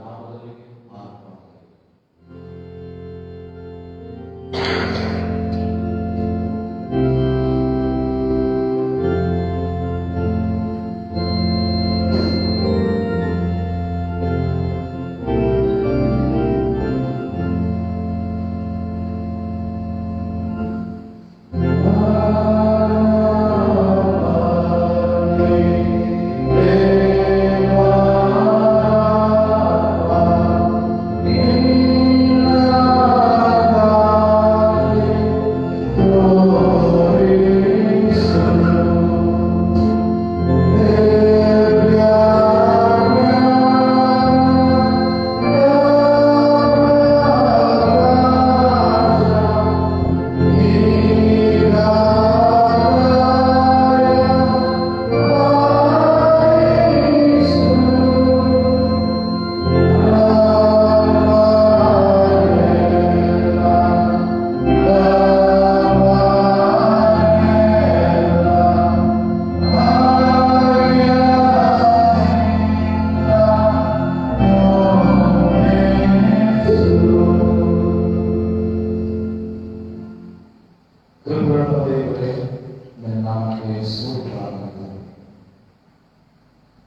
ನಾಮದಲ್ಲಿ ಆತ್ಮ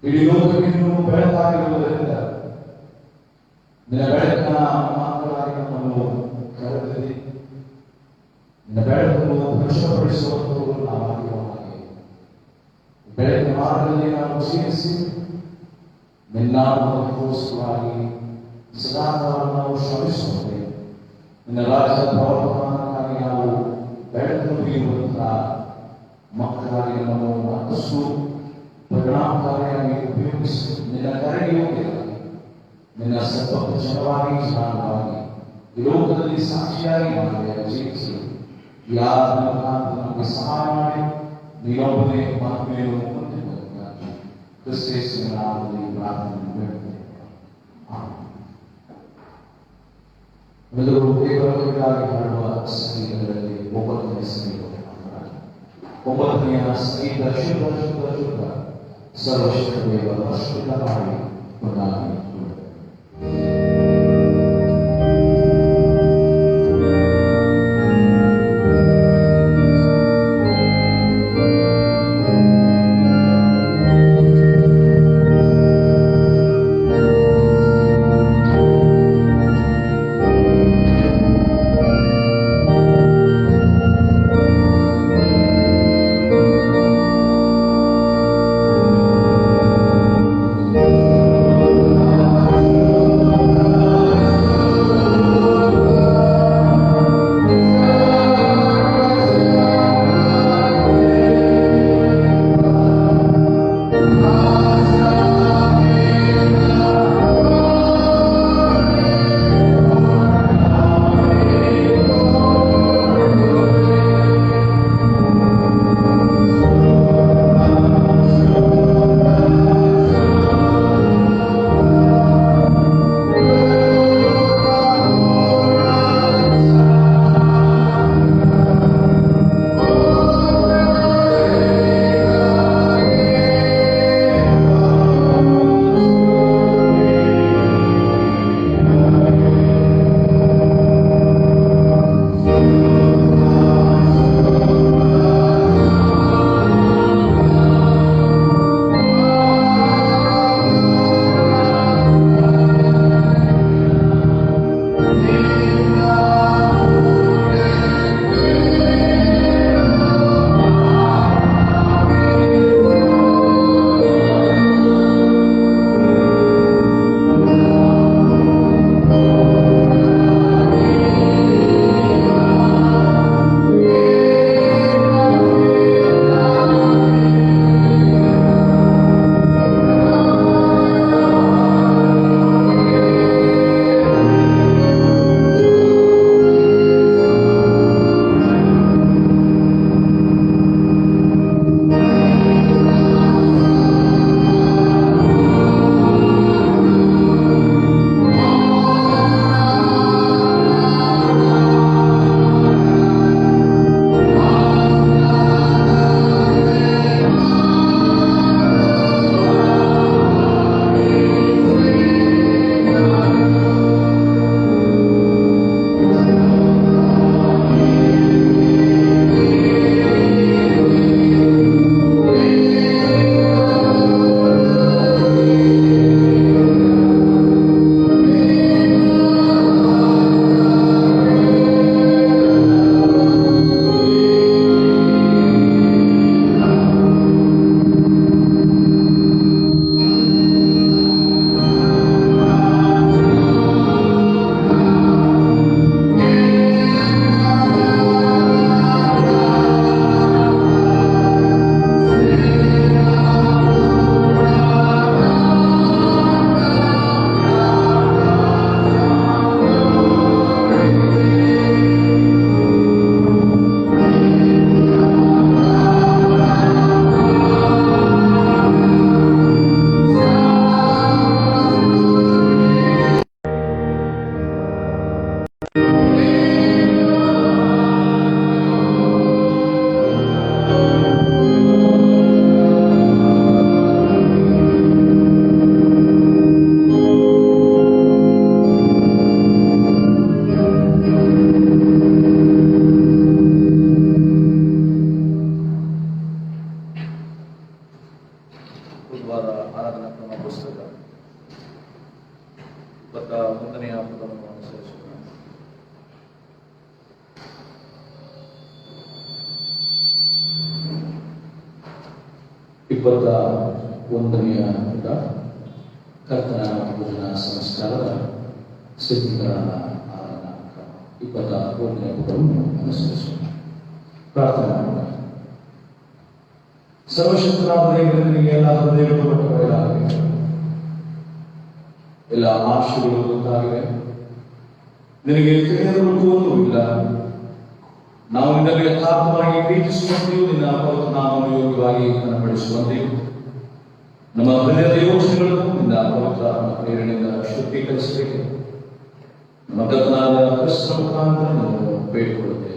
ಇಡೀ ಲೋಕವನ್ನು ಬೆಳಕಾಗಿರುವುದರಿಂದ ನಿನ್ನ ಬೆಳಕಿನ ಮಕ್ಕಳಾಗಿ ನಮ್ಮನ್ನು ಕರೆದಿದೆ. ನಿನ್ನ ಬೆಳಕನ್ನು ಪ್ರಶ್ನಪಡಿಸುವಂತವರು ನಾವಾಗಿರುವ ಹಾಗೆ ಬೆಳಕಿನ ಮಾರ್ಗದಲ್ಲಿ ನಾವು ಜೀವಿಸಿ ನಿನ್ನಾಮಕ್ಕೋಸ್ಕರವಾಗಿ ಸದಾಕಾಲ ನಾವು ಶ್ರಮಿಸುತ್ತೇವೆ. ನಿನ್ನ ರಾಜ್ಯದ ಪ್ರವರ್ತಮಾನಕ್ಕಾಗಿ ನಾವು ಬೆಳಕನ್ನು ಬೀರುವಂತಹ ಮಕ್ಕಳಾಗಿ ನಮ್ಮನ್ನು ಮತ್ತಷ್ಟು ಪರಿಣಾಮಕಾರಿಯಾಗಿ ಉಪಯೋಗಿಸಿ ನಿನ್ನ ಕರೆಯೋಗ್ಯರಾಗಿ ನಿನ್ನ ಸತ್ವಕ್ಕೆ ಜನವಾಗಿ ಜ್ಞಾನವಾಗಿ ಈ ಲೋಕದಲ್ಲಿ ಸಾಕ್ಷಿಯಾಗಿ ನಮಗೆ ಜೀವಿಸಿ ಯಾರ ನಮಗೆ ಸಹಾಯ ಮಾಡಿ ನೀನೊಬ್ಬನೇ ಮಹಿಮೆಯನ್ನು ಹೊಂದಿರುವುದಕ್ಕಾಗಿ ಕ್ರಿಸ್ತೇಸುವಿನ ನಾಮದಲ್ಲಿ ಪ್ರಾರ್ಥನೆ ಬೇಡುತ್ತೇವೆ. ಮೊದಲು ದೇವರಿಗಾಗಿ ಹಾಡುವ ಸಂಗೀತಗಳಲ್ಲಿ 9ನೇ ಸಂಗೀತ 9ನೇ ಸಂಗೀತ ಶುದ್ಧ ಶುದ್ಧ ಶುದ್ಧ ಸರ್ವಶ್ರೇಷ್ಠ ದೇವರ ಶುದ್ಧ ಮಾಡಿ ಕೊಂಡಾಡಿ Oh ಮುಂದನೆಯ ಪದವನ್ನು ಅನುಸರಿಸೋಣ. ಇಪ್ಪತ್ತ ಒಂದನೆಯ ಪದ ಕರ್ತನ ಭೋಜನ ಸಂಸ್ಕಾರದ ಸಿದ್ಧೀಕರಣ ಆರಾಧನಾ ಕ್ರಮ. 21ನೇ ಪದವನ್ನು ಅನುಸರಿಸೋಣ. ಪ್ರಾರ್ಥನೆ ಮಾಡೋಣ. ಸರ್ವಶಕ್ತನಾದ ದೇವರಿಗೆ ಎಲ್ಲ ಹೃದಯಪಟ್ಟವರಾಗಿವೆ, ಎಲ್ಲ ಆಶೆಗಳು ಗೊತ್ತಾಗಿವೆ. ನಿನಗೆ ತಿಳಿಯದವರೆಗೂ ಒಂದೂ ಇಲ್ಲ. ನಾವು ನಿನ್ನಲ್ಲಿ ಯಥಾರ್ಥವಾಗಿ ಪ್ರೀತಿಸುವಂತೆಯೂ ನಿನ್ನ ಪವಿತ್ರನಾಮವನ್ನು ಯೋಗ್ಯವಾಗಿ ಕನಪಡಿಸುವಂತೆಯೂ ನಮ್ಮ ಹೃದಯದ ಯೋಚನೆಗಳನ್ನು ನಿನ್ನ ಪವಿತ್ರ ಪ್ರೇರಣೆಯಿಂದ ಶುದ್ಧೀಕರಿಸಬೇಕು. ನಮ್ಮ ಕರ್ತನಾದ ಕ್ರಿಸ್ತನ ಮುಖಾಂತರ ನಾವು ಬೇಡಿಕೊಳ್ಳುತ್ತೇವೆ.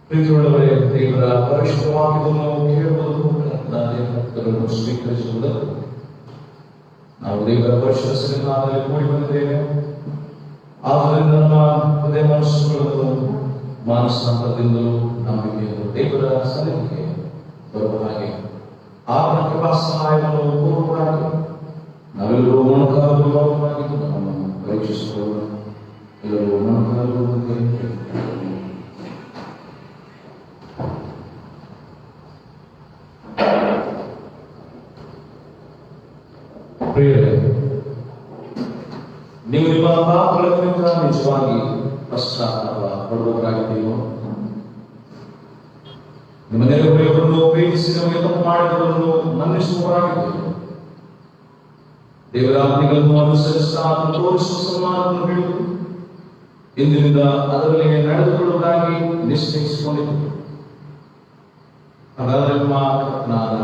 ಪ್ರೀತಿಯುಳ್ಳವರೇ, ದೇವರ ಪರಿಶುದ್ಧವಾದುದನ್ನು ಕೇಳುವುದು ಭಕ್ತರನ್ನು ಸ್ವೀಕರಿಸುವುದು. ನಾವು ದೇವರ ಪರಿಶುದ್ಧ ಸನ್ನಿಧಾನದಲ್ಲಿ ಕೂಡಿ ಬಂದಿದ್ದೇವೆ. ಆದ್ದರಿಂದ ನಮ್ಮ ಹೃದಯ ಮನಸ್ಸುಗಳನ್ನು ಮಾನಸಾಂತರದಿಂದಲೂ ನಮಗೆ ದೇವರ ಸನ್ನಿಧಿಗೆ ಬರುವ ಹಾಗೆ ಆತನ ಕೃಪಾ ಸಹಾಯವನ್ನು ಪೂರ್ವವಾಗಿ ನಾವೆಲ್ಲರೂ ಮನೋಕಾರವಾಗಿದ್ದು ನಮ್ಮನ್ನು ಪರೀಕ್ಷಿಸುವವರು ಎಲ್ಲರೂ ಮನೋಕಾರವಾಗಿ ನೀವು ನಿಮ್ಮ ಪಾಪಗಳ ನಿಮಿತ್ತ ನಿಜವಾಗಿ ಪಶ್ಚಾತ್ತಾಪ ಪಡುವವರಾಗಿದ್ದೀರೋ? ನಿಮ್ಮ ನೆರೆಹೊರೆಯವರನ್ನು ಪ್ರೀತಿಸಿ ನಮಗೆ ತಪ್ಪು ಮಾಡಿದವರನ್ನು ಮನ್ನಿಸುವವರಾಗಿದ್ದೀರೋ? ದೇವರ ಆಜ್ಞೆಗಳನ್ನು ಅನುಸರಿಸುತ್ತಾ ತೋರಿಸುವ ಸನ್ಮಾನವನ್ನು ಹಿಡಿದು ಇಂದಿನಿಂದ ಅದರಲ್ಲಿ ನಡೆದುಕೊಳ್ಳುವುದಾಗಿ ನಿಶ್ಚಯಿಸಿಕೊಂಡಿದ್ದರು. ಹಾಗಾದರೆ ನಿಮ್ಮ ಕರ್ತನಾದ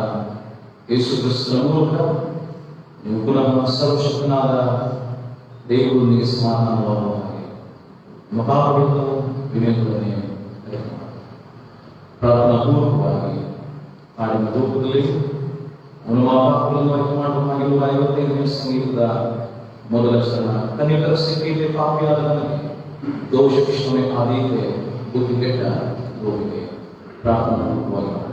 ಯೇಸು ಕ್ರಿಸ್ತನ ಮೂಲಕ ನೀವು ಪುನಃ ಸರ್ವಶಕ್ತನಾದ ದೇವರೊಂದಿಗೆ ಸಮಾಧಾನವಾಗುವ ಹಾಗೆ ನಿಮ್ಮ ಪಾಪಗಳನ್ನು ವಿನಯದೊಡನೆ ಪ್ರಾರ್ಥನಾ ಪೂರ್ವಕವಾಗಿ ಹಾಡಿನ ರೂಪದಲ್ಲಿ ಅವನು ಪಾಪಗಳನ್ನು ಅರಿತು ಮಾಡುವ ಹಾಗೆ 155ನೇ ಸಂಗೀತದ ಮೊದಲ ಚರಣ. ಕನ್ನಿಕರ ಸ್ಥಿತಿಯಲ್ಲಿ ಪಾಪಿಯಾದ ನನಗೆ ದೋಷ ಕ್ಷಮೆ ಆದೀತೆ ಬುದ್ಧಿಗೆಟ್ಟ ರೋಗಿಗೆ ಪ್ರಾರ್ಥನಾ ಪೂರ್ವಕವಾಗಿ ಮಾಡಿ.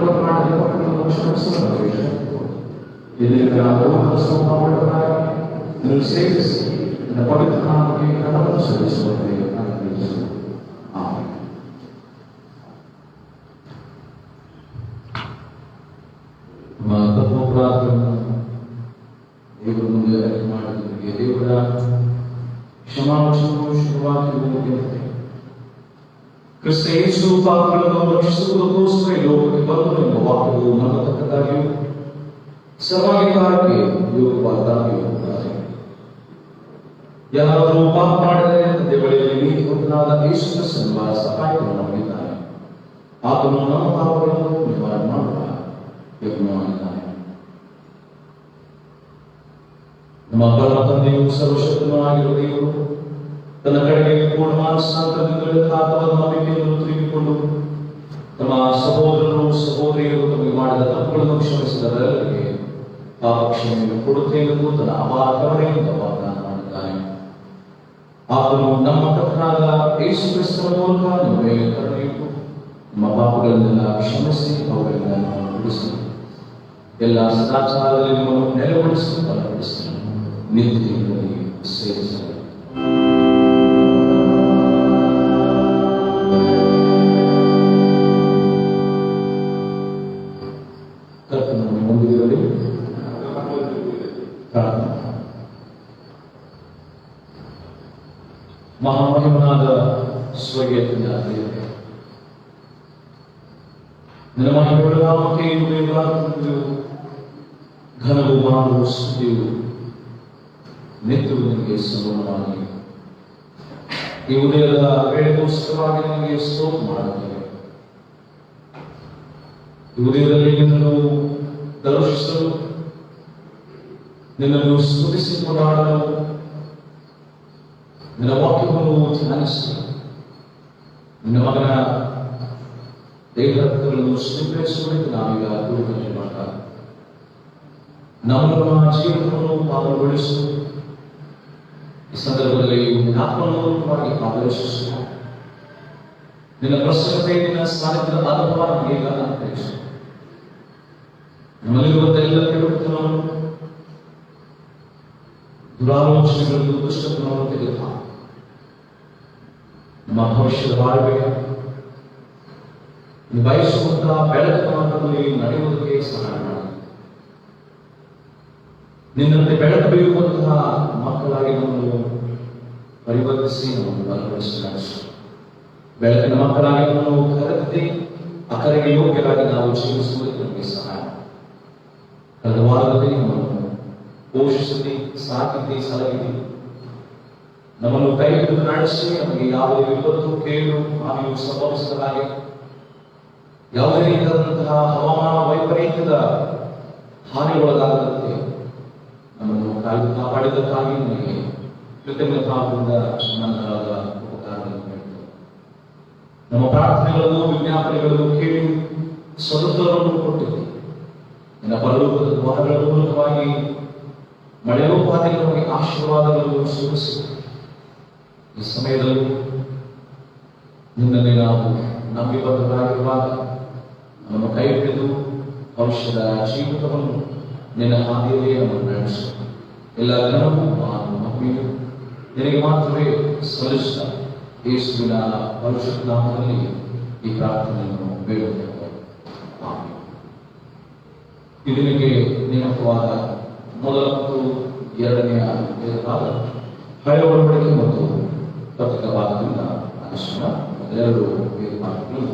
makapagbalik క్షమిస్తున్నాను ఇది నేను సేవిసి పవిత్ర నామకి కడపను సరిస్తుంది మా తప్పు ప్రార్థన దేవుడు ముందు మాట్లాడుతుంది దేవుడా క్షమాపణను శుభవాక్యము ಕ್ರಿಸ್ತ ಯೇಸು ಪಾಪಗಳನ್ನು ರಕ್ಷಿಸುವುದಕ್ಕೋಸ್ಕರ ಈ ಲೋಕಕ್ಕೆ ಬಂದು ಎಂಬ ವಾಕ್ಯವು ನಂಬತಕ್ಕದ್ದಾಗಿಯೂ ಸರ್ವಾಧಿಕಾರಕ್ಕೆ ಯೋಗ್ಯವಾದ್ದಾಗಿಯೂ ಇರುತ್ತದೆ. ಯಾರಾದರೂ ಪಾಪ ಮಾಡಿದರೆ ತಂದೆ ಬಳಿಯಲ್ಲಿ ನೀತಿವಂತನಾದ ಯೇಸು ಕ್ರಿಸ್ತನ ಸಹಾಯವನ್ನು ನಂಬಿದ್ದಾನೆ. ಆತನು ನಮ್ಮ ಪಾಪಗಳನ್ನು ನಿವಾರಣೆ ಮಾಡುವ ಯಜ್ಞವಾಗಿದ್ದಾನೆ. ನಮ್ಮ ಪರಮ ತಂದೆಯು ಸರ್ವಶಕ್ತನಾಗಿರುವ ದೇವರು ತನ್ನ ಕಡೆಗೆ ಪೂರ್ಣ ಮಾನಸಾಂತರದಿಂದ ಆತ್ಮದ ನಂಬಿಕೆಯನ್ನು ತಿರುಗಿಕೊಂಡು ತಮ್ಮ ಸಹೋದರರು ಸಹೋದರಿಯರು ತಮಗೆ ಮಾಡಿದ ತಪ್ಪುಗಳನ್ನು ಕ್ಷಮಿಸಿದವರಿಗೆ ಪಾಪ ಕ್ಷಮೆಯನ್ನು ಕೊಡುತ್ತೇನೆಂದು ತನ್ನ ಅಪಾರ ಕರುಣೆಯಿಂದ ವಾಗ್ದಾನ ಮಾಡಿದ್ದಾನೆ. ಆತನು ನಮ್ಮ ಕರ್ತನಾದ ಯೇಸು ಕ್ರಿಸ್ತನ ಮೂಲಕ ನಮ್ಮ ಮೇಲೆ ಕರುಣೆಯಿಟ್ಟು ನಮ್ಮ ಪಾಪಗಳನ್ನೆಲ್ಲ ಕ್ಷಮಿಸಿ ಅವುಗಳಿಂದ ನಮ್ಮನ್ನು ಬಿಡಿಸಿ ಎಲ್ಲ ಸದಾಚಾರದಲ್ಲಿ ನಮ್ಮನ್ನು ನೆಲೆಗೊಳಿಸಿ ಬಲಪಡಿಸಿ ನಿತ್ಯದಲ್ಲಿ ಸೇರಿಸಲು ಮಹಾಮಹಿಮನಾದ ಸ್ವರ್ಗೀಯ ತಂದೆ, ನಿನ್ನ ಮಹಿಮೆಗಳ ನಾಮಕ್ಕೆ ಘನವು ಮಾನವು ಸ್ತುತಿಯು ನಿತ್ಯವೂ ನಿನಗೆ ಸಮರ್ಪಣೆ. ಈ ಉದಯದ ವೇಳೆಗೋಸ್ಕರವಾಗಿ ನಿನಗೆ ಸ್ತೋತ್ರ ಮಾಡುತ್ತೇವೆ. ಈ ಉದಯದಲ್ಲಿ ನಿನ್ನನ್ನು ದರ್ಶಿಸಲು, ನಿನ್ನನ್ನು ಸ್ತುತಿಸಿ ಕೊಂಡಾಡಲು, ನಿನ್ನ ವಾಕ್ಯವನ್ನು ಧ್ಯಾನಿಸಲು, ನಿನ್ನ ಮಗನ ದೇಹಗಳನ್ನು ಸ್ವೀಕರಿಸುವುದಕ್ಕೆ ನಾವೀಗ ಗುರುಗಳಿಗೆ ಮಾಡ್ತಾರೆ. ನಮ್ಮ ಜೀವನವನ್ನು ಪಾಲ್ಗೊಳಿಸು. ಈ ಸಂದರ್ಭದಲ್ಲಿ ಆತ್ಮವಾಗಿ ಆಲೋಚಿಸು. ನಿನ್ನ ಪ್ರಸನ್ನತೆ, ನಿನ್ನ ಸಾನ್ನಿಧ್ಯದ ಅನುಭವ ನಮಗೆ ಈಗ ಅನುಗ್ರಹಿಸು. ನಮ್ಮಲ್ಲಿರುವಂಥ ಎಲ್ಲ ಕೆಡುಕುತನವನ್ನು, ದುರಾಲೋಚನೆಗಳನ್ನು, ದುಷ್ಟತನವನ್ನು ತೆಗೆದುಹಾಕು. ನಮ್ಮ ಭವಿಷ್ಯದ ಬಾಳ್ವೆಗೆ ಬಯಸುವಂತಹ ಬೆಳಕಿನ ಮಾರ್ಗದಲ್ಲಿ ನಡೆಯುವುದಕ್ಕೆ ಸಹಾಯ ಮಾಡಿ. ನಿನ್ನಂತೆ ಬೆಳಕು ಬೀಳುವಂತಹ ಮಕ್ಕಳಾಗಿ ನಮ್ಮನ್ನು ಪರಿವರ್ತಿಸಿ ನಮ್ಮನ್ನು ಬಲಪಡಿಸಿ ನಡೆಸು. ಬೆಳಕಿನ ಮಕ್ಕಳಾಗಿ ನಮ್ಮನ್ನು ಕರೆದಿ ಆ ಕರೆಗೆ ಯೋಗ್ಯರಾಗಿ ನಾವು ಜೀವಿಸುವುದಕ್ಕೆ ನಮಗೆ ಸಹಾಯ. ಕಳೆದ ವಾರದಲ್ಲಿ ನಮ್ಮನ್ನು ಪೋಷಿಸಿ ಸಾಕಿದ್ದಿ, ಸಲಹಿದಿ, ನಮ್ಮನ್ನು ಕೈ ಹಿಡಿದು ನಡೆಸಿ ನಮಗೆ ಯಾವುದೇ ವಿಪತ್ತು, ಕೇಳು, ಹಾನಿಯು ಸಂಭವಿಸದ ಹಾಗೆ, ಯಾವುದೇ ರೀತಿಯಾದಂತಹ ಹವಾಮಾನ ವೈಪರೀತ್ಯದ ಹಾನಿಗೊಳಗಾಗದಂತೆ ನಮ್ಮನ್ನು ಕಾಪಾಡಿದ್ದಕ್ಕಾಗಿ ನನಗೆ ಕೃತಜ್ಞತಾದಿಂದ ನನ್ನದಾದ ಉಪಕಾರಗಳನ್ನು ಮಾಡಿತು. ನಮ್ಮ ಪ್ರಾರ್ಥನೆಗಳನ್ನು, ವಿಜ್ಞಾಪನೆಗಳನ್ನು ಕೇಳಿ ಸ್ವತಂತ್ರವನ್ನು ಕೊಟ್ಟಿದೆ. ನಿನ್ನ ಪರಲೋಕದ ದ್ವಾರಗಳ ಮೂಲಕವಾಗಿ ಮಳೆಯೋಪಾದಿ ನಮಗೆ ಆಶೀರ್ವಾದಗಳನ್ನು ಸುರಿಸಿ ಈ ಸಮಯದಲ್ಲಿ ನಿನ್ನಲ್ಲಿ ನಾವು ನಂಬಿಬದ್ಧರಾಗಿರುವಾಗ ನಮ್ಮನ್ನು ಕೈ ಹಿಡಿದು ಭವಿಷ್ಯದ ಜೀವಿತವನ್ನು ನಿನ್ನ ಹಾದಿಯಲ್ಲಿ ನಮ್ಮನ್ನು ನಡೆಸು. ಎಲ್ಲ ಘನವೂ ಮಹಿಮೆಯೂ ನಿನಗೆ ಮಾತ್ರವೇ ಸಲ್ಲಿಸುತ್ತ ಯೇಸುವಿನ ಪರಿಶುದ್ಧ ನಾಮದಲ್ಲಿ ಈ ಪ್ರಾರ್ಥನೆಯನ್ನು ಬೇಡುತ್ತೇವೆ. ಇದಕ್ಕೆ ನೇಮಕವಾದ ಮೊದಲ ಮತ್ತು ಎರಡನೆಯ ಭಾಗ ಹಳೆಯ ಒಡಂಬಡಿಕೆ ಮತ್ತು ಪತ್ರಿಕ ಭಾಗದಿಂದ ಆಲಿಸೋಣ. ಎರಡು ಭಾಗಗಳು.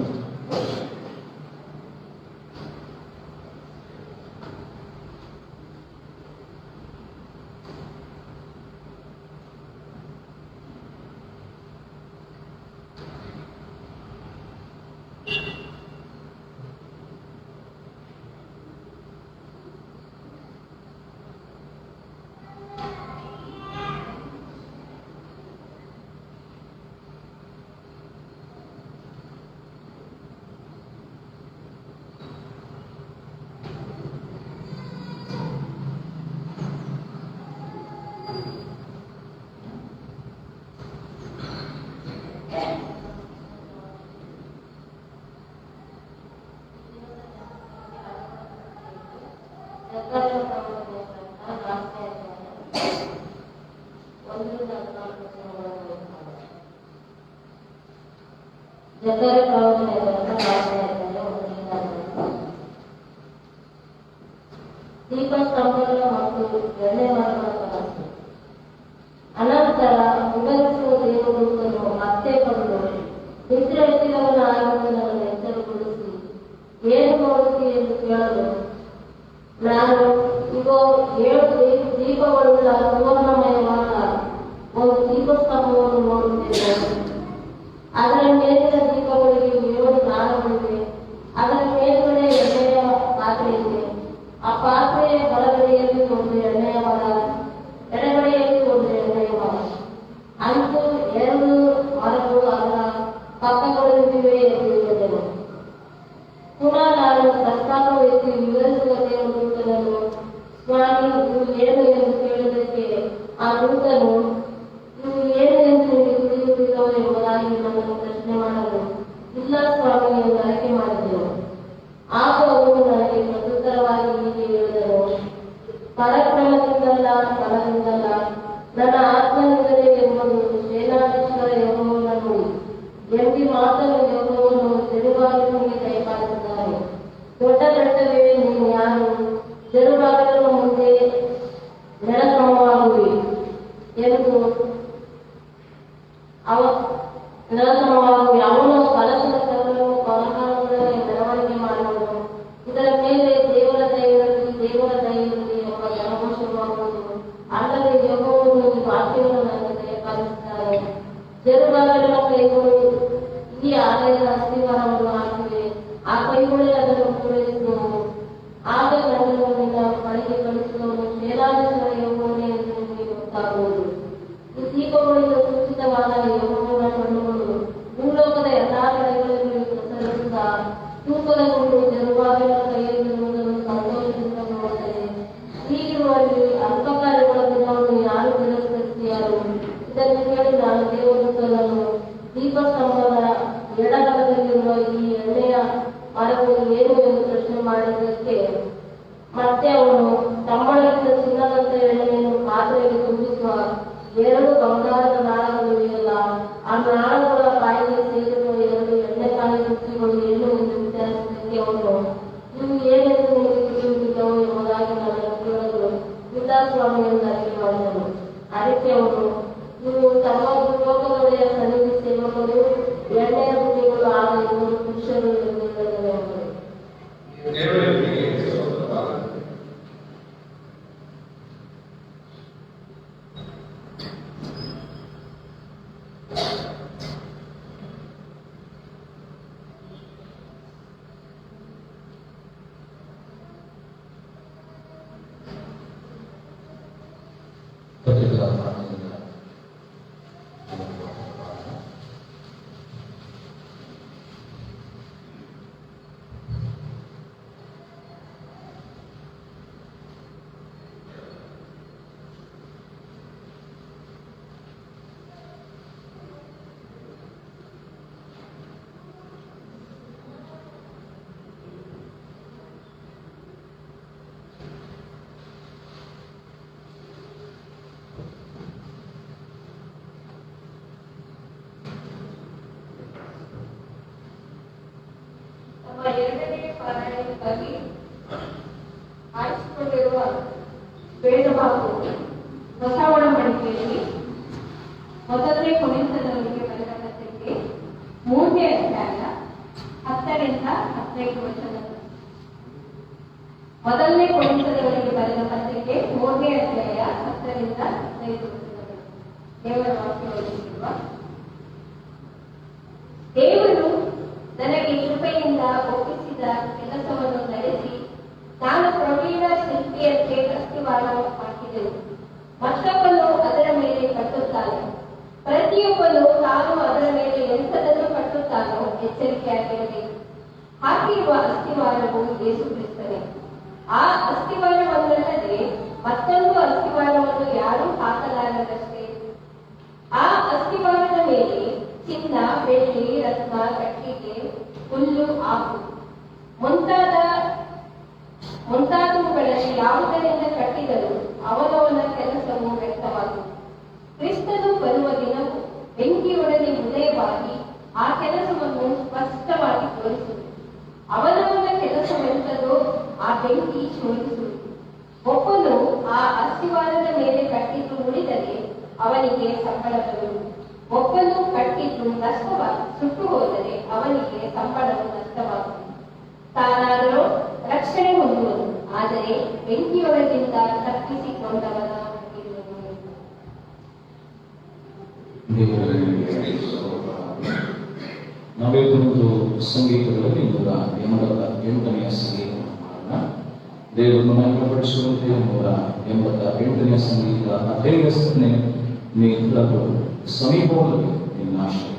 ಜಕರ ಪ್ರವಚನ ದೀಪಸ್ತಂಭಗಳು ಮತ್ತು ಎಣ್ಣೆ ಮರಗಳ ಕನಸು. ಅನಂತರ ವಿವರಿಸುವ ದೇವದೂತನು ಮತ್ತೆ ಬಂದು ನಿದ್ರೆ ಎತ್ತಿದವನ ಆಯುಧಗಳನ್ನು ಎಚ್ಚರಗೊಳಿಸಿ ಏನು ನೋಡುತ್ತಿ ಎಂದು ಕೇಳಲು ನಾನು ಇಗೋ 7 ದೀಪಗಳುಳ್ಳ ಸುವರ್ಣಮಯವಾದ ಒಂದು ದೀಪಸ್ತಂಭವನ್ನು ನೋಡುತ್ತೇನೆ. ಅದರ ಮೇಲಿನ ದೀಪಗಳಿಗೆ 7 ನಾಳಗಳಿವೆ. ಅದರ ಮೇಲ್ಗಡೆ ಎಣ್ಣೆಯ ಪಾತ್ರೆ ಇದೆ. ಆ ಪಾತ್ರೆಯ ಬಲಗಡೆಯಲ್ಲಿ ಒಂದು ಎಣ್ಣೆಯ ಮರ, ಎಡಗಡೆಯಲ್ಲಿ ಒಂದು ಎಣ್ಣೆಯ ಮರ. ಅಂತೂ 2 ಮರಗಳು ಅದರ ಪಕ್ಕಗಳಿವೆ ಎಂದು ಹೇಳಿದೆನು. ಪುನಃ ನಾನು ಪ್ರಸ್ತಾಪವೆತ್ತಿ ವಿವರಿಸುವ ದೇವದೂತನನ್ನು, ಸ್ವಾಮಿ, ಇವು ಏನು ಎಂದು ಕೇಳಿದ್ದಕ್ಕೆ ಆ ದೂತನು, ಇವು ಏನು ಎಂದು ನಿಮಗೆ ತಿಳಿಯುವುದಿಲ್ಲವೋ ಎಂಬುದಾಗಿ ನನ್ನನ್ನು ಪ್ರಶ್ನೆ ಮಾಡಲು, ಇಲ್ಲ ಸ್ವಾಮಿ ಎಂದು ಆಯ್ಕೆ ಮಾಡಿದೆನು. ಆಗ ಅವನು ನನಗೆ ಪ್ರತ್ಯುತ್ತರವಾಗಿ ಹೀಗೆ ಹೇಳಿದನು, ಪರಾಕ್ರಮದಿಂದಲ್ಲ, ಬಲದಿಂದಲ್ಲ, ನನ್ನ ಆತ್ಮನಿಂದಲೇ ಎಂಬುದು ಸೇನಾಧೀಶ್ವರ ಯೆಹೋವನ ನುಡಿ ಎಂಬಿ ಮಾತನ್ನು ಯೆಹೋವನು ಜೆರುಬ್ಬಾಬೆಲನಿಗೆ ದಯಪಾಲಿಸಿದ್ದಾನೆ. ದೊಡ್ಡ ಬೆಟ್ಟವೇ, ನೀನು ಯಾರು? ಜೆರುಬ್ಬಾಬೆಲನ ಮುಂದೆ ನೆಲಸಮವಾಗುವಿ ಎಂದು ಅವನು ಕಲಶದ ಕಲ್ಲನ್ನು ಪರಮಾಣುಗಳಲ್ಲಿ ಮೆರವಣಿಗೆ ಮಾಡುವನು. ಇದರ ಮೇಲೆ ದೇವರ ದಯವಿರಲಿ ಎಂಬ ಜನಘೋಷವಾಗುವುದು. ಅಲ್ಲದೆ ಯೆಹೋವನು ಈ ವಾಕ್ಯವನ್ನು ನನಗೆ ದಯಪಾಲಿಸಿದ್ದಾನೆ. ಜೆರುಬ್ಬಾಬೆಲನ ಕೈಗಳು ಈ ಆಲಯದ ಅಸ್ತಿವಾರವನ್ನು ಹಾಕಿವೆ. ಆ ಕೈಗಳೇ ಅದನ್ನು ಪೂರೈಸುವವು. ಆಗ ನನ್ನನ್ನು ನಿನ್ನ ಬಳಿಗೆ ಕಳಿಸುವವನು ಸೇನಾಧೀಶ್ವರ ಯೆಹೋವನೇ ಎಂದು ನಿಮಗೆ ಗೊತ್ತಾಗುವುದು. ಈ ದೀಪಗಳಿಂದ ಸೂಚಿತವಾದ ಯೆಹೋವನ ಕಣ್ಣುಗಳು ಭೂಲೋಕದ ಎಲ್ಲಾ ಕಡೆಗಳಲ್ಲಿ ಪ್ರಸರಿಸುತ್ತಾ ತೂಕದ ಗುಂಡು ಜೆರುಬ್ಬಾಬೆಲನ ಕೈಯಲ್ಲಿರುವುದನ್ನು ಸಂತೋಷದಿಂದ ನೋಡುತ್ತದೆ. ಹೀಗಿರುವಲ್ಲಿ ಅಲ್ಪಕಾರ್ಯಗಳ ದಿನವನ್ನು ಯಾರು ತಿರಸ್ಕರಿಸಿಯಾರು? ಇದನ್ನು ಕೇಳಿ ನಾನು ದೇವದೂತನನ್ನು, ದೀಪಸ್ತಂಭದ ಎಡಗಲದಲ್ಲಿರುವ ಈ ಎಣ್ಣೆಯ ಮರವು ಏನು ಎಂದು ಪ್ರಶ್ನೆ ಮಾಡಿದ್ದಕ್ಕೆ ಮತ್ತೆ ಅವನು, ತಮ್ಮೊಳಗಿಂದ ಚಿನ್ನದಂತ ಎಣ್ಣೆಯನ್ನು ಪಾತ್ರೆಗೆ ತುಂಬಿಸುವ 2 ಬಂಗಾರದ ನಾಳಗಳಿವೆಯಲ್ಲ, ಆ ನಾಳಗಳ ಬಾಯಿಗೆ ಸೇರಿರುವ 2 ಎಣ್ಣೆಕಾಯಿ ಬುಟ್ಟಿಗಳು ಏನು ಎಂದು ವಿಚಾರಿಸಿದ್ದಕ್ಕೆ ಅವನು, ಇವು ಏನೆಂದು ನಿಮಗೆ ತಿಳಿಯುವುದಿಲ್ಲವೋ ಎಂಬುದಾಗಿ ನನ್ನನ್ನು ಕೇಳಲು, ಇಲ್ಲ ಸ್ವಾಮಿ ಎಂದು ಅರಿಕೆ ಮಾಡಿದನು. ಅದಕ್ಕೆ ಅವನು, ಇವು ತಮ್ಮ ಭೂಲೋಕದೊಡೆಯ ಸನ್ನಿಧಿ ಸೇವಕರು, ಎಣ್ಣೆಯ ಬುಟ್ಟಿಗಳು ಆಗ 2 ಪುರುಷರು ಎಂದು ಹೇಳಿದನು. ಎರಡನೇ ಪಾರಾಯಣಕ್ಕಾಗಿ ಆರಿಸಿಕೊಂಡಿರುವ ಬೇಡಬಾಕು ಹೊಸ ಒಡಂಬಡಿಕೆಯಲ್ಲಿ ಮೊದಲನೇ ಕೊರಿಂಥದವರಿಗೆ ಬರೆದ ಪತ್ರಿಕೆ 3ನೇ ಅಧ್ಯಾಯ 10ರಿಂದ 15 ವಚನಗಳು. ಮೊದಲನೇ ಕೊರಿಂಥದವರಿಗೆ ಬರೆದ ಪತ್ರಿಕೆ 3ನೇ ಅಧ್ಯಾಯ 10ರಿಂದ 15 ವಚನಗಳು. ದೇವರ ವಾಕ್ಯವಾಗಿರುವ, ದೇವರು ನನಗೆ ಕೃಪೆಯಿಂದ ಒಪ್ಪಿಸಿದ ಕೆಲಸವನ್ನು ನಡೆಸಿ ನಾನು ಪ್ರವೀಣ ಶಿಲ್ಪಿಯಂತೆ ಅಸ್ತಿವಾರವನ್ನು ಹಾಕಿದೆನು. ಮತ್ತೊಬ್ಬನು ಅದರ ಮೇಲೆ ಕಟ್ಟುತ್ತಾನೆ. ಪ್ರತಿಯೊಬ್ಬನು ತಾನು ಅದರ ಮೇಲೆ ಎಂಥದನ್ನು ಕಟ್ಟುತ್ತಾನೋ ಎಚ್ಚರಿಕೆಯಾಗಿರಬೇಕು. ಹಾಕಿರುವ ಅಸ್ತಿವಾರವು ಯೇಸು ಕ್ರಿಸ್ತನೇ. ಆ ಅಸ್ತಿವಾರವನ್ನಲ್ಲದೆ ಮತ್ತೊಂದು ಅಸ್ತಿವಾರವನ್ನು ಯಾರೂ ಹಾಕಲಾರದಷ್ಟೇ. ಆ ಅಸ್ತಿವಾರದ ಮೇಲೆ ಚಿನ್ನ, ಬೆಳ್ಳಿ, ರತ್ನ, ಕಟ್ಟಿಗೆ, ಹುಲ್ಲು, ಆಪು ಮುಂತಾದವುಗಳಲ್ಲಿ ಯಾವುದರಿಂದ ಕಟ್ಟಿದರೂ ಅವನವನ ಕೆಲಸವು ವ್ಯಕ್ತವಾಗುವುದು. ಕ್ರಿಸ್ತನು ಬರುವ ದಿನವು ಬೆಂಕಿಯೊಡನೆ ಉದಯವಾಗಿ ಆ ಕೆಲಸವನ್ನು ಬೆಂಕಿ ಶೋಧಿಸುವುದು. ಒಬ್ಬನು ಆ ಅಸ್ತಿವಾರದ ಮೇಲೆ ಕಟ್ಟಿದ್ದು ಉಳಿದರೆ ಅವನಿಗೆ ಸಂಬಳ ಬರುವುದು. ಒಬ್ಬನು ಕಟ್ಟಿದ್ದು ಸುಟ್ಟು ಹೋದರೆ ಅವನಿಗೆ ಸಂಬಳವು ನಷ್ಟವಾಗುವುದು. ತಾನಾದರೂ ರಕ್ಷಣೆ ಹೊಂದುವನು, ಆದರೆ ಬೆಂಕಿಯೊಳಗಿಂದ ತಪ್ಪಿಸಿಕೊಂಡವನ ಇರುವನು. ನಾವೇನೊಂದು ಸಂಗೀತಗಳಲ್ಲಿ 188ನೇ ಸಂಗೀತವನ್ನು ಮಾಡೋಣ. ದೇವರನ್ನು ಮಹಿಮೆಪಡಿಸುವಂತೆ 188ನೇ ಸಂಗೀತ 15ನೇ ನೇತ್ರಗಳು ಸಮೀಪದಲ್ಲಿ ನಿನ್ನ ಆಶೆ.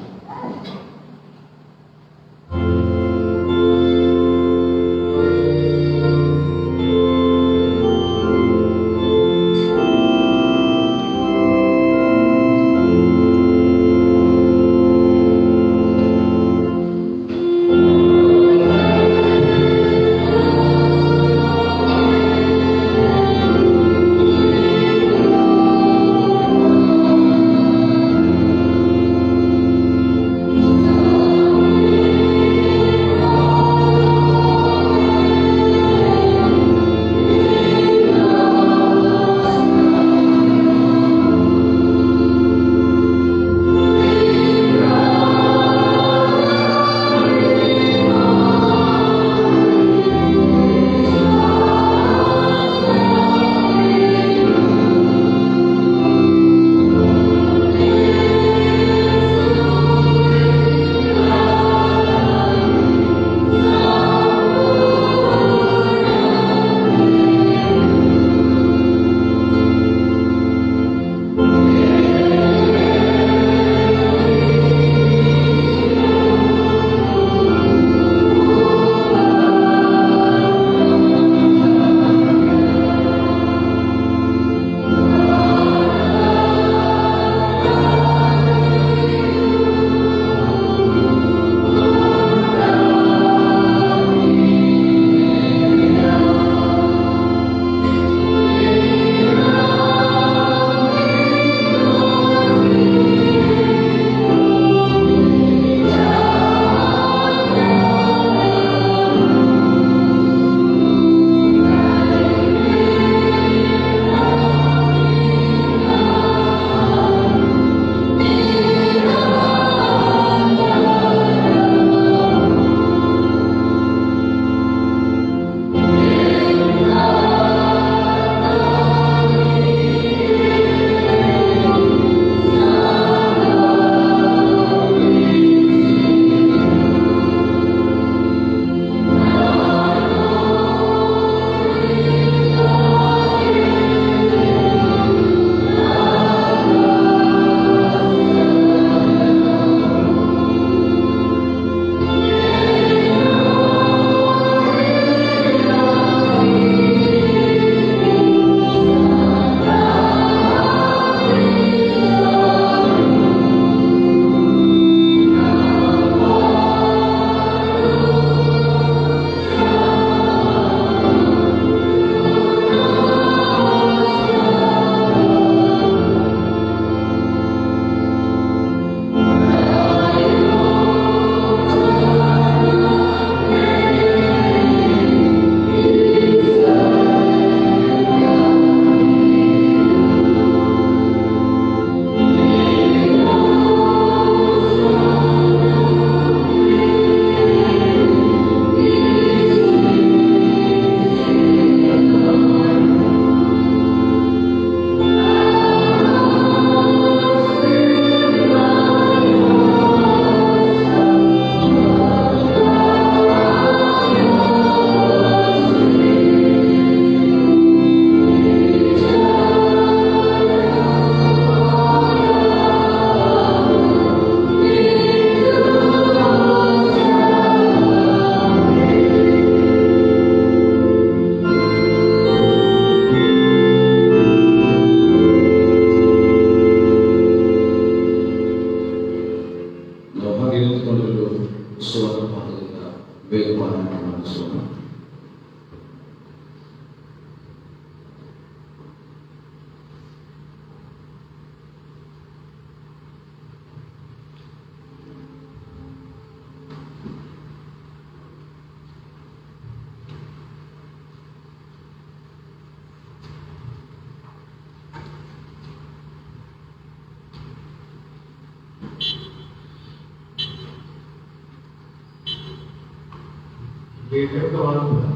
ಈ ನೇಮಕವಾದಂತಹ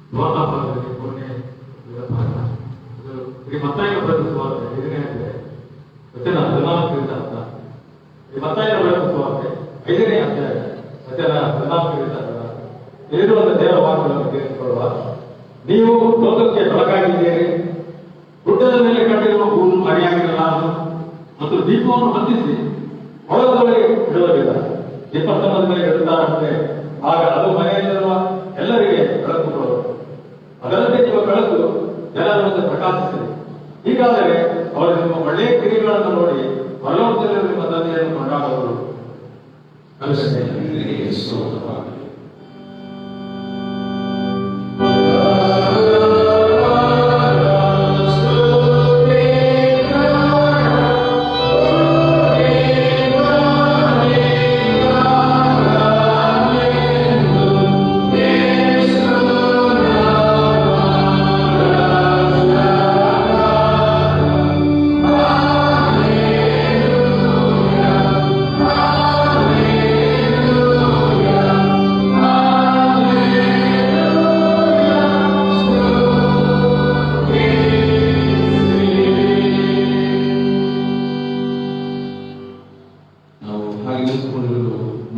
ಸುವರ್ಣಾಪದಲ್ಲಿ ಕೊನೆ ಭಾಗ ಈ ಮತ್ತಾಯ ಬರೆದ ಸುವಾರ್ತೆ 5ನೇ ಅಧ್ಯಾಯ ವಚನ 14ರಿಂದ 16. ಈ ಮತ್ತಾಯ ಬರೆದ ಸುವಾರ್ತೆ 5ನೇ ಅಧ್ಯಾಯ ವಚನ 14ರಿಂದ 16. ಏನು ಒಂದು ದೇವರ ವಾಕ್ಯಗಳನ್ನು ಕೇಳಿಸಿಕೊಳ್ಳುವ. ನೀವು ಲೋಕಕ್ಕೆ ಬೆಳಕಾಗಿದ್ದೀರಿ, ಗುಡ್ಡದ ಮೇಲೆ ಕಟ್ಟಿರುವ ಹೂವು ಮರೆಯಾಗಿರಲಾರದು ಮತ್ತು ದೀಪವನ್ನು ಹೊಂದಿಸಿ ಹೊಳದೊಳಗೆ ಇಡುವುದಿಲ್ಲ. ದೀಪಸ್ತಂಭದ ಮೇಲೆ ಇಡುತ್ತಾರಂತೆ, ಆಗ ಅದು ಮನೆಯಲ್ಲಿರುವ ಎಲ್ಲರಿಗೆ ಬೆಳಕು ಕೊಡುವುದು. ಅದರಂತೆ ನಿಮ್ಮ ಬೆಳಕು ಜನರ ಮುಂದೆ ಪ್ರಕಾಶಿಸಿದೆ. ಹೀಗಾದರೆ ಅವರು ನಿಮ್ಮ ಒಳ್ಳೆಯ ಕ್ರಿಯೆಗಳನ್ನು ನೋಡಿ ಪರಲೋಕದಲ್ಲಿರುವ ನಿಮ್ಮ ತಂದೆಯನ್ನು ಕೊಂಡಾಡುವರು.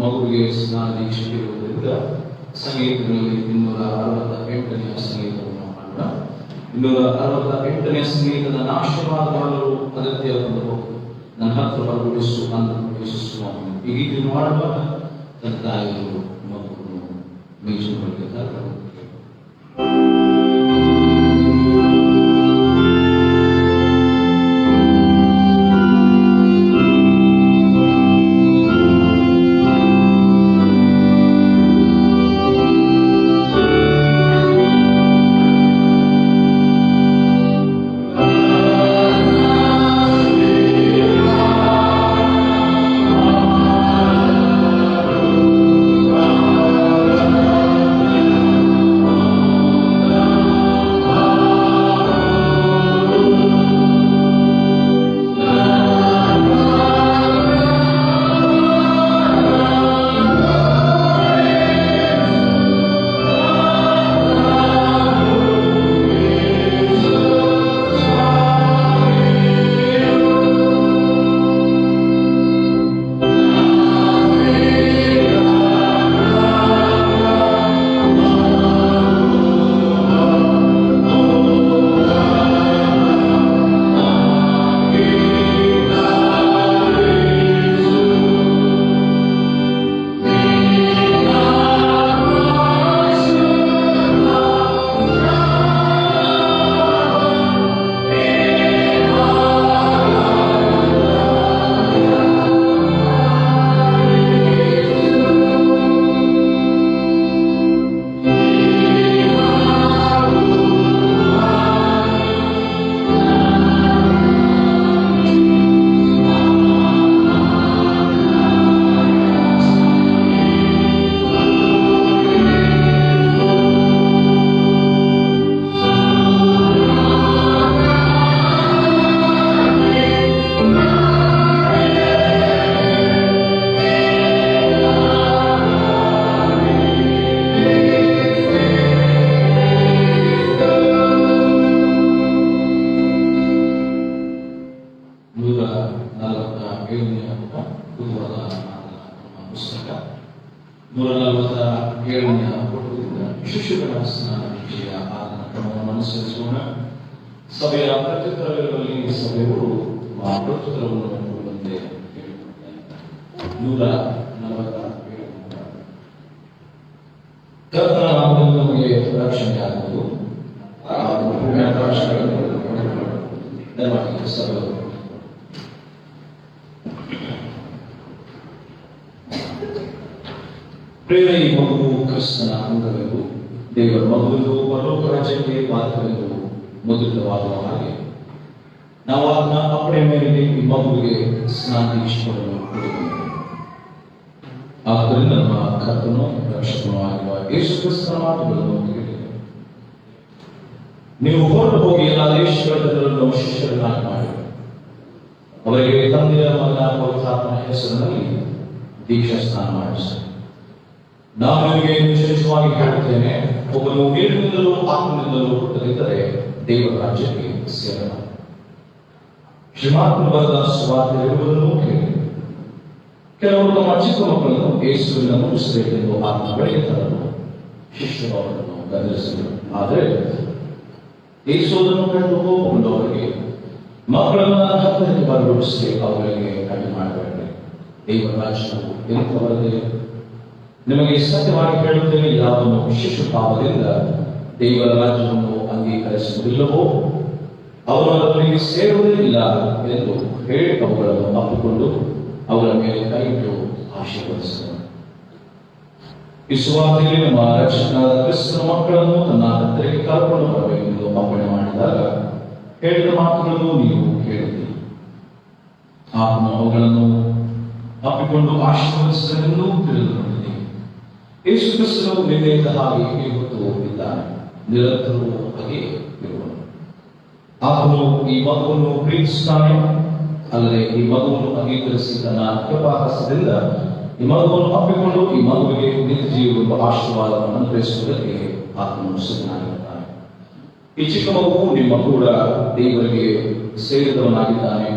ಮಗುವಿಗೆ ಸ್ನಾನ ದೀಕ್ಷಿರುವುದರಿಂದ ಸಂಗೀತಗಳಲ್ಲಿ 268ನೇ ಸಂಗೀತವನ್ನು ಮಾಡೋಣ. 268ನೇ ಸಂಗೀತದ ಆಶೀರ್ವಾದ ಮಾಡಲು ಅಗತ್ಯ ಬಂದು ನನ್ನ ಹತ್ರ ಬರಗೊಳಿಸು ಸ್ವಾಮಿ. ಈ ಗೀತೆಯನ್ನು ಮಾಡುವಾಗ ತನ್ನ ತಾಯಿಯರು ಮಗುವನ್ನು ಮೇಜಿನೊಳಗೆ ತರಬಹುದು. ಪುಸ್ತಕ 147ನೇ ಪುಟದಿಂದ ಶಿಶುಗಳ ಸ್ನಾನ ದೀಕ್ಷೆಯ ಆರಾಧನಾ ಕ್ರಮವನ್ನು ಅನುಸರಿಸೋಣ. ಸಭೆಯ ಪ್ರತ್ಯುತ್ತರಗಳಲ್ಲಿ ಸಭೆಯವರು ಪ್ರತ್ಯುತ್ತರವನ್ನು ಕೊಡುವಂತೆ ಹೇಳಿಕೊಡುತ್ತಾರೆ. 147 ಕರ್ತನ ನಾಮದಲ್ಲಿ ನಮಗೆ ರಕ್ಷಣೆಯಾಗುವುದು ದಯಮಾಡಿ ಸಭೆಯವರು ಪ್ರೇಮ. ಈ ಮಗುವು ಕ್ರಿಸ್ತನ ಅಂಗವೆಂದು, ದೇವರ ಮಗುವೆಂದು, ಪರಲೋಕ ರಾಜ್ಯಕ್ಕೆ ಪಾತ್ರವೆಂದು ಮೊದಲವಾದ ಹಾಗೆ ನಾವು ಅದನ್ನ ಅಪ್ಪಣೆ ಮೇಲೆ ಈ ಮಗುವಿಗೆ ಸ್ನಾನ ದೀಕ್ಷಿಸಿಕೊಳ್ಳಲು ಕೊಡುತ್ತೇವೆ. ಆದ್ದರಿಂದ ನಮ್ಮ ಕರ್ತನು ರಕ್ಷಕನೂ ಆಗಿರುವ ಯೇಸು ಕ್ರಿಸ್ತನ ಮಾತುಗಳನ್ನು ಕೇಳಿದೆ. ನೀವು ಹೊರಟು ಹೋಗಿ ಎಲ್ಲ ದೇಶಗಳನ್ನು ಶಿಷ್ಯರನ್ನಾಗಿ ಮಾಡಿ ಅವರಿಗೆ ತಂದೆಯ ಮಗನ ಪವಿತ್ರಾತ್ಮನ ಹೆಸರಿನಲ್ಲಿ ದೀಕ್ಷಾ ಸ್ನಾನ ಮಾಡಿಸಿ ನಾನು ನಿಮಗೆ ವಿಶೇಷವಾಗಿ ಹೇಳುತ್ತೇನೆ, ಒಬ್ಬನು ನೀರಿನಿಂದಲೂ ಆತ್ಮನಿಂದಲೂ ಹುಟ್ಟದಿದ್ದರೆ ದೇವರ ರಾಜ್ಯಕ್ಕೆ ಸೇರಲ್ಲ. ಶ್ರೀಮಾತ್ಮ ಬರೆದ ಸುವಾರ್ತೆ ಇರುವುದನ್ನು ಕೇಳಿ. ಕೆಲವರು ತಮ್ಮ ಚಿಕ್ಕ ಮಕ್ಕಳನ್ನು ಯೇಸುವಿನ ಮುಗಿಸಬೇಕೆಂದು ಆತ್ಮ ಬಳಿಗೆ ತರಲು ಶಿಷ್ಯರು ಅವರನ್ನು ಗದರಿಸಿದರು. ಆದರೆ ಯೇಸುವನ್ನು ಕಂಡು ಕೋಪಗೊಂಡವರಿಗೆ ಮಕ್ಕಳನ್ನು ಹತ್ತಿರಕ್ಕೆ ಬರಗೊಳಿಸಿ ಅವರಿಗೆ ಅಡ್ಡಿ ಮಾಡಬೇಡ್ರಿ, ದೇವರ ರಾಜ್ಯವು ಎಂಥವರದೇ. ನಿಮಗೆ ಸತ್ಯವಾಗಿ ಹೇಳುತ್ತೇನೆ, ಯಾವನು ಶಿಶು ಪಾಪದಿಂದ ದೇವರ ರಾಜ್ಯವನ್ನು ಅಂಗೀಕರಿಸುವುದಿಲ್ಲವೋ ಅವನು ಅದರಲ್ಲಿ ಸೇರುವುದೇ ಇಲ್ಲ ಎಂದು ಹೇಳಿ ಅವುಗಳನ್ನು ಅಪ್ಪಿಕೊಂಡು ಅವರ ಮೇಲೆ ಕೈಯಿಟ್ಟು ಆಶೀರ್ವದಿಸಿದನು. ಈ ಸುವಾರ್ತೆಯಲ್ಲಿ ನಮ್ಮ ರಕ್ಷಕನಾದ ಕ್ರಿಸ್ತನ ಮಕ್ಕಳನ್ನು ತನ್ನ ಹತ್ತಿರಕ್ಕೆ ಕರ್ಕೊಂಡು ಬರಬೇಕೆಂದು ಅಪ್ಪಣೆ ಮಾಡಿದಾಗ ಹೇಳಿದ ಮಾತುಗಳನ್ನು ನೀವು ಕೇಳಿದ್ದೀರಿ. ಆತನು ಅವುಗಳನ್ನು ಅಪ್ಪಿಕೊಂಡು ಆಶೀರ್ವದಿಸಿದನೆಂದು ತಿಳಿದುಕೊಂಡಿದ್ದೀರಿ. ಯೇಸು ಕ್ರಿಸ್ತನು ನಿನ್ನೆಯಿಂದ ಹಾಗೆ ಇವತ್ತು ಇದ್ದಾನೆ, ನಿರಂತರವೂ ಹಾಗೆ ಇರುವನು. ಆತನು ಈ ಮಗುವನ್ನು ಪ್ರೀತಿಸುತ್ತಾನೆ, ಅಲ್ಲದೆ ಈ ಮಗುವನ್ನು ಅಂಗೀಕರಿಸಿ ತನ್ನ ಕೃಪಾಹಸ್ತದಿಂದ ಈ ಮಗುವನ್ನು ಅಪ್ಪಿಕೊಂಡು ಈ ಮಗುವಿಗೆ ನಿತ್ಯ ಜೀವವೆಂಬ ಆಶೀರ್ವಾದವನ್ನು ಅನುಗ್ರಹಿಸುವುದಕ್ಕೆ ಆತನು ಸಿದ್ಧನಾಗಿರುತ್ತಾನೆ. ಈ ಚಿಕ್ಕ ಮಗು ನಿಮ್ಮ ಕೂಡ ದೇವರಿಗೆ ಸೇರಿದವನಾಗಿದ್ದಾನೆ.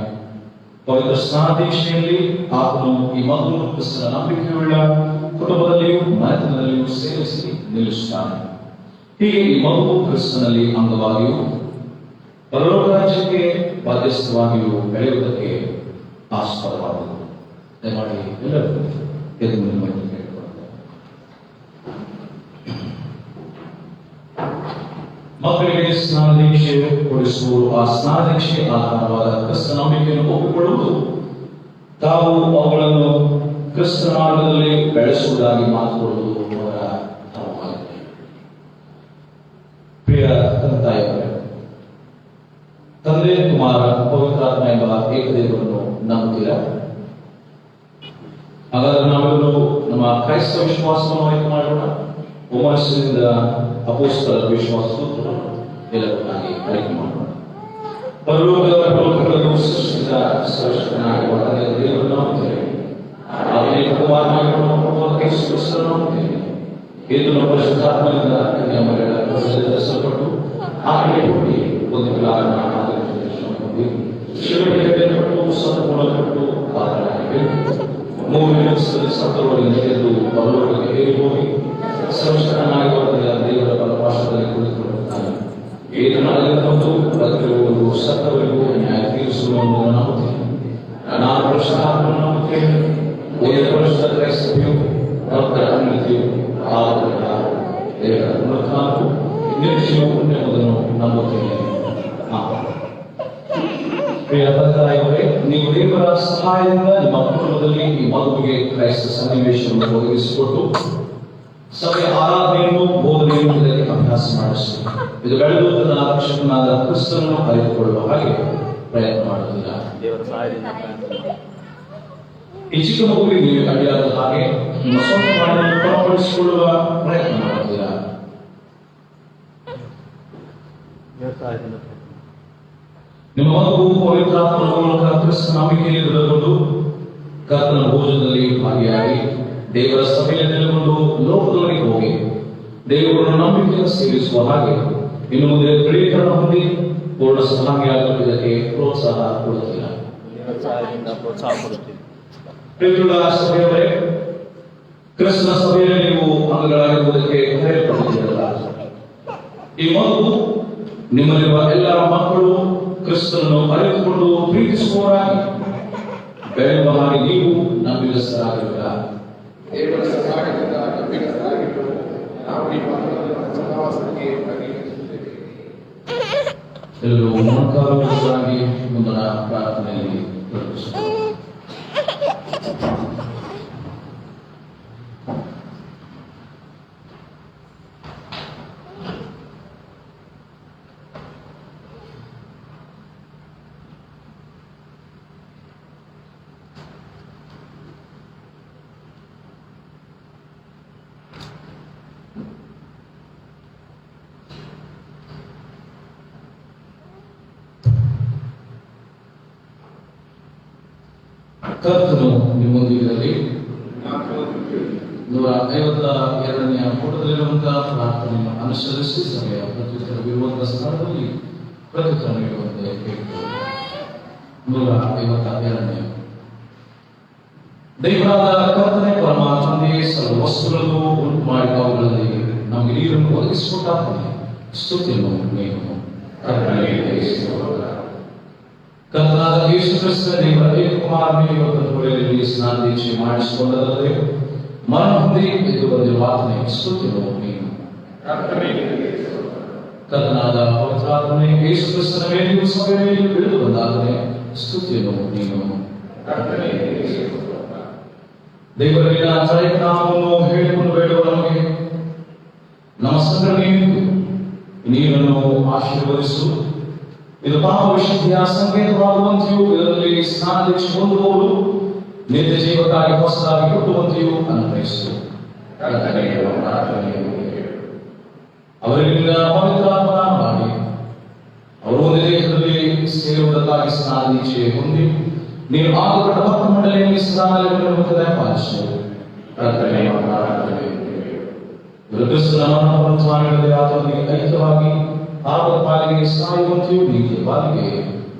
ಪವಿತ್ರ ಸ್ನಾನದೀಕ್ಷೆಯಲ್ಲಿ ಆತನು ಈ ಮಗುವನ್ನು ಕ್ರಿಸ್ತನ ನಂಬಿಕೆಯುಳ್ಳ ಕುಟುಂಬದಲ್ಲಿಯೂ ಮನೆತನದಲ್ಲಿಯೂ ಸೇರಿಸಿ ನಿಲ್ಲಿಸುತ್ತಾನೆ. ಹೀಗೆ ಈ ಮಗು ಕ್ರಿಸ್ತನಲ್ಲಿ ಅಂಗವಾಗಿಯೂ ಪರಲೋಕ ರಾಜ್ಯಕ್ಕೆ ಬಾಧ್ಯಸ್ಥವಾಗಿಯೂ ಬೆಳೆಯುವುದಕ್ಕೆ ಆಸ್ಪದವಾದದ್ದು. ದಯಮಾಡಿ ಎಲ್ಲರೂ ಎದ್ದು ನಿಮ್ಮನ್ನು ಕೇಳಿಕೊಳ್ಳುತ್ತೇವೆ. ಮಕ್ಕಳಿಗೆ ಸ್ನಾನದೀಕ್ಷೆ ಕೊಡಿಸುವುದು, ಆ ಸ್ನಾನದೀಕ್ಷೆ ಆಧಾರವಾದ ಕ್ರಿಸ್ತ ನಂಬಿಕೆಯನ್ನು ಒಪ್ಪಿಕೊಳ್ಳುವುದು, ತಾವು ಅವುಗಳನ್ನು ಕ್ರಿಸ್ತ ಮಾರ್ಗದಲ್ಲಿ ಬೆಳೆಸುವುದಾಗಿ ಮಾತುಕೊಳ್ಳುವುದು ಅವರ ಧರ್ಮವಾಗಿದೆ. ಪ್ರಿಯ ತಂದೆಯವರೇ, ತಂದೆ, ಕುಮಾರ, ಪವಿತ್ರಾತ್ಮ ಎಂಬ ಏಕದೇವರನ್ನು ನಂಬುತ್ತೀರಾ? ಹಾಗಾದರೆ ನಾವೆಲ್ಲರೂ ನಮ್ಮ ಕ್ರೈಸ್ತ ವಿಶ್ವಾಸವನ್ನು ಆಯ್ಕೆ ಮಾಡೋಣ. ಒಮ್ಮನಸ್ಸಿನಿಂದ ಅಪೊಸ್ತಲರ ವಿಶ್ವಾಸ ಸೂತ್ರವನ್ನು ಎಲ್ಲವನ್ನಾಗಿ ಆಯ್ಕೆ ಮಾಡೋಣ. ಪರಲೋಕದ ಲೋಕಗಳನ್ನು ಸೃಷ್ಟಿಸಿದ ಸರ್ವಶಕ್ತನಾಗಿರುವ ತಂದೆ ದೇವರನ್ನು ನಂಬುತ್ತೇವೆ. ಆತನೇ ಕುಮಾರನಾಗಿರುವ ಯೇಸು ಕ್ರಿಸ್ತನನ್ನು ನಂಬುತ್ತೇವೆ. ಈತನು ಪರಿಶುದ್ಧಾತ್ಮನಿಂದ ಕನ್ಯಾಮರಿಯಳ ಗರ್ಭದಲ್ಲಿ ಧರಿಸಲ್ಪಟ್ಟು ಆತನಿಗೆ ಹುಟ್ಟಿ ಒಂದು ಶಿಲುಬೆಯಲ್ಲಿ ಸತ್ತುಕೊಳ್ಳಲ್ಪಟ್ಟು ಪಾತ್ರರಾಗಿ ಮೂರನೇ ದಿವಸದಲ್ಲಿ ಸತ್ತವರಿಂದ ಎದ್ದು ಪರಲೋಕಕ್ಕೆ ಏರಿ ಹೋಗಿ ಸರ್ವಶಕ್ತನಾಗಿರುವ ದೇವರ ಬಲಪಾರ್ಶ್ವದಲ್ಲಿ ಕುಳಿತುಕೊಳ್ಳುತ್ತಾನೆ. ಈತನು ಅಲ್ಲಿಂದ ಬಂದು ಬದುಕಿರುವುದು ಸತ್ತವರಿಗೂ ನ್ಯಾಯ ತೀರಿಸುವುದನ್ನು ನಂಬುತ್ತೇನೆ. ನಾನು ಪರಿಶುದ್ಧಾತ್ಮನನ್ನು ನಂಬುತ್ತೇನೆ. ಒಂದು ಪರಿಶುದ್ಧ ಕ್ರೈಸ್ತವ್ಯೂ ಭಕ್ತರ ಅನ್ಯತೆಯೂ ಆದರಿಂದ ದೇವರ ಪುನರುತ್ಥಾನವು ನಿರೀಕ್ಷೆಯೂ ಎಂಬುದನ್ನು ನಂಬುತ್ತೇನೆ. ಪ್ರಿಯ ತಂದೆಯವರೇ, ನೀವು ದೇವರ ಸಹಾಯದಿಂದ ನಿಮ್ಮ ಕುಟುಂಬದಲ್ಲಿ ಈ ಮಗುವಿಗೆ ಕ್ರೈಸ್ತ ಸನ್ನಿವೇಶವನ್ನು ಒದಗಿಸಿಕೊಟ್ಟು ಸಭೆಯ ಆರಾಧನೆಯನ್ನು ಬೋಧನೆಯನ್ನು ಇದಕ್ಕೆ ಅಭ್ಯಾಸ ಮಾಡಿಸಿ ಇದು ಬೆಳೆದು ತನ್ನ ರಕ್ಷಕನಾದ ಕ್ರಿಸ್ತನನ್ನು ಅರಿತುಕೊಳ್ಳುವ ಹಾಗೆ ಪ್ರಯತ್ನ ಮಾಡುತ್ತಿಲ್ಲ. ಈ ಚಿಕ್ಕ ಮಗುವಿಗೆ ನೀವು ಅಡ್ಡಿಯಾದ ಹಾಗೆ ನಿಮ್ಮ ಸ್ವಂತ ಮಾಡಿಯನ್ನು ಗುಣಪಡಿಸಿಕೊಳ್ಳುವ ಪ್ರಯತ್ನ ಮಾಡುತ್ತಿಲ್ಲ. ನಿಮ್ಮ ಮಗು ಪವಿತ್ರಾತ್ಮನ ಮೂಲಕ ಕ್ರಿಸ್ತ ನಂಬಿಕೆಯಲ್ಲಿ ದೃಢಗೊಂಡು ಕರ್ತನ ಭೋಜನದಲ್ಲಿ ಭಾಗಿಯಾಗಿ ದೇವರ ಸಭೆಯಲ್ಲಿ ನೆಲೆಗೊಂಡು ಲೋಕದೊಳಗೆ ಹೋಗಿ ದೇವರನ್ನು ನಂಬಿಕೆಯನ್ನು ಸೇವಿಸುವ ಹಾಗೆ ಇನ್ನು ಮುಂದೆ ದೃಢೀಕರಣ ಹೊಂದಿ ಪೂರ್ಣ ಸಹಭಾಗಿಯಾಗುವುದಕ್ಕೆ ಪ್ರೋತ್ಸಾಹ ಕೊಡುತ್ತಿಲ್ಲ. ಪ್ರಿಯರ ಸಭೆಯವರೇ, ಕ್ರಿಸ್ತನ ಸಭೆಯಲ್ಲಿ ನೀವು ಅಂಗಗಳಾಗಿರುವುದಕ್ಕೆ ಕರೆಯಲ್ಪಡುತ್ತಿರಲ್ಲ. ಈ ಮಗು ನಿಮ್ಮಲ್ಲಿರುವ ಎಲ್ಲ ಮಕ್ಕಳು ಕ್ರಿಸ್ತನನ್ನು ಅರಿತುಕೊಂಡು ಪ್ರೀತಿಸುವವರಾಗಿ ಬೆಳೆಯುವ ಹಾಗೆ ನೀವು ನಂಬಿಗಸ್ತರಾಗಿರುವ ಎಲ್ಲರೂ ಮೊಣಕಾಲುಗಳಾಗಿ ಮುಂದಿನ ಪ್ರಾರ್ಥನೆಯಲ್ಲಿ ತೊಡಗಿಸುತ್ತಾರೆ. ಕರ್ತನು ನಿಮ್ಮೊಂದಿಗಿರಲಿ. 152ನೇ ಪುಟದಲ್ಲಿರುವಂತಹ ಪ್ರಾರ್ಥನೆಯನ್ನು ಅನುಸರಿಸಿ ಸಭೆಯ ಪ್ರತ್ಯುತ್ತರವಿರುವಂತಹ ಸ್ಥಳದಲ್ಲಿ ಪ್ರತ್ಯುತ್ತರ ನೀಡುವಂತೆ ಕೇಳಿಕೊಳ್ಳಿ. 152ನೇ ದೇವರಾದ ಕರ್ತನೆ ಪರಮಾತ್ಮನೇ ಸರ್ವ ವಸ್ತುಗಳನ್ನು ಉಂಟು ಮಾಡಿದ ಅವುಗಳಲ್ಲಿ ನಮಗೆ ನೀರನ್ನು ಒದಗಿಸಿಕೊಟ್ಟಾಗ್ತದೆ. ಸ್ತುತಿಯನ್ನು ನೀನು ಕರ್ತನಾದ ಯೇಸು ಕ್ರಿಸ್ತ ದೇವರ ಏಕಕುಮಾರನೇ ಇವತ್ತು ಹೊಳೆಯಲ್ಲಿ ಸ್ನಾನದೀಕ್ಷೆ ಮಾಡಿಸಿಕೊಂಡಲ್ಲದೆ ಮರಣ ಹೊಂದಿ ಎದ್ದು ಬಂದಿರುವ ಆತನೇ ಸ್ತುತಿಯನ್ನು ನೀನು ಕರ್ತನಾದ ಪವಿತ್ರಾತ್ಮನೇ ಯೇಸು ಕ್ರಿಸ್ತನ ಮೇಲೆಯೂ ಸಭೆಯ ಮೇಲೆಯೂ ಇಳಿದು ಬಂದಾಗಲೇ ಸ್ತುತಿಯನ್ನು ನೀನು ದೇವರಲ್ಲಿನ ತ್ರೈಕ ನಾಮವನ್ನು ಹೇಳಿಕೊಂಡು ಬೇಡುವ ನಮಗೆ ನಮ್ಮ ಸಂಗ್ರಹಣೆಯನ್ನು ನೀರನ್ನು ಆಶೀರ್ವದಿಸು. ಇದು ಪಾಪ ವಿಶುದ್ಧಿಯ ಸಂಕೇತವಾಗುವಂತೆಯೂ ಇದರಲ್ಲಿ ಸ್ನಾನದೀಕ್ಷೆ ಹೊಂದುವವರು ನಿತ್ಯ ಜೀವಕ್ಕಾಗಿ ಹೊಸದಾಗಿ ಹುಟ್ಟುವಂತೆಯೂ ಅನುಗ್ರಹಿಸು. ಅವರಿಂದ ಪವಿತ್ರಾತ್ಮನ ಮಾಡಿ ಅವರು ಒಂದು ದೇಹದಲ್ಲಿ ಸೇರುವುದಕ್ಕಾಗಿ ಸ್ನಾನದೀಕ್ಷೆ ಹೊಂದಿ ನೀನು ಆಗಪಟ್ಟ ಭಕ್ತ ಮಂಡಳಿಯಲ್ಲಿ ಸದಾಕಾಲ ಪಾಲಿಸು. ಆತನಿಗೆ ಐಕ್ಯವಾಗಿ ಪಾಪದ ಪಾಲಿಗೆ ಸಾಯುವಂತೆಯೂ ನೀತಿಯ ಪಾಲಿಗೆ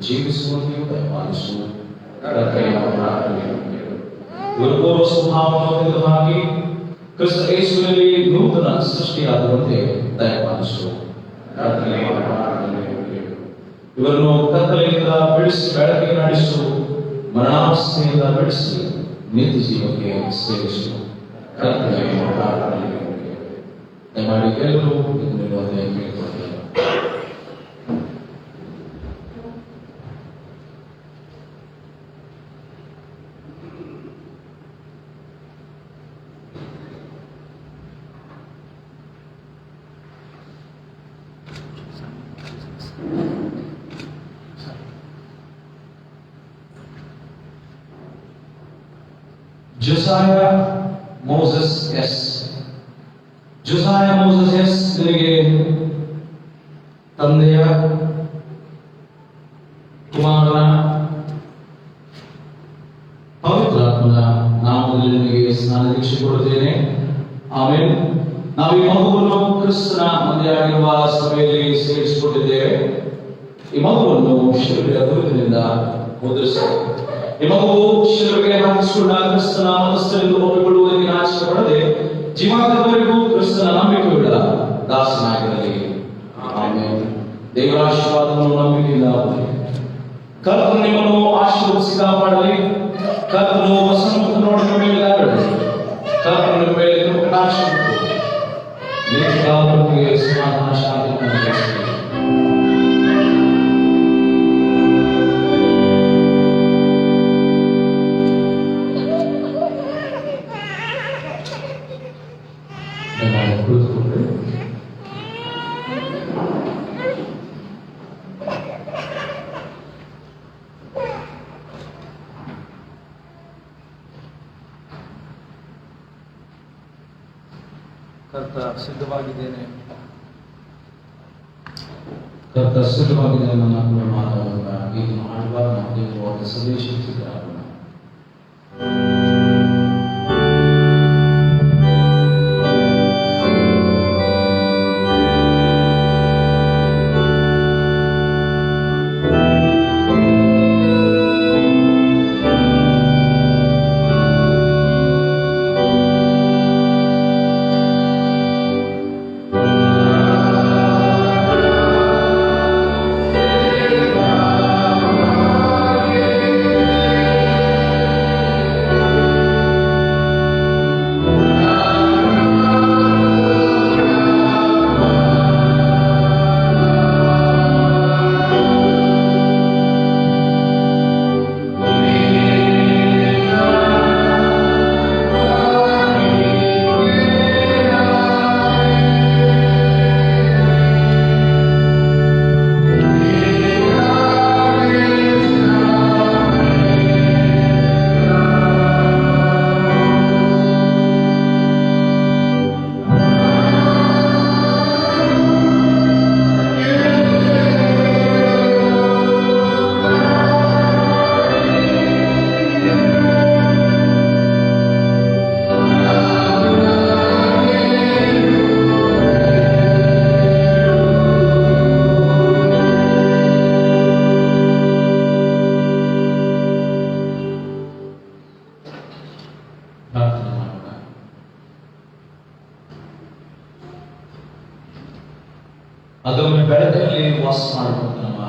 ಜೀವಿಸುವಂತೆಯೂ ದಯಪಾಲಿಸು. ಇವರು ಪೂರ್ವ ಸ್ವಭಾವವನ್ನು ತೆಗೆದುಹಾಕಿ ಕ್ರಿಸ್ತ ಯೇಸುವಿನಲ್ಲಿ ನೂತನ ಸೃಷ್ಟಿಯಾಗುವಂತೆ ದಯಪಾಲಿಸು. ಇವರನ್ನು ಕತ್ತಲೆಯಿಂದ ಬಿಡಿಸಿ ಬೆಳಕಿಗೆ ನಡೆಸು, ಮರಣಾವಸ್ಥೆಯಿಂದ ಬಿಡಿಸಿ ನಿತ್ಯ ಜೀವಕ್ಕೆ ಸೇರಿಸು. ದಯಮಾಡಿ ಎಲ್ಲರೂ ಇದನ್ನೇ ಕೇಳಿಕೊಳ್ಳಿ. Josiah Moses S. Josiah Moses S. ನಿನಗೆ ತಂದೆಯ ಕುಮಾರನ ಪವಿತ್ರಾತ್ಮನ ನಾಮದಲ್ಲಿ ನಿನಗೆ ಸ್ನಾನದೀಕ್ಷೆ ಕೊಡುತ್ತೇನೆ. ಆಮೇಲೆ ನಾವು ಈ ಮಗುವನ್ನು ಕ್ರಿಸ್ತನ ಮಂದೆಯಾಗಿರುವ ಸಭೆಯಲ್ಲಿ ಸೇರಿಸಿಕೊಂಡಿದ್ದೇವೆ. ಈ ಮಗುವನ್ನು ಶಿಲುಬೆಯ ಗುರುತಿನಿಂದ ಮುದ್ರಿಸಿ ಈ ಮಗುವು ಶಿಲುಬೆಗೆ ಹಾಕಿಸಿಕೊಂಡ ಕ್ರಿಸ್ತನ ಮನಸ್ಸನ್ನು ಒಪ್ಪಿಕೊಳ್ಳುವುದಕ್ಕೆ ನಾಚಿಕೆ ಪಡದೆ ಜೀವಾಂತದವರೆಗೂ ಕ್ರಿಸ್ತನ ನಂಬಿಕೆಯುಳ್ಳ ದಾಸನಾಗಿರಲಿ. ಆಮೇಲೆ ದೇವರ ಆಶೀರ್ವಾದವನ್ನು ನಂಬಿಕೆಯಿಂದ ಕರ್ತನು ನಿಮ್ಮನ್ನು ಆಶೀರ್ವದಿಸಿ ಕಾಪಾಡಲಿ. ಕರ್ತನು ವಸಂತ ನೋಡಿದ ಮೇಲೆ ಕರ್ತನು ನಿಮ್ಮ ಮೇಲೆ ಕಟಾಕ್ಷ ಸಮಾಧಾನ ಶಾಂತಿ ಕರ್ತ ಸಿದ್ಧವಾಗಿದ್ದೇನೆ. ಕರ್ತ ಸಿದ್ಧವಾಗಿದ್ದೇನೆ. ನನ್ನ ಮಾತಾಡುವಾಗ ಇದನ್ನು ಆಡುವಾಗ ನಾವು ದೇವರ ಸಂದೇಶ ಸಿದ್ಧರಾಗೋಣ. ಅದನ್ನು ಬೆಳಕಲ್ಲಿ ವಾಸ ಮಾಡುವಂತ ನಮ್ಮ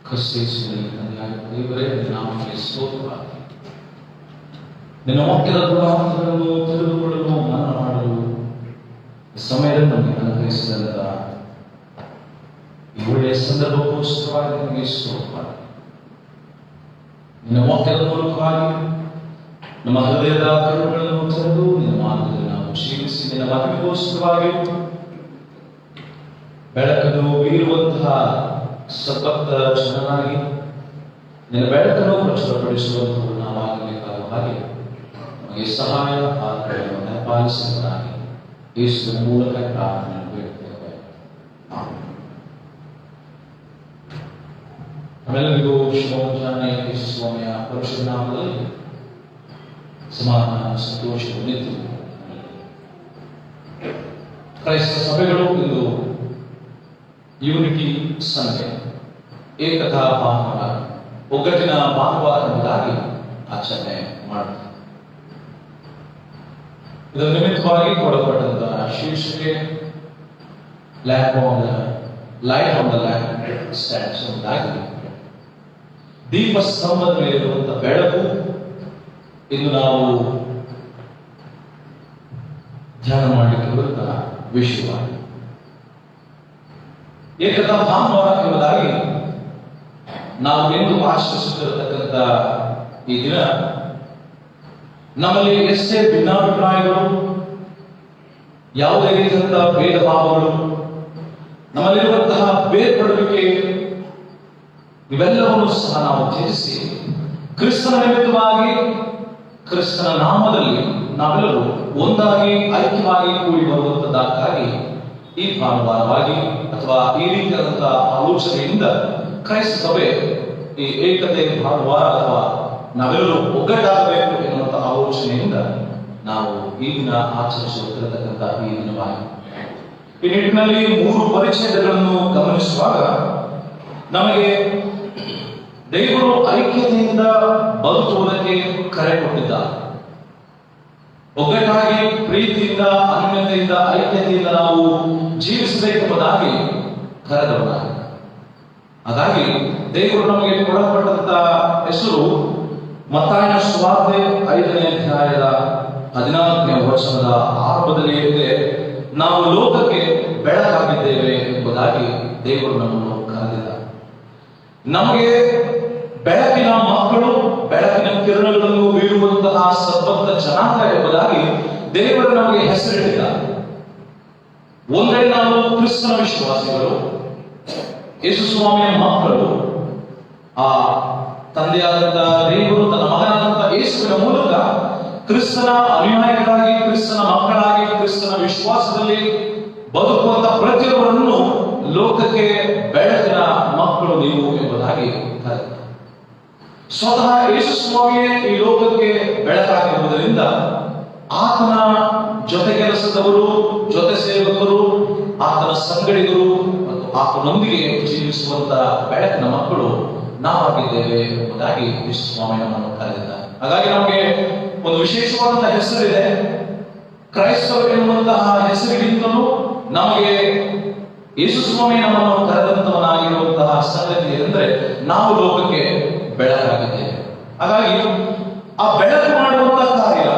ಕ್ರಿಸ್ತೇಸುವಿನಲ್ಲಿ ತಂದೆಯಾದ ದೇವರೇ, ನಿನ್ನ ನಾಮಕ್ಕೆ ಸ್ತೋತ್ರವಾಗಲಿ. ನಿನ್ನ ವಾಕ್ಯದ ಗುಣಾಂತರಗಳನ್ನು ತಿಳಿದುಕೊಳ್ಳಲು ಮನನ ಮಾಡಲು ಈ ಸಮಯದಲ್ಲಿ ನಮಗೆ ಅನುಗ್ರಹಿಸಿದಂತ ಈ ಒಳ್ಳೆಯ ಸಂದರ್ಭಕ್ಕೋಸ್ಕರವಾಗಿ ನಮಗೆ ಸ್ತೋತ್ರವಾಗಲಿ. ನಿನ್ನ ವಾಕ್ಯದ ಮೂಲಕವಾಗಿ ನಮ್ಮ ಹೃದಯದ ಕರುಗಳನ್ನು ತೆರೆದು ನಿನ್ನ ಮಾರ್ಗದಲ್ಲಿ ನಾವು ಜೀವಿಸಿ ನಿನ್ನ ಮಹಿಮೆಗೋಸ್ಕರವಾಗಿ ಬೆಳಕನ್ನು ಬೀರುವಂತಹ ಸತತ ಜನರಾಗಿ ನಿನ್ನ ಬೆಳಕನ್ನು ಪ್ರಚುರಪಡಿಸುವಂತಹ ನಾವಾಗಬೇಕಾದ ಹಾಗೆ ನಮಗೆ ಸಹಾಯ ಆಧಾರವನ್ನು ಪಾಲಿಸುವುದಾಗಿ ಯೇಸುವಿನ ಮೂಲಕ ಪ್ರಾರ್ಥನೆ ಬೇಡುತ್ತೇವೆ. ನಮ್ಮೆಲ್ಲರಿಗೂ ಶುಭಮುಂಜಾನೆ ಯೇಸು ಸ್ವಾಮಿಯ ಪರಿಶುದ್ಧ ನಾಮದಲ್ಲಿ ಸಮಾಧಾನ ಸಂತೋಷವು ನಿಂತು ಕ್ರೈಸ್ತ ಸಭೆಗಳು ಇಂದು ಯೂನಿಟಿ ಸಂಡೆ, ಏಕತಾ ಭಾನುವಾರ, ಒಗ್ಗಟ್ಟಿನ ಭಾನುವಾರ ಎಂಬುದಾಗಿ ಆಚರಣೆ ಮಾಡುತ್ತಾರೆ. ಇದರ ನಿಮಿತ್ತವಾಗಿ ಕೊಡಲ್ಪಟ್ಟಂತಹ ಶೀರ್ಷಿಕೆ light on the lamp stands ಎಂಬುದಾಗಿ, ದೀಪ ಸ್ತಂಭದ ಮೇಲಿರುವಂತಹ ಬೆಳಕು ಇಂದು ನಾವು ಧ್ಯಾನ ಮಾಡಲಿಕ್ಕೆ ಬರುತ್ತಾ ವಿಷಯವಾಗಿ ಏಕತಾ ಭಾನುವಾರ ಎಂಬುದಾಗಿ ನಾವು ಎಂದು ಆಚರಿಸುತ್ತಿರತಕ್ಕಂಥ ಈ ದಿನ ನಮ್ಮಲ್ಲಿ ಎಷ್ಟೇ ಭಿನ್ನಾಭಿಪ್ರಾಯಗಳು, ಯಾವುದೇ ರೀತಿಯಾದಂತಹ ಭೇದ ಭಾವಗಳು, ನಮ್ಮಲ್ಲಿರುವಂತಹ ಬೇರ್ಪಡುವಿಕೆ ಇವೆಲ್ಲವನ್ನು ಸಹ ನಾವು ತ್ಯಜಿಸಿ ಕ್ರಿಸ್ತನ ನಿಮಿತ್ತವಾಗಿ ಕ್ರಿಸ್ತನ ನಾಮದಲ್ಲಿ ನಾವೆಲ್ಲರೂ ಒಂದಾಗಿ ಐಕ್ಯವಾಗಿ ಕೂಡಿ ಬರುವಂತದ್ದಕ್ಕಾಗಿ ಈ ಭಾನುವಾರವಾಗಿ ಅಥವಾ ಈ ರೀತಿಯಾದಂತಹ ಆಲೋಚನೆಯಿಂದ ಕ್ರೈಸ್ತ ಸಭೆ ಈ ಏಕತೆ ಭಾನುವಾರ ಅಥವಾ ನಾವೆಲ್ಲರೂ ಒಗ್ಗಟ್ಟಾಗಬೇಕು ಎನ್ನುವಂತಹ ಆಲೋಚನೆಯಿಂದ ನಾವು ಈ ದಿನ ಆಚರಿಸುತ್ತಿರತಕ್ಕಂತಹ ಈ ದಿನವಾಗಿದೆ. ಈ ನಿಟ್ಟಿನಲ್ಲಿ 3 ಪರಿಚ್ಛೇದಗಳನ್ನು ಗಮನಿಸುವಾಗ ನಮಗೆ ದೇವರು ಐಕ್ಯತೆಯಿಂದ ಬದುಕುವುದಕ್ಕೆ ಕರೆ ಕೊಟ್ಟಿದ್ದಾರೆ. ಒಗ್ಗಟ್ಟಾಗಿ ಪ್ರೀತಿಯಿಂದ, ಅನ್ಯತೆಯಿಂದ, ಐಕ್ಯತೆಯಿಂದ ನಾವು ಜೀವಿಸಬೇಕೆಂಬುದಾಗಿ ಕರೆದವನಾಗಿ. ಹಾಗಾಗಿ ದೇವರು ನಮಗೆ ಕೊಡಲ್ಪಟ್ಟಂತ ಹೆಸರು ಮತ್ತಾಯನ ಸುವಾರ್ತೆ 5ನೇ ಅಧ್ಯಾಯದ 14ನೇ ವಚನದ ಆರಂಭದಲ್ಲಿ ಇದೆ, ನಾವು ಲೋಕಕ್ಕೆ ಬೆಳಕಾಗಿದ್ದೇವೆ ಎಂಬುದಾಗಿ ದೇವರು ನಮ್ಮನ್ನು ಕರೆದಿದ್ದಾರೆ. ನಮಗೆ ಬೆಳಕಿನ ಮಕ್ಕಳು, ಬೆಳಕಿನ ಕಿರಣಗಳನ್ನು ಬೀರುವಂತಹ ಸದ್ಭಕ್ತ ಜನಾಂಗ ಎಂಬುದಾಗಿ ದೇವರು ನಮಗೆ ಹೆಸರಿಟ್ಟಿದ್ದಾರೆ. ಒಂದೇ ನಾವು ಕ್ರಿಸ್ತನ ವಿಶ್ವಾಸಿಗಳು, ಯೇಸು ಸ್ವಾಮಿಯ ಮಕ್ಕಳು. ಆ ತಂದೆಯಾದಂತಹ ದೇವರು ತನ್ನ ಮಗನಾದಂತಹ ಯೇಸುವಿನ ಮೂಲಕ ಕ್ರಿಸ್ತನ ಅನುಯಾಯಿಗಳಾಗಿ, ಕ್ರಿಸ್ತನ ಮಕ್ಕಳಾಗಿ, ಕ್ರಿಸ್ತನ ವಿಶ್ವಾಸದಲ್ಲಿ ಬದುಕುವಂತ ಪ್ರತಿಯೊಬ್ಬರನ್ನು ಲೋಕಕ್ಕೆ ಬೆಳಕಿನ ಮಕ್ಕಳು ನೀವು ಎಂಬುದಾಗಿ ಕರೆದ. ಸ್ವತಃ ಯೇಸು ಸ್ವಾಮಿಯೇ ಈ ಲೋಕಕ್ಕೆ ಬೆಳಕಾಗಿರುವುದರಿಂದ ಆತನ ಜೊತೆ ಕೆಲಸದವರು, ಜೊತೆ ಸೇವಕರು, ಆತನ ಸಂಗಡಿಗರು ಮತ್ತು ಆತನೊಂದಿಗೆ ಜೀವಿಸುವಂತಹ ಬೆಳಕಿನ ಮಕ್ಕಳು ನಾವಾಗಿದ್ದೇವೆ ಎಂಬುದಾಗಿ ಯೇಸು ಸ್ವಾಮಿ ನಮ್ಮನ್ನು ಕರೆದಿದ್ದಾರೆ. ಹಾಗಾಗಿ ನಮಗೆ ಒಂದು ವಿಶೇಷವಾದಂತಹ ಹೆಸರಿದೆ. ಕ್ರೈಸ್ತರು ಎನ್ನುವಂತಹ ಹೆಸರಿಗಿಂತಲೂ ನಮಗೆ ಯೇಸು ಸ್ವಾಮಿ ನಮ್ಮನ್ನು ಕರೆದಂತವನಾಗಿರುವಂತಹ ಸಂಗತಿ ಎಂದರೆ ನಾವು ಲೋಕಕ್ಕೆ ಬೆಳಕಾಗಿದ್ದೇವೆ. ಹಾಗಾಗಿ ಆ ಬೆಳಕು ಮಾಡುವಂತಹ ಕಾರ್ಯ,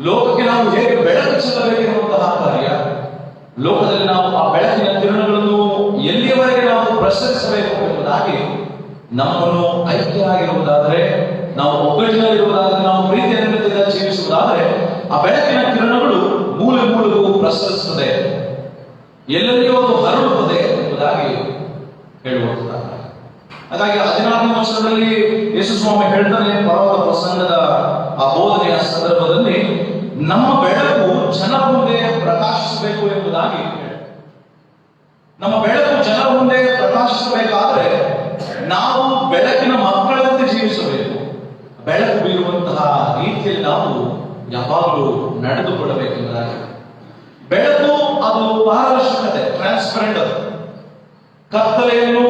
ಲೋಕಕ್ಕೆ ನಾವು ಹೇಗೆ ಬೆಳಕು ಚೆಲ್ಲಬೇಕೆನ್ನುವಂತಹ ಕಾರ್ಯ, ಲೋಕದಲ್ಲಿ ನಾವು ಆ ಬೆಳಕಿನ ಕಿರಣಗಳನ್ನು ಎಲ್ಲಿಯವರೆಗೆ ನಾವು ಪ್ರಸರಿಸಬೇಕು ಎಂಬುದಾಗಿ ನಮ್ಮನ್ನು ಐಕ್ಯರಾಗಿರುವುದಾದರೆ, ನಾವು ಒಗ್ಗಟ್ಟಿನಲ್ಲಿರುವುದಾದರೆ, ನಾವು ಪ್ರೀತಿಯಿಂದ ಜೀವಿಸುವುದಾದರೆ ಆ ಬೆಳಕಿನ ಕಿರಣಗಳು ಮೂಲೆ ಮೂಲೆಗೂ ಪ್ರಸರಿಸುತ್ತದೆ, ಎಲ್ಲರಿಗೂ ಅದು ಹರಡುತ್ತದೆ ಎಂಬುದಾಗಿ ಹೇಳುವಂತಹ. ಹಾಗಾಗಿ 16ನೇ ವರ್ಷದಲ್ಲಿ ಯೇಸು ಸ್ವಾಮಿ ಹೇಳ್ತಾನೆ, ಪರಲೋಕ ಪ್ರಸಂಗದ ಆ ಬೋಧನೆಯ ಸಂದರ್ಭದಲ್ಲಿ ನಮ್ಮ ಬೆಳಕು ಜನರ ಮುಂದೆ ಪ್ರಕಾಶಿಸಬೇಕು ಎಂಬುದಾಗಿ ನಮ್ಮ ಬೆಳಕು ಜನರ ಮುಂದೆ ಪ್ರಕಾಶಿಸಬೇಕಾದ್ರೆ ನಾವು ಬೆಳಕಿನ ಮಕ್ಕಳಂತೆ ಜೀವಿಸಬೇಕು. ಬೆಳಕು ಬೀರುವಂತಹ ರೀತಿಯಲ್ಲಿ ನಾವು ಯಾವಾಗಲೂ ನಡೆದುಕೊಳ್ಳಬೇಕೆಂಬುದಾಗಿ. ಬೆಳಕು ಅದು ಪಾರದರ್ಶಕತೆ, ಟ್ರಾನ್ಸ್ಪರೆಂಟ್, ಕತ್ತಲೆಯನ್ನು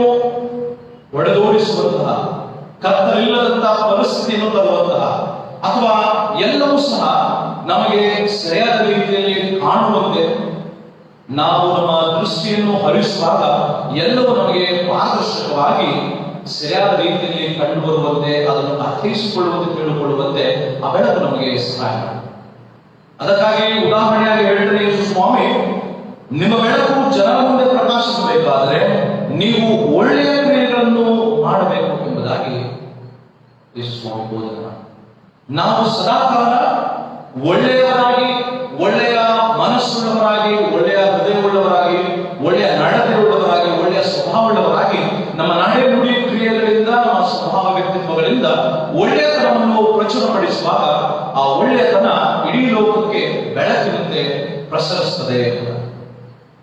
ಒಡೆದೋಡಿಸುವಂತಹ, ಕತ್ತಲಿಲ್ಲದಂತಹ ಪರಿಸ್ಥಿತಿಯನ್ನು ತರುವಂತಹ, ಅಥವಾ ಎಲ್ಲವೂ ಸಹ ನಮಗೆ ಸರಿಯಾದ ರೀತಿಯಲ್ಲಿ ಕಾಣುವಂತೆ ನಾವು ನಮ್ಮ ದೃಷ್ಟಿಯನ್ನು ಹರಿಸುವಾಗ ಎಲ್ಲವೂ ನಮಗೆ ಪಾರದರ್ಶಕವಾಗಿ ಸರಿಯಾದ ರೀತಿಯಲ್ಲಿ ಕಂಡು ಬರುವಂತೆ, ಅದನ್ನು ಅರ್ಥೈಸಿಕೊಳ್ಳುವಂತೆ, ತಿಳಿದುಕೊಳ್ಳುವಂತೆ ಆ ಬೆಳಕು ನಮಗೆ ಸಹಾಯ ಮಾಡುತ್ತೆ. ಅದಕ್ಕಾಗಿ ಉದಾಹರಣೆಯಾಗಿ ಹೇಳಿದ್ರೆ, ಯೇಸು ಸ್ವಾಮಿ, ನಿಮ್ಮ ಬೆಳಕು ಜನರ ಮುಂದೆ ಪ್ರಕಾಶಿಸಬೇಕಾದರೆ ನೀವು ಒಳ್ಳೆಯ ಕ್ರಿಯೆಗಳನ್ನು ಮಾಡಬೇಕು ಎಂಬುದಾಗಿ ಯೇಸು ಸ್ವಾಮಿ ಬೋಧನೆ ಮಾಡಿ, ನಾವು ಸದಾಕಾಲ ಒಳ್ಳೆಯವರಾಗಿ, ಒಳ್ಳೆಯ ಮನಸ್ಸುಳ್ಳವರಾಗಿ, ಒಳ್ಳೆಯ ಹೃದಯವುಳ್ಳವರಾಗಿ, ಒಳ್ಳೆಯ ನಡತೆಯುಳ್ಳವರಾಗಿ, ಒಳ್ಳೆಯ ಸ್ವಭಾವವುಳ್ಳವರಾಗಿ ನಮ್ಮ ನಡೆ ನುಡಿ ಕ್ರಿಯೆಗಳಿಂದ, ನಮ್ಮ ಸ್ವಭಾವ ವ್ಯಕ್ತಿತ್ವಗಳಿಂದ ಒಳ್ಳೆಯತನವನ್ನು ಪ್ರಚುರಪಡಿಸುವಾಗ ಆ ಒಳ್ಳೆಯತನ ಇಡೀ ಲೋಕಕ್ಕೆ ಬೆಳಕಿನಂತೆ ಪ್ರಸರಿಸುತ್ತದೆ.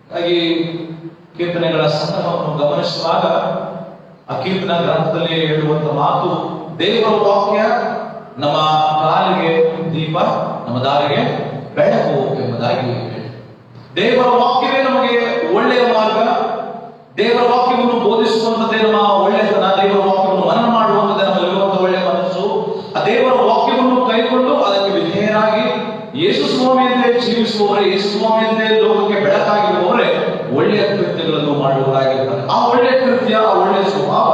ಹಾಗಾಗಿ ಕೀರ್ತನೆಗಳ ಸಂಗ್ರಹವನ್ನು ಗಮನಿಸುವಾಗ ಆ ಕೀರ್ತನ ಗ್ರಂಥದಲ್ಲಿ ಹೇಳುವಂತ ಮಾತು, ದೇವರ ವಾಕ್ಯ ನಮ್ಮ ಕಾಲಿಗೆ ದೀಪ, ನಮ್ಮ ದಾರಿಗೆ ಬೆಳಕು ಎಂಬುದಾಗಿ ಹೇಳಿ. ದೇವರ ವಾಕ್ಯವೇ ನಮಗೆ ಒಳ್ಳೆಯ ಮಾರ್ಗ, ದೇವರ ವಾಕ್ಯವನ್ನು ಬೋಧಿಸುವಂತದ್ದೇ ನಮ್ಮ ಒಳ್ಳೆಯತನ, ದೇವರ ವಾಕ್ಯವನ್ನು ಮನನ ಮಾಡುವಂತದ್ದೇ ನಮ್ಮಲ್ಲಿರುವಂತಹ ಒಳ್ಳೆಯ ಮನಸ್ಸು. ಆ ದೇವರ ವಾಕ್ಯವನ್ನು ಕೈಕೊಂಡು ಅದಕ್ಕೆ ವಿಧೇಯರಾಗಿ ಯೇಸು ಸ್ವಾಮಿಯಂತೆ ಜೀವಿಸುವವರೇ, ಯೇಸು ಸ್ವಾಮಿಯಂತೆ ಲೋಕಕ್ಕೆ ಬೆಳಕಾಗಿರುವವರೇ ಒಳ್ಳೆಯ ಕೃತ್ಯಗಳನ್ನು ಮಾಡುವವರಾಗಿರ್ತಾರೆ. ಆ ಒಳ್ಳೆಯ ಕೃತ್ಯ, ಆ ಒಳ್ಳೆಯ ಸ್ವಭಾವ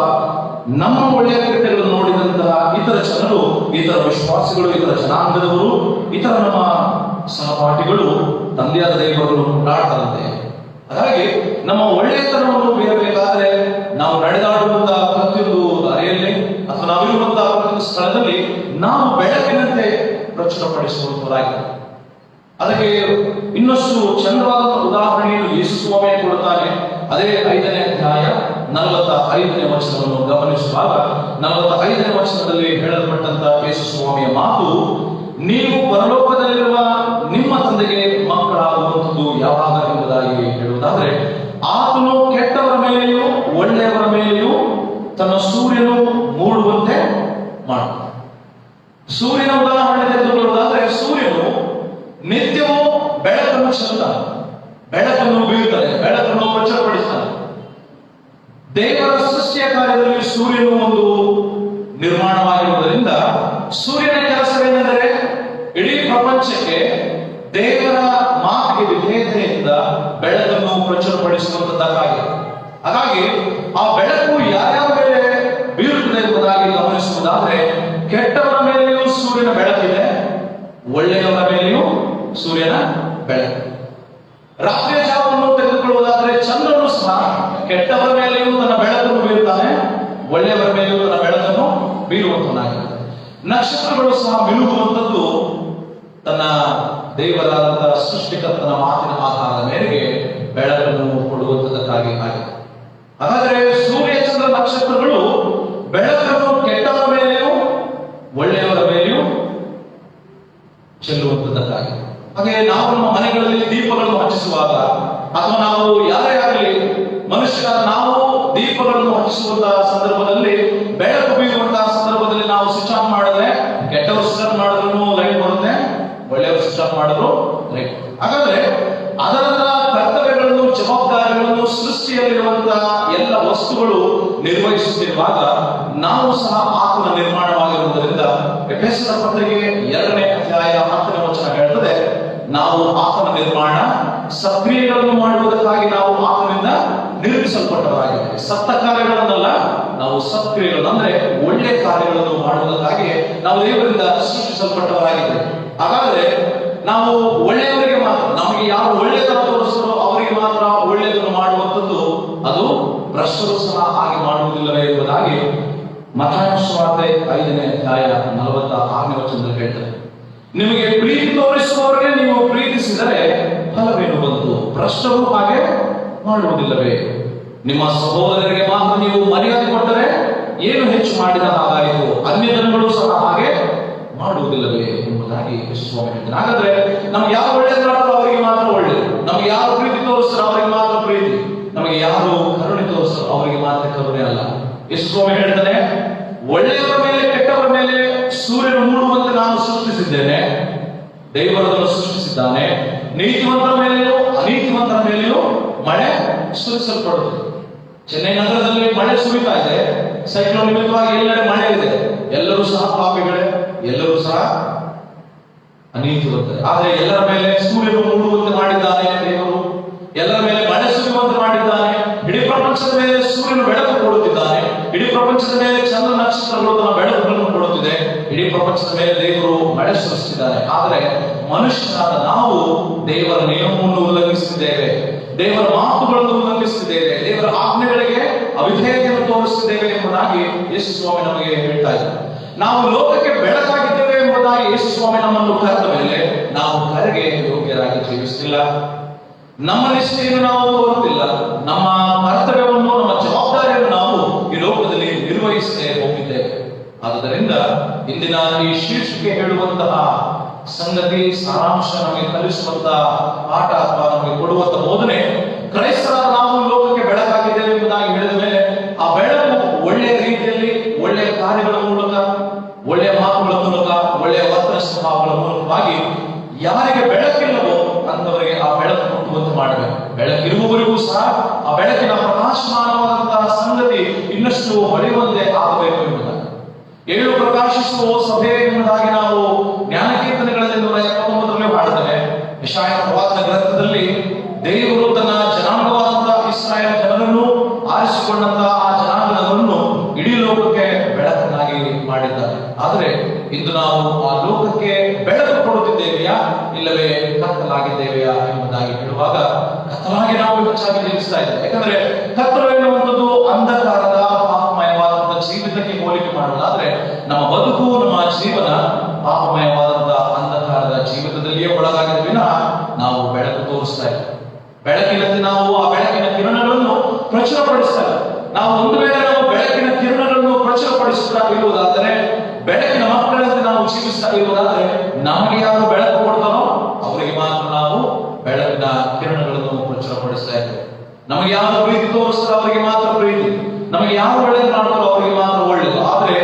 ನಮ್ಮ ಒಳ್ಳೆಯ ಕೃತ್ಯಗಳನ್ನು ನೋಡಿದಂತಹ ಇತರ ಜನರು, ಇತರ ವಿಶ್ವಾಸಿಗಳು, ಇತರ ಜನಾಂಗದವರು, ಇತರ ನಮ್ಮ ಸಹಪಾಠಿಗಳು ತಂದೆಯಾದ ದೇವರನ್ನು ಕೊಂಡಾಡ್ತಾರಂತೆ. ಹಾಗಾಗಿ ನಮ್ಮ ಒಳ್ಳೆಯತನವನ್ನು ಬೀರಬೇಕಾದ್ರೆ ನಾವು ನಡೆದಾಡುವಂತಹ ಪ್ರತಿಯೊಂದು ದಾರಿಯಲ್ಲಿ ಅಥವಾ ನಾವಿರುವಂತಹ ಪ್ರತಿಯೊಂದು ಸ್ಥಳದಲ್ಲಿ ನಾವು ಬೆಳಕಿನಂತೆ ಪ್ರಚುರಪಡಿಸುವಂತವರಾಗಿದ್ದಾರೆ. ಅದಕ್ಕೆ ಇನ್ನಷ್ಟು ಚಂದ್ರವಾದ ಉದಾಹರಣೆಯನ್ನು ಯೇಸು ಸ್ವಾಮಿ ಕೊಡುತ್ತಾನೆ. ಅದೇ 5ನೇ ಅಧ್ಯಾಯ 45ನೇ ವಚನವನ್ನು ಗಮನಿಸುವಾಗ 45ನೇ ವಚನದಲ್ಲಿ ಹೇಳಲ್ಪಟ್ಟಂತಹ ಯೇಸು ಸ್ವಾಮಿಯ ಮಾತು, ನೀವು ಪರಲೋಕದಲ್ಲಿರುವ ನಿಮ್ಮ ತಂದೆಗೆ ಮಕ್ಕಳಾಗುವಂಥದ್ದು ಯಾವಾಗ ಎಂಬುದಾಗಿ ಹೇಳುವುದಾದ್ರೆ, ಆತನು ಕೆಟ್ಟವರ ಮೇಲೆಯೂ ಒಳ್ಳೆಯವರ ಮೇಲೆಯೂ ತನ್ನ ಸೂರ್ಯನು ಮೂಡುವಂತೆ ಮಾಡುತ್ತಾನೆ. ಸೂರ್ಯನ ಉದಾಹರಣೆ ತೆಗೆದುಕೊಳ್ಳುವುದಾದ್ರೆ, ಸೂರ್ಯನು ನಿತ್ಯವೂ ಬೆಳಕನ್ನು ಚೆಲ್ತಾನೆ, ಬೆಳಕನ್ನು ಬೀರುತ್ತಾನೆ, ಬೆಳಕನ್ನು ಪ್ರಚುರಪಡಿಸ್ತಾನೆ. ದೇವರ ಸೃಷ್ಟಿಯ ಕಾರ್ಯದಲ್ಲಿ ಸೂರ್ಯನು ಒಂದು ನಿರ್ಮಾಣವಾಗಿರುವುದರಿಂದ ಸೂರ್ಯನ ಕೆಲಸವೇನೆಂದರೆ ಇಡೀ ಪ್ರಪಂಚಕ್ಕೆ ದೇವರ ಮಾತಿಗೆ ವಿಧೇಯತೆಯಿಂದ ಬೆಳಕನ್ನು ಪ್ರಚುರಪಡಿಸುವಂತದ್ದಾಗಿದೆ. ಹಾಗಾಗಿ ಆ ಬೆಳಕು ಯಾರ್ಯಾರ ಮೇಲೆ ಬೀರುತ್ತದೆ ಎಂಬುದಾಗಿ ಗಮನಿಸುವುದಾದ್ರೆ, ಕೆಟ್ಟವರ ಮೇಲೆಯೂ ಸೂರ್ಯನ ಬೆಳಕಿದೆ, ಒಳ್ಳೆಯವರ ಮೇಲೆಯೂ ಸೂರ್ಯನ ಬೆಳಕು. ರಾತ್ರಿಯ ಜಾವವನ್ನು ತೆಗೆದುಕೊಳ್ಳುವುದಾದ್ರೆ ಚಂದ್ರನು ಸಹ ಕೆಟ್ಟವರ ಮೇಲೆಯೂ ತನ್ನ ಬೆಳಕನ್ನು ಬೀರುತ್ತಾನೆ, ಒಳ್ಳೆಯವರ ಮೇಲೆಯೂ ತನ್ನ ಬೆಳಕನ್ನು ಬೀರುವಂತನಾಗಿರುತ್ತದೆ. ನಕ್ಷತ್ರಗಳು ಸಹ ಮಿನುಗುವಂಥದ್ದು ತನ್ನ ದೇವರಾದ ಸೃಷ್ಟಿಕರ್ತನ ಮಾತಿನ ಆಧಾರದ ಮೇರೆಗೆ ಬೆಳಕನ್ನು ಕೊಡುವಂತದಕ್ಕಾಗಿ ಆಗಿದೆ. ಹಾಗಾದರೆ ಸೂರ್ಯ ಚಂದ್ರ ನಕ್ಷತ್ರಗಳು ಬೆಳಕನ್ನು ಕೆಟ್ಟವರ ಮೇಲೆಯೂ ಒಳ್ಳೆಯವರ ಮೇಲೆಯೂ ಚೆಲ್ಲುವಂತದಕ್ಕಾಗಿ. ಹಾಗೆ ನಾವು ನಮ್ಮ ಮನೆಗಳಲ್ಲಿ ದೀಪಗಳನ್ನು ಹಚ್ಚಿಸುವಾಗ ಅಥವಾ ನಾವು ಯಾರೇ ಆಗಲಿ ಮನುಷ್ಯರಾದ ನಾವು ದೀಪಗಳನ್ನು ಹಚ್ಚಿಸುವಂತಹ ಸಂದರ್ಭದಲ್ಲಿ, ಬೆಳಕು ಬೀರುವಂತಹ ಸಂದರ್ಭದಲ್ಲಿ ನಾವು ಸ್ವಿಚ್ ಆನ್ ಮಾಡಿದ್ರೆ, ಕೆಟ್ಟವರು ಸ್ವಿಚ್ ಆನ್ ಮಾಡಿದ್ರು ಲೈಟ್ ಬರುತ್ತೆ, ಒಳ್ಳೆಯವರು ಸ್ವಿಚ್ ಆನ್ ಮಾಡಿದ್ರು ಲೈಟ್. ಹಾಗಾದ್ರೆ ಅದರ ಕರ್ತವ್ಯಗಳನ್ನು, ಜವಾಬ್ದಾರಿಗಳನ್ನು ಸೃಷ್ಟಿಯಲ್ಲಿರುವಂತಹ ಎಲ್ಲ ವಸ್ತುಗಳು ನಿರ್ವಹಿಸುತ್ತಿರುವಾಗ ನಾವು ಸಹ ಆತನ ನಿರ್ಮಾಣವಾಗಿರುವುದರಿಂದ ಎಫೆಸರ ಪತ್ರಿಕೆ 2ನೇ ಅಧ್ಯಾಯ 10ನೇ ವಚನ ಹೇಳ್ತದೆ, ನಾವು ಆತನ ನಿರ್ಮಾಣ, ಸಕ್ರಿಯೆಗಳನ್ನು ಮಾಡುವುದಕ್ಕಾಗಿ ನಾವು ಆತನಿಂದ ನಿರ್ಮಿಸಲ್ಪಟ್ಟವರಾಗಿದ್ದೇವೆ. ಸತ್ತ ಕಾರ್ಯಗಳನ್ನಲ್ಲ, ನಾವು ಸತ್ಕ್ರಿಯೆಗಳನ್ನು ಅಂದ್ರೆ ಒಳ್ಳೆಯ ಕಾರ್ಯಗಳನ್ನು ಮಾಡುವುದಕ್ಕಾಗಿ ನಾವು ದೇವರಿಂದ ಸೃಷ್ಟಿಸಲ್ಪಟ್ಟವರಾಗಿದ್ದೇವೆ. ಹಾಗಾದ್ರೆ ನಾವು ಒಳ್ಳೆಯವರಿಗೆ ಮಾತ್ರ, ನಮಗೆ ಯಾರು ಒಳ್ಳೆಯದನ್ನು ತೋರಿಸಲು ಅವರಿಗೆ ಮಾತ್ರ ಒಳ್ಳೆಯದನ್ನು ಮಾಡುವಂಥದ್ದು, ಅದು ಭ್ರಷ್ಟರು ಸಹ ಹಾಗೆ ಮಾಡುವುದಿಲ್ಲವೇ ಎಂಬುದಾಗಿ ಮತ್ತಾಯ ಸುವಾರ್ತೆ 5ನೇ ಅಧ್ಯಾಯ 46ನೇ ವಚನದಲ್ಲಿ ಹೇಳ್ತಾರೆ, ನಿಮಗೆ ಪ್ರೀತಿ ತೋರಿಸುವವರಿಗೆ ನೀವು ಪ್ರೀತಿಸಿದರೆ ಫಲವೇನು ಬಂತು, ಭ್ರಷ್ಟರು ಹಾಗೆ ಮಾಡುವುದಿಲ್ಲವೇ? ನಿಮ್ಮ ಸಹೋದರರಿಗೆ ಮಾತ್ರ ನೀವು ಮರ್ಯಾದೆ ಕೊಟ್ಟರೆ ಏನು ಹೆಚ್ಚು ಮಾಡಿದ ಹಾಗಾಯಿತು, ಅನ್ಯ ಜನಗಳು ಸಹ ಹಾಗೆ ಮಾಡುವುದಿಲ್ಲವೇ ಎಂಬುದಾಗಿ ಸ್ವಾಮಿ ಹೇಳ್ತಾರೆ. ಹಾಗಾದ್ರೆ ನಮ್ಗೆ ಯಾರು ಒಳ್ಳೆಯದು ಮಾಡ್ತಾರೋ ಅವರಿಗೆ ಮಾತ್ರ ಒಳ್ಳೆಯದು, ನಮ್ಗೆ ಯಾರು ಪ್ರೀತಿ ತೋರಿಸ್ತಾರೋ ಅವರಿಗೆ ಮಾತ್ರ ಪ್ರೀತಿ, ನಮಗೆ ಯಾರು ಕರುಣೆ ತೋರಿಸ್ತಾರೋ ಅವರಿಗೆ ಮಾತ್ರ ಕರುಣೆ ಅಲ್ಲ. ಸ್ವಾಮಿ ಹೇಳ್ತಾನೆ, ಒಳ್ಳೆಯವರ ಮೇಲೆ ಕೆಟ್ಟವರ ಮೇಲೆ ಸೂರ್ಯನು ಮೂಡುವಂತೆ ನಾನು ಸೃಷ್ಟಿಸಿದ್ದೇನೆ, ದೇವರನ್ನು ಸೃಷ್ಟಿಸಿದ್ದಾನೆ. ನೀತಿವಂತರ ಮೇಲೆಯೂ ಅನೀತಿವಂತರ ಮೇಲೆಯೂ ಮಳೆ ಸುರಿಸಲ್ಪಡುತ್ತದೆ. ಚೆನ್ನೈ ನಗರದಲ್ಲಿ ಮಳೆ ಸುರಿತಾ ಇದೆ, ಸೈಕ್ಲೋನ್ ನಿಮಿತ್ತವಾಗಿ ಎಲ್ಲೆಡೆ ಮಳೆ ಇದೆ, ಎಲ್ಲರೂ ಸಹ ಪಾಪಿಗಳೇ, ಎಲ್ಲರೂ ಸಹ ಅನೀತಿವಂತರೇ. ಆದರೆ ಎಲ್ಲರ ಮೇಲೆ ಸೂರ್ಯನು ಮೂಡುವಂತೆ ಮಾಡಿದ್ದಾನೆ ದೇವರು. ಎಲ್ಲರ ಮೇಲೆ ಮಳೆ ಸುರಿಯುವಂತೆ ಮಾಡಿದ್ದಾನೆ. ಇಡೀ ಪ್ರಪಂಚದ ಮೇಲೆ ಸೂರ್ಯನು ಬೆಳಕು ಕೊಡುತ್ತಿದ್ದಾನೆ. ಇಡೀ ಪ್ರಪಂಚದ ಮೇಲೆ ಚಂದ್ರ ನಕ್ಷತ್ರಗಳು ತನ್ನ ಬೆಳಕನ್ನು ಕೊಡುತ್ತಿದೆ. ಇಡೀ ಪ್ರಪಂಚದ ಮೇಲೆ ದೇವರು ಮಳೆ ಸುರಿಸುತ್ತಿದ್ದಾನೆ. ಆದರೆ ಮನುಷ್ಯನಾದ ನಾವು ದೇವರ ನಿಯಮವನ್ನು ಉಲ್ಲಂಘಿಸುತ್ತಿದ್ದೇವೆ, ದೇವರ ಮಾತುಗಳನ್ನು ಉಲ್ಲಂಘಿಸುತ್ತಿದ್ದೇವೆ, ದೇವರ ಆಜ್ಞೆಗಳಿಗೆ ಅವಿಧೇಯತೆಯನ್ನು ತೋರಿಸುತ್ತಿದ್ದೇವೆ ಎಂಬುದಾಗಿ ಯೇಸು ಸ್ವಾಮಿ ನಮಗೆ ಹೇಳ್ತಾ ಇದ್ದಾರೆ. ನಾವು ಲೋಕಕ್ಕೆ ಬೆಳಕಾಗಿದ್ದೇವೆ ಎಂಬುದಾಗಿ ಯೇಸು ಸ್ವಾಮಿ ನಮ್ಮನ್ನು ಕರೆದ ಮೇಲೆ ನಾವು ಕರೆಗೆ ಯೋಗ್ಯರಾಗಿ ಜೀವಿಸುತ್ತಿಲ್ಲ. ನಮ್ಮ ನಿಷ್ಠೆಯನ್ನು ನಾವು ತೋರುತ್ತಿಲ್ಲ. ನಮ್ಮ ಕರ್ತವ್ಯವನ್ನು, ನಮ್ಮ ಜವಾಬ್ದಾರಿಯನ್ನು ನಾವು ಈ ಲೋಕದಲ್ಲಿ ನಿರ್ವಹಿಸದೆ ಹೋಗಿದ್ದೇವೆ. ಆದುದರಿಂದ ಇಂದಿನ ಈ ಶೀರ್ಷಿಕೆ ಹೇಳುವಂತಹ ಸಂಗತಿ, ಸಾರಾಂಶ, ನಮಗೆ ಕಲಿಸುವಂತಹ ಪಾಠ ಅಥವಾ ನಮಗೆ ಕೊಡುವಂತಹ ಬೋಧನೆ, ಕ್ರೈಸ್ತರಾದ ನಾವು ಲೋಕಕ್ಕೆ ಬೆಳಕಾಗಿದ್ದೇವೆ ಎಂಬುದಾಗಿ ಹೇಳಿದ ಮೇಲೆ ಆ ಬೆಳಕು ಒಳ್ಳೆಯ ರೀತಿಯಲ್ಲಿ, ಒಳ್ಳೆಯ ಕಾರ್ಯಗಳ ಮೂಲಕ, ಒಳ್ಳೆಯ ಮಾತುಗಳ ಮೂಲಕ, ಒಳ್ಳೆಯ ವರ್ತನ ಸ್ವಭಾವಗಳ ಮೂಲಕವಾಗಿ ಯಾರಿಗೆ ಬೆಳಕಿಲ್ಲವೋ ಅಂತವರಿಗೆ ಆ ಬೆಳಕು ಮುಟ್ಟುವಂತೆ ಮಾಡಬೇಕು. ಬೆಳಕಿರುವವರಿಗೂ ಸಹ ಆ ಬೆಳಕಿನ ಪ್ರಕಾಶಮಾನವಾದಂತಹ ಸಂಗತಿ ಇನ್ನಷ್ಟು ಹೊಳೆಯುವಂತೆ ಆಗಬೇಕು ಎಂಬುದಾಗಿ, ಏಳು ಪ್ರಕಾಶಿಸುವ ಸಭೆ ಎಂಬುದಾಗಿ ನಾವು ಜ್ಞಾನಕೀರ್ತನೆಗಳಲ್ಲಿ 179 ಹಾಡುತ್ತೇವೆ. ಯೆಶಾಯ ಪ್ರವಾದನ ಗ್ರಂಥದಲ್ಲಿ ದೇವರು ತನ್ನ ಜನಾಂಗವಾದಂತಹ ಇಸ್ರಾಯೇಲ್ ಜನರನ್ನು ಆರಿಸಿಕೊಂಡಂತಹ ಆ ಜನಾಂಗವನ್ನು ಇಡೀ ಲೋಕಕ್ಕೆ ಬೆಳಕನ್ನಾಗಿ ಮಾಡಿದ್ದಾರೆ. ಆದರೆ ಇಂದು ನಾವು ಆ ಲೋಕಕ್ಕೆ ಬೆಳಕು ಕೊಡುತ್ತಿದ್ದೇವೆಯಾ, ಇಲ್ಲವೇ ಕತ್ತಲಾಗಿದ್ದೇವೆಯಾ ಎಂಬುದಾಗಿ ಹೇಳುವಾಗ ಕತ್ತಲಾಗಿ ನಾವು ಹೆಚ್ಚಾಗಿ ಜೀವಿಸ್ತಾ ಇದ್ದೇವೆ. ಯಾಕಂದ್ರೆ ಕತ್ತಲು ಎನ್ನುವಂಥದ್ದು ಅಂಧಕಾರದ ಪಾಪಮಯವಾದಂತಹ ಜೀವಿತಕ್ಕೆ ಹೋಲಿಕೆ ಮಾಡುವುದಾದ್ರೆ ನಮ್ಮ ಬದುಕು, ನಮ್ಮ ಜೀವನ ಪಾಪಮಯವಾದಂತಹ ಅಂಧಕಾರದ ಜೀವಿತದಲ್ಲಿಯೇ ಒಳಗಾಗಿದ ವಿನಃ ನಾವು ಬೆಳಕು ತೋರಿಸ್ತಾ ಇದ್ದೇವೆ. ಬೆಳಕಿನಂತೆ ನಾವು ಆ ಬೆಳಕಿನ ಕಿರಣಗಳನ್ನು ಪ್ರಚುರಪಡಿಸ್ತಾ ಇದ್ದೇವೆ. ನಾವು ಒಂದು ವೇಳೆ ನಾವು ಬೆಳಕಿನ ಕಿರಣಗಳನ್ನು ಪ್ರಚುರಪಡಿಸುತ್ತಾ ಇರುವುದಾದರೆ, ಬೆಳಕಿನ ಮಕ್ಕಳಂತೆ ನಾವು ಜೀವಿಸ್ತಾ ಇರುವುದಾದರೆ, ನಮಗೆ ಯಾರು ಬೆಳಕು ಕೊಡ್ತಾರೋ ಅವರಿಗೆ ಮಾತ್ರ ನಾವು ಬೆಳಕಿನ ಕಿರಣಗಳನ್ನು ಪ್ರಚುರಪಡಿಸ್ತಾ ಇದ್ದೇವೆ. ನಮಗೆ ಯಾರು ಪ್ರೀತಿ ತೋರಿಸ್ತಾರೋ ಅವರಿಗೆ ಮಾತ್ರ ಪ್ರೀತಿ, ನಮಗೆ ಯಾರು ಒಳ್ಳೇದು ಮಾಡ್ತಾರೋ ಅವರಿಗೆ ಮಾತ್ರ ಒಳ್ಳೇದು. ಆದ್ರೆ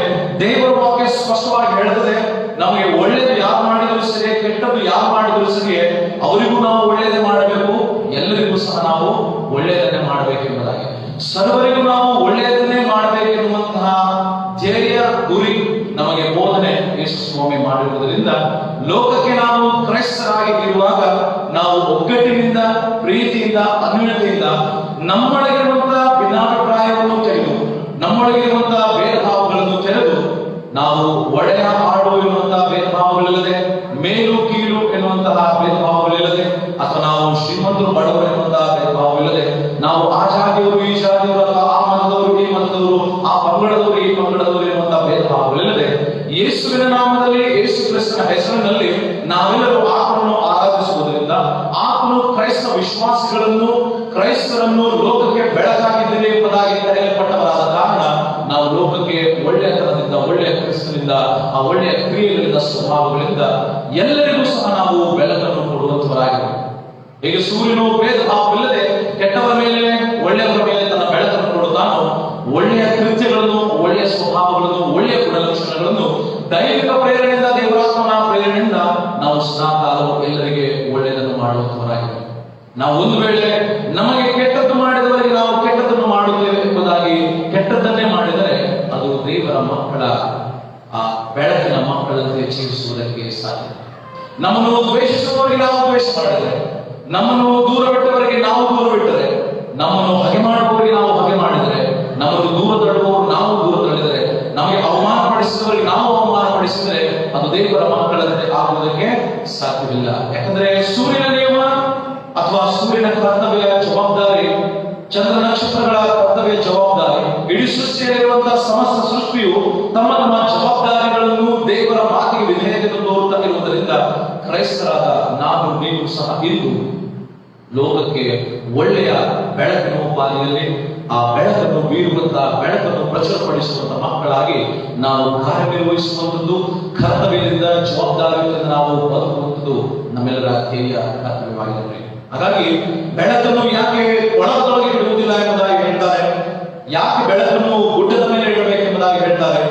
ದೇವರ ವಾಕ್ಯ ಸ್ಪಷ್ಟವಾಗಿ ಹೇಳುತ್ತದೆ, ನಮಗೆ ಒಳ್ಳೇದು ಯಾರು ಮಾಡಿದರೂ ಸರಿ, ಕೆಟ್ಟದ್ದು ಯಾರು ಮಾಡಿದರೂ ಸರಿ, ಅವರಿಗೂ ನಾವು ಒಳ್ಳೇದೇ ಮಾಡಬೇಕು, ಎಲ್ಲರಿಗೂ ಸಹ ನಾವು ಒಳ್ಳೆಯದನ್ನೇ ಮಾಡಬೇಕೆಂಬುದಾಗಿ, ಸರ್ವರಿಗೂ ನಾವು ಒಳ್ಳೆಯದನ್ನೇ ಮಾಡಬೇಕೆನ್ನುವಂತಹ ಧ್ಯೇಯ ಗುರಿ ನಮಗೆ ಬೋಧನೆ ಯೇಸು ಸ್ವಾಮಿ ಮಾಡಿರುವುದರಿಂದ ಲೋಕಕ್ಕೆ ನಾವು ಕ್ರೈಸ್ತರಾಗಿ ಇರುವಾಗ ನಾವು ಒಗ್ಗಟ್ಟಿನಿಂದ, ಪ್ರೀತಿಯಿಂದ, ಅನ್ಯೋನ್ಯತೆಯಿಂದ ನಮ್ಮೊಳಗಿರುವಂತಹ ಭಿನ್ನಾಭಿಪ್ರಾಯವನ್ನು ತೆಗೆದು, ನಮ್ಮೊಳಗಿರುವಂತಹ ಭೇದ ಭಾವಗಳನ್ನು ತೆರೆದು, ನಾವು ಒಡೆಯ ಆಡು ಎನ್ನುವಂತಹ ಭೇದ ಭಾವಗಳಿಲ್ಲದೆ, ಮೇಲು ಕೀಳು ಎನ್ನುವಂತಹ ಭೇದ ಭಾವಗಳಿಲ್ಲದೆ, ಅಥವಾ ನಾವು ಶ್ರೀಮಂತರು ಬಡವರು ಎನ್ನುವಂತಹ ಭೇದ ಭಾವವಿಲ್ಲದೆ, ನಾವು ಆ ಜಾತಿಯವರು ಈ ಜಾತಿಯವರು, ಅಥವಾ ಆ ಮತದವರು ಈ ಮತದವರು, ಆ ಪಂಗಡದವರು ಈ ಪಂಗಡದವರು ಎನ್ನುವಂತಹ ಭೇದ ಭಾವಗಳಿಲ್ಲದೆ, ಯೇಸುವಿನ ನಾಮದಲ್ಲಿ, ಯೇಸು ಕ್ರಿಸ್ತನ ಹೆಸರಿನಲ್ಲಿ ನಾವೆಲ್ಲರೂ ಆತನನ್ನು ಆರಾಧಿಸುವುದರಿಂದ ಆತನು ಕ್ರೈಸ್ತ ವಿಶ್ವಾಸಿಗಳನ್ನು, ಕ್ರೈಸ್ತರನ್ನು ಲೋಕಕ್ಕೆ ಬೆಳಕಾಗಿದ್ದೇವೆ ಎಂಬುದಾಗಿ ಕರೆಯಲ್ಪಟ್ಟವರಾದ ಕಾರಣ ನಾವು ಲೋಕಕ್ಕೆ ಒಳ್ಳೆಯತನದಿಂದ, ಒಳ್ಳೆಯ ಕ್ರಿಸ್ತನಿಂದ, ಆ ಒಳ್ಳೆಯ ಕ್ರಿಯೆಗಳಿಂದ, ಸ್ವಭಾವಗಳಿಂದ ಎಲ್ಲರಿಗೂ ಸಹ ನಾವು ಬೆಳಕನ್ನು ಕೊಡುವಂತವರಾಗಿದ್ದೇವೆ. ಈಗ ಸೂರ್ಯನು ಭೇದ ಭಾವವಿಲ್ಲದೆ ಕೆಟ್ಟವರ ಮೇಲೆ, ಒಳ್ಳೆಯವರ ಮೇಲೆ ತನ್ನ ಬೆಳಕನ್ನು ಕೊಡುತ್ತಾನೋ, ಒಳ್ಳೆಯ ಕೃತ್ಯಗಳನ್ನು, ಒಳ್ಳೆಯ ಸ್ವಭಾವಗಳನ್ನು, ಒಳ್ಳೆಯ ಗುಣಲಕ್ಷಣಗಳನ್ನು ದೈವಿಕ ಪ್ರೇರಣೆಯಿಂದ, ದೇವರಾತ್ಮನ ಪ್ರೇರಣೆಯಿಂದ ನಾವು ಸದಾಕಾಲವು ಎಲ್ಲರಿಗೆ ಒಳ್ಳೆಯದನ್ನು ಮಾಡುವಂತವರಾಗಿದ್ದೇವೆ. ನಾವು ಒಂದು ವೇಳೆ ನಮಗೆ ಕೆಟ್ಟದ್ದು ಮಾಡಿದವರಿಗೆ ನಾವು ಕೆಟ್ಟದ್ದನ್ನು ಮಾಡುತ್ತೇವೆ ಎಂಬುದಾಗಿ ಕೆಟ್ಟದ್ದನ್ನೇ ಮಾಡಿದರೆ ಅದು ದೇವರ ಮಕ್ಕಳ, ಆ ಬೆಳಕಿನ ಮಕ್ಕಳಂತೆ ಜೀವಿಸುವುದಕ್ಕೆ ಸಾಧ್ಯ. ನಮ್ಮನ್ನು ದ್ವೇಷಿಸುವವರಿಗೆ ನಾವು ದ್ವೇಷ ಮಾಡಿದರೆ, ನಮ್ಮನ್ನು ದೂರವಿಟ್ಟವರಿಗೆ ನಾವು ದೂರವಿಟ್ಟರೆ, ನಮ್ಮನ್ನು ಹಗೆ ಮಾಡುವವರಿಗೆ ನಾವು ಹಗೆ ಮಾಡಿದರೆ, ನಮ್ಮನ್ನು ದೂರ ತಳ್ಳುವವರು ನಾವು ದೂರ ತಳ್ಳಿದರೆ, ನಮಗೆ ಅವಮಾನ ಪಡಿಸಿದವರಿಗೆ ನಾವು ಅವಮಾನ ಪಡಿಸಿದರೆ ಅದು ದೇವರ ಮಕ್ಕಳಂತೆ ಆಗುವುದಕ್ಕೆ ಸಾಧ್ಯವಿಲ್ಲ. ಯಾಕಂದ್ರೆ ಸೂರ್ಯನ ನಿಯಮ ಅಥವಾ ಸೂರ್ಯನ ಕರ್ತವ್ಯ ಜವಾಬ್ದಾರಿ, ಚಂದ್ರ ನಕ್ಷತ್ರಗಳ ಕರ್ತವ್ಯ ಜವಾಬ್ದಾರಿ, ಇಡೀ ಸೃಷ್ಟಿಯಲ್ಲಿರುವಂತಹ ಸಮಸ್ತ ಸೃಷ್ಟಿಯು ತಮ್ಮ ತಮ್ಮ ಜವಾಬ್ದಾರಿಗಳನ್ನು ದೇವರ ಮಾತಿಗೆ ವಿಧೇಯತೆಯನ್ನು ತೋರುತ್ತಾ ಇರುವುದರಿಂದ ಕ್ರೈಸ್ತರಾದ ನಾನು, ನೀವು ಸಹ ಇಂದು ಲೋಕಕ್ಕೆ ಒಳ್ಳೆಯ ಬೆಳಕಿನ ಉಪಾದಿಯಲ್ಲಿ ಆ ಬೆಳಕನ್ನು ಬೀರುವಂತಹ, ಬೆಳಕನ್ನು ಪ್ರಚುರಪಡಿಸುವಂತಹ ಮಕ್ಕಳಾಗಿ ನಾವು ಕಾರ್ಯನಿರ್ವಹಿಸುವಂಥದ್ದು, ಕರ್ತವ್ಯದಿಂದ, ಜವಾಬ್ದಾರಿಯಿಂದ ನಾವು ಬದುಕುವಂಥದ್ದು ನಮ್ಮೆಲ್ಲರ ಧ್ಯೇಯ ಕರ್ತವ್ಯವಾಗಿದೆ. ಹಾಗಾಗಿ ಬೆಳಕನ್ನು ಯಾಕೆ ಒಳಗೊಳಗೆ ಇಡುವುದಿಲ್ಲ ಎಂಬುದಾಗಿ ಹೇಳ್ತಾರೆ. ಯಾಕೆ ಬೆಳಕನ್ನು ಗುಡ್ಡದ ಮೇಲೆ ಇಡಬೇಕೆಂಬುದಾಗಿ ಹೇಳ್ತಾರೆ.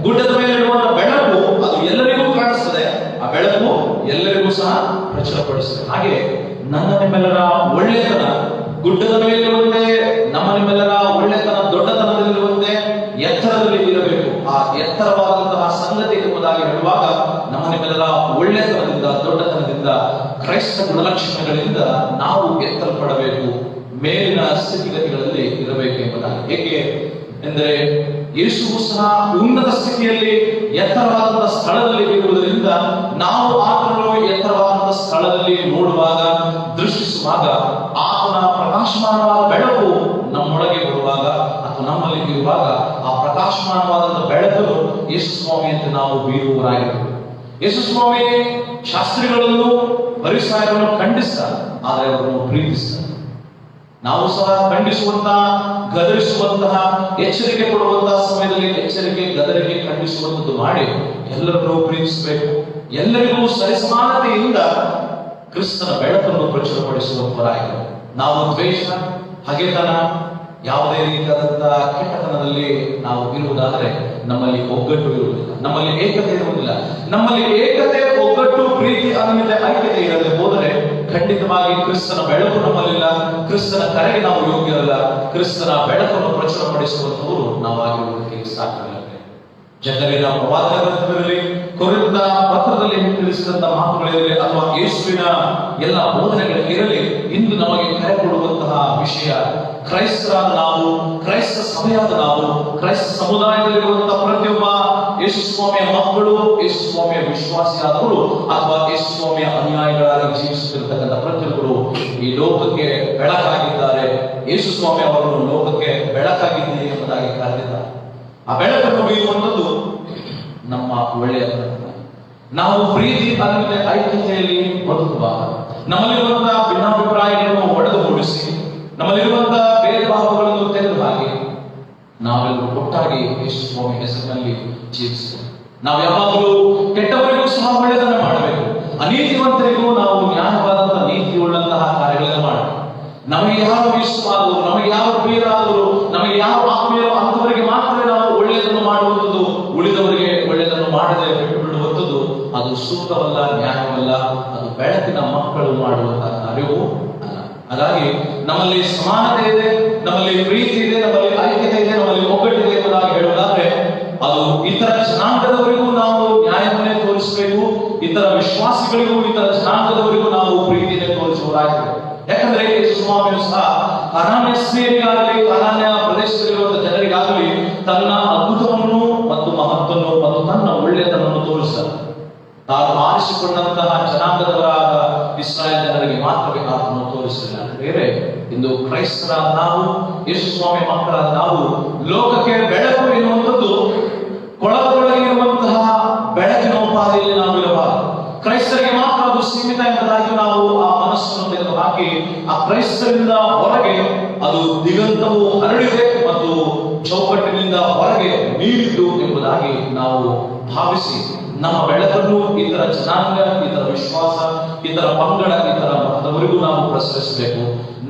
ಗುಡ್ಡದ ಮೇಲೆ ಇಡುವಂತಹ ಬೆಳಕು ಅದು ಎಲ್ಲರಿಗೂ ಕಾಣಿಸ್ತದೆ, ಆ ಬೆಳಕು ಎಲ್ಲರಿಗೂ ಸಹ ಪ್ರಚುರಪಡಿಸ್ತದೆ. ಹಾಗೆ ನನ್ನ ನಿಮ್ಮೆಲ್ಲರ ಒಳ್ಳೆಯತನ ಗುಡ್ಡದ ಮೇಲಿರುವಂತೆ, ನಮ್ಮ ನಿಮ್ಮೆಲ್ಲರ ಒಳ್ಳೆತನ ದೊಡ್ಡತನದಲ್ಲಿರುವಂತೆ ಎತ್ತರದಲ್ಲಿ ಇರಬೇಕು. ಆ ಎತ್ತರವಾದಂತಹ ಸಂಗತಿ ಎಂಬುದಾಗಿ ಹೇಳುವಾಗ ನಮ್ಮ ನಿಮ್ಮೆಲ್ಲರ ಒಳ್ಳೆತನದಿಂದ, ದೊಡ್ಡತನದಿಂದ ಅಂತಕ್ಕಂಥ ಕ್ರೈಸ್ತ ಗುಣಲಕ್ಷಣಗಳಿಂದ ನಾವು ಎತ್ತಲ್ಪಡಬೇಕು, ಮೇಲಿನ ಸ್ಥಿತಿಗತಿಗಳಲ್ಲಿ ಇರಬೇಕು ಎಂಬುದಾಗಿ. ಏಕೆ ಎಂದರೆ ಯೇಸುವು ಸಹ ಉನ್ನತ ಸ್ಥಿತಿಯಲ್ಲಿ ಎತ್ತರವಾದ ಸ್ಥಳದಲ್ಲಿ ಇರುವುದರಿಂದ ನಾವು ಆತನನ್ನು ಎತ್ತರವಾದ ಸ್ಥಳದಲ್ಲಿ ನೋಡುವಾಗ, ದೃಷ್ಟಿಸುವಾಗ, ಆತನ ಪ್ರಕಾಶಮಾನವಾದ ಬೆಳಕು ನಮ್ಮೊಳಗೆ ಬರುವಾಗ ಅಥವಾ ನಮ್ಮಲ್ಲಿ ಇರುವಾಗ ಆ ಪ್ರಕಾಶಮಾನವಾದ ಬೆಳಕನ್ನು ಯೇಸು ಸ್ವಾಮಿ ಅಂತ ನಾವು ಬೀರುವವರಾಗಿರುತ್ತೇವೆ. ಯೇಸು ಸ್ವಾಮಿ ಶಾಸ್ತ್ರಿಗಳನ್ನು ಫರಿಸಾಯರನ್ನು ಖಂಡಿಸ್ತಾರೆ, ಆದರೆ ಅವರನ್ನು ಪ್ರೀತಿಸ್ತಾರೆ. ನಾವು ಸಹ ಖಂಡಿಸುವಂತಹ, ಗದರಿಸುವಂತಹ, ಎಚ್ಚರಿಕೆ ಕೊಡುವಂತಹ ಸಮಯದಲ್ಲಿ ಎಚ್ಚರಿಕೆ, ಗದರಿಕೆ, ಖಂಡಿಸುವಂಥದ್ದು ಮಾಡಿ ಎಲ್ಲರನ್ನೂ ಪ್ರೀತಿಸಬೇಕು. ಎಲ್ಲರಿಗೂ ಸರಿಸಮಾನತೆಯಿಂದ ಕ್ರಿಸ್ತನ ಬೆಳಕನ್ನು ಪ್ರಚುರಪಡಿಸುವಂತವರಾಗಿದ್ದಾರೆ. ನಾವು ದ್ವೇಷ, ಹಗೆತನ, ಯಾವುದೇ ರೀತಿಯಾದಂತಹ ಕೆಟ್ಟತನದಲ್ಲಿ ನಾವು ಇರುವುದಾದರೆ ನಮ್ಮಲ್ಲಿ ಒಗ್ಗಟ್ಟು ಇರುವುದಿಲ್ಲ, ನಮ್ಮಲ್ಲಿ ಏಕತೆ ಇರುವುದಿಲ್ಲ. ನಮ್ಮಲ್ಲಿ ಏಕತೆ, ಒಗ್ಗಟ್ಟು, ಪ್ರೀತಿ, ಅನ್ಯತೆ, ಐಕ್ಯತೆ ಇರದೆ ಹೋದರೆ ಖಂಡಿತವಾಗಿ ಕ್ರಿಸ್ತನ ಬೆಳಕು ನಮ್ಮಲ್ಲಿಲ್ಲ, ಕ್ರಿಸ್ತನ ಕರೆಗೆ ನಾವು ಯೋಗ್ಯರಲ್ಲ, ಕ್ರಿಸ್ತನ ಬೆಳಕನ್ನು ಪ್ರಚುರಪಡಿಸುವಂತವರು ನಾವಾಗಿರುವುದಕ್ಕೆ ಸಾಧ್ಯವಿಲ್ಲ. ಜನರಿನ ಪ್ರವಾದನ ಗ್ರಂಥವಿರಲಿ, ಕೊರಿಂಥ ಪತ್ರದಲ್ಲಿ ತಿಳಿಸಿದಂತ ಮಾತುಗಳಿರಲಿ, ಅಥವಾ ಯೇಸುವಿನ ಎಲ್ಲ ಬೋಧನೆಗಳಿರಲಿ, ಇಂದು ನಮಗೆ ಕರೆ ಕೊಡುವಂತಹ ವಿಷಯ ಕ್ರೈಸ್ತರಾದ ನಾವು, ಕ್ರೈಸ್ತ ಸಭೆಯಾದ ನಾವು, ಕ್ರೈಸ್ತ ಸಮುದಾಯದಲ್ಲಿರುವಂತಹ ಪ್ರತಿಯೊಬ್ಬ ಯೇಸು ಸ್ವಾಮಿಯ ಮಕ್ಕಳು, ಯೇಸು ಸ್ವಾಮಿಯ ವಿಶ್ವಾಸಿಯಾದವರು ಅಥವಾ ಯೇಸು ಸ್ವಾಮಿಯ ಅನುಯಾಯಿಗಳಾಗಿ ಜೀವಿಸುತ್ತಿರತಕ್ಕಂಥ ಪ್ರತಿಯೊಬ್ಬರು ಈ ಲೋಕಕ್ಕೆ ಬೆಳಕಾಗಿದ್ದಾರೆ. ಯೇಸು ಸ್ವಾಮಿ ಅವರನ್ನು ಲೋಕಕ್ಕೆ ಬೆಳಕಾಗಿದ್ದೀರಿ ಎಂಬುದಾಗಿ ಕರೆದಿದ್ದಾರೆ. ಆ ಬೆಳಕನ್ನು ಬೀರುವಂಥದ್ದು ನಮ್ಮ ಒಳ್ಳೆಯ ಪ್ರಯತ್ನ. ನಾವು ಪ್ರೀತಿ, ಅನ್ಯತೆ, ಐಕ್ಯತೆಯಲ್ಲಿ ಬದುಕುವಾಗ ನಮ್ಮಲ್ಲಿರುವಂತಹ ಭಿನ್ನಾಭಿಪ್ರಾಯಗಳನ್ನು ಒಡೆದುಗೂಡಿಸಿ, ನಮ್ಮಲ್ಲಿರುವಂತಹ ಭೇದ ಭಾವಗಳನ್ನು ತೆಗೆದುಹಾಕಿ ನಾವೆಲ್ಲರೂ ಒಟ್ಟಾಗಿ ಯೇಸು ಸ್ವಾಮಿ ಹೆಸರಿನಲ್ಲಿ ಜೀವಿಸಬೇಕು. ನಾವು ಯಾವಾಗಲೂ ಕೆಟ್ಟವರಿಗೂ ಸಹ ಒಳ್ಳೆಯದನ್ನು ಮಾಡಬೇಕು, ಅನೀತಿವಂತರಿಗೂ ನಾವು ನ್ಯಾಯವಾದಂತಹ ನೀತಿಯುಳ್ಳಂತಹ ಕಾರ್ಯಗಳನ್ನು ಮಾಡಬೇಕು. ನಮಗೆ ಯಾರು ಇಷ್ಟವಾದವರು, ನಮಗೆ ಯಾರು ಪ್ರಿಯರಾದವರು, ನಮಗೆ ಯಾರು ಆತ್ಮೀಯರು ಅಂತವರಿಗೆ ಮಾತ್ರ ನಾವು ಒಳ್ಳೆಯದನ್ನು ಮಾಡುವಂಥದ್ದು, ಉಳಿದವರಿಗೆ ಒಳ್ಳೆಯದನ್ನು ಮಾಡದೆ ಬಿಟ್ಟು ಬಿಡುವಂಥದ್ದು ಅದು ಸೂಕ್ತವಲ್ಲ, ನ್ಯಾಯವಲ್ಲ. ಅದು ಬೆಳಕಿನ ಮಕ್ಕಳು ಮಾಡುವಂತಹ ಕಾರ್ಯವೂ ಅಲ್ಲ. ಹಾಗಾಗಿ ನಮ್ಮಲ್ಲಿ ಸಮಾನತೆ ಇದೆ, ನಮ್ಮಲ್ಲಿ ಪ್ರೀತಿ ಇದೆ, ನಮ್ಮಲ್ಲಿ ಐಕ್ಯತೆ ಇದೆ, ನಮ್ಮಲ್ಲಿ ಒಗ್ಗಟ್ಟಿದೆ ಎಂಬುದಾಗಿ ಹೇಳುವುದಾದ್ರೆ ಅದು ಇತರ ಜನಾಂಗದವರಿಗೂ ನಾವು ನ್ಯಾಯವನ್ನೇ ತೋರಿಸಬೇಕು, ಇತರ ವಿಶ್ವಾಸಿಗಳಿಗೂ, ಇತರ ಜನಾಂಗದವರಿಗೂ ನಾವು ಪ್ರೀತಿಯನ್ನೇ ತೋರಿಸುವುದಾಗಿದೆ. ಯಾಕಂದ್ರೆ ಯೇಸು ಸ್ವಾಮಿಯು ಸಹ ಅರಣ್ಯ ಸ್ತ್ರೀಯರಿಗಾಗಲಿ, ಅರಣ್ಯ ಪ್ರದೇಶದಲ್ಲಿರುವಂತಹ ಜನರಿಗಾಗಲಿ ತನ್ನ ಅದ್ಭುತವನ್ನು ಮತ್ತು ಮಹತ್ವವನ್ನು ಮತ್ತು ತನ್ನ ಒಳ್ಳೆಯತನವನ್ನು ತೋರಿಸ್ತಾರೆ. ತಾನು ಆರಿಸಿಕೊಂಡಂತಹ ಜನಾಂಗದವರಾದ ಇಸ್ರಾಯೇಲ್ ಜನರಿಗೆ ಮಾತ್ರವೇ ಆತನು ತೋರಿಸಲಿಲ್ಲ. ಬೇರೆ ಇಂದು ಕ್ರೈಸ್ತರಾದ ನಾವು, ಯೇಸು ಸ್ವಾಮಿ ಮಕ್ಕಳಾದ ನಾವು ಲೋಕಕ್ಕೆ ಬೆಳಕು ಎನ್ನುವಂಥದ್ದು ಕೊಳದೊಳಗೆ ಇರುವಂತಹ ಬೆಳಕಿನ ಉಪಾಧಿಯಲ್ಲಿ ನಾವು ಇರಬಾರದು. ಕ್ರೈಸ್ತರಿಗೆ ಮಾತ್ರ ಅದು ಸೀಮಿತ ಎಂಬುದಾಗಿ ನಾವು ಆ ಮನಸ್ಸನ್ನು ತೆಗೆದು ಹಾಕಿ ಆ ಕ್ರೈಸ್ತರಿಂದ ಹೊರಗೆ ಅದು ದಿಗಂತವು ಹರಡಿದೆ ಮತ್ತು ಚೌಕಟ್ಟಿನಿಂದ ಹೊರಗೆ ಮೀರಿದ್ದು ಎಂಬುದಾಗಿ ನಾವು ಭಾವಿಸಿ ನಮ್ಮ ಬೆಳಕನ್ನು ಇತರ ಜನಾಂಗ, ಇತರ ವಿಶ್ವಾಸ, ಇತರ ಪಂಗಡ, ಇತರ ಮತದವರಿಗೂ ನಾವು ಪ್ರಸರಿಸಬೇಕು.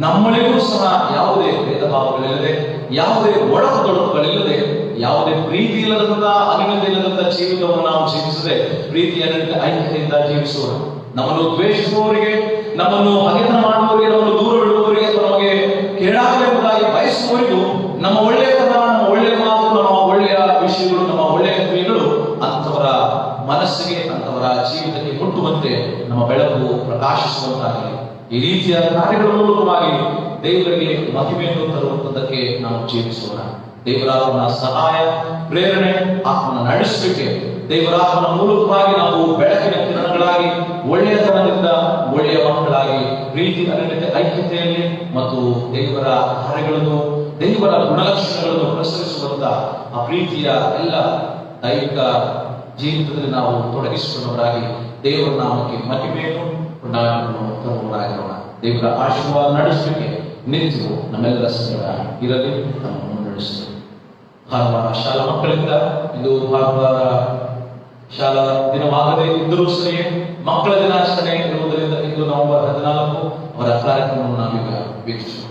ನಮ್ಮಳಿಗೂ ಸಹ ಯಾವುದೇ ಭೇದ ಭಾವಗಳಿಲ್ಲದೆ, ಯಾವುದೇ ಒಡಕುಗಳಿಲ್ಲದೆ, ಯಾವುದೇ ಪ್ರೀತಿ ಇಲ್ಲದಂತ, ಅನ್ಯತೆ ಇಲ್ಲದಂತ ಜೀವಿತವನ್ನು ನಾವು ಜೀವಿಸದೆ ಪ್ರೀತಿಯನ್ನು ಐಕ್ಯತೆಯಿಂದ ಜೀವಿಸೋಣ. ನಮ್ಮನ್ನು ದ್ವೇಷಿಸುವವರಿಗೆ, ನಮ್ಮನ್ನು ಹಗೆತನ ಮಾಡುವವರಿಗೆ, ನಮ್ಮನ್ನು ದೂರ ಬಿಡುವವರಿಗೆ, ನಮಗೆ ಕೇಳಾಗಲೆಂಬುದಾಗಿ ಬಯಸುವವರಿಗೂ ನಮ್ಮ ಒಳ್ಳೆಯತನ, ನಮ್ಮ ಒಳ್ಳೆಯ ಮಾತು, ನಮ್ಮ ಒಳ್ಳೆಯ ವಿಷಯಗಳು, ನಮ್ಮ ಒಳ್ಳೆಯ ಕ್ರಿಯೆಗಳು ಅಂತವರ ಮನಸ್ಸಿಗೆ, ಅಂತವರ ಜೀವಿತಕ್ಕೆ ಮುಟ್ಟುವಂತೆ ನಮ್ಮ ಬೆಳಕು ಪ್ರಕಾಶಿಸುವಂತಾಗಲಿ. ಈ ರೀತಿಯ ಕಾರ್ಯಗಳ ಮೂಲಕವಾಗಿ ದೇವರಿಗೆ ಮಹಿಮೆಯನ್ನು ತರುವಂತದಕ್ಕೆ ನಾವು ಜೀವಿಸೋಣ. ದೇವರಾತ್ಮನ ಸಹಾಯ, ಪ್ರೇರಣೆ, ಆತ್ಮನ ನಡೆಸುವಿಕೆ, ದೇವರಾತ್ಮನ ಮೂಲಕವಾಗಿ ನಾವು ಬೆಳಕಿನ ಕಿರಣಗಳಾಗಿ, ಒಳ್ಳೆಯತನದಿಂದ ಒಳ್ಳೆಯ ಮಕ್ಕಳಾಗಿ, ಪ್ರೀತಿ, ಅನ್ಯತೆ, ಐಕ್ಯತೆಯಲ್ಲಿ ಮತ್ತು ದೇವರ ಕಾರ್ಯಗಳನ್ನು, ದೇವರ ಗುಣಲಕ್ಷಣಗಳನ್ನು ಪ್ರಸರಿಸುವಂತ ಆ ಪ್ರೀತಿಯ ಎಲ್ಲ ದೈವಿಕ ಜೀವಿತದಲ್ಲಿ ನಾವು ತೊಡಗಿಸಿಕೊಂಡವರಾಗಿ ದೇವರ ನಾಮಕ್ಕೆ ಮಹಿಮೆಯನ್ನು ತರುವವರಾಗಿರೋಣ. ದೇವರ ಆಶೀರ್ವಾದ ನಡೆಸುವಿಕೆ ನಿಂತು ನಮ್ಮೆಲ್ಲರ ಸಂಗಡ ಇರಲಿ, ನಮ್ಮನ್ನು ಮುನ್ನಡೆಸಲಿ. ಭಾನುವಾರ ಶಾಲಾ ಮಕ್ಕಳಿಂದ ಇದು ಭಾನುವಾರ ಶಾಲಾ ದಿನವಾಗದೇ ಇದ್ದರೂ ಸರಿಯೇ ಮಕ್ಕಳ ದಿನಾಚರಣೆ ಇರುವುದರಿಂದ ಇಂದು ನವೆಂಬರ್ 14 ಅವರ ಕಾರ್ಯಕ್ರಮವನ್ನು ನಾವೀಗ ವೀಕ್ಷಿಸೋಣ.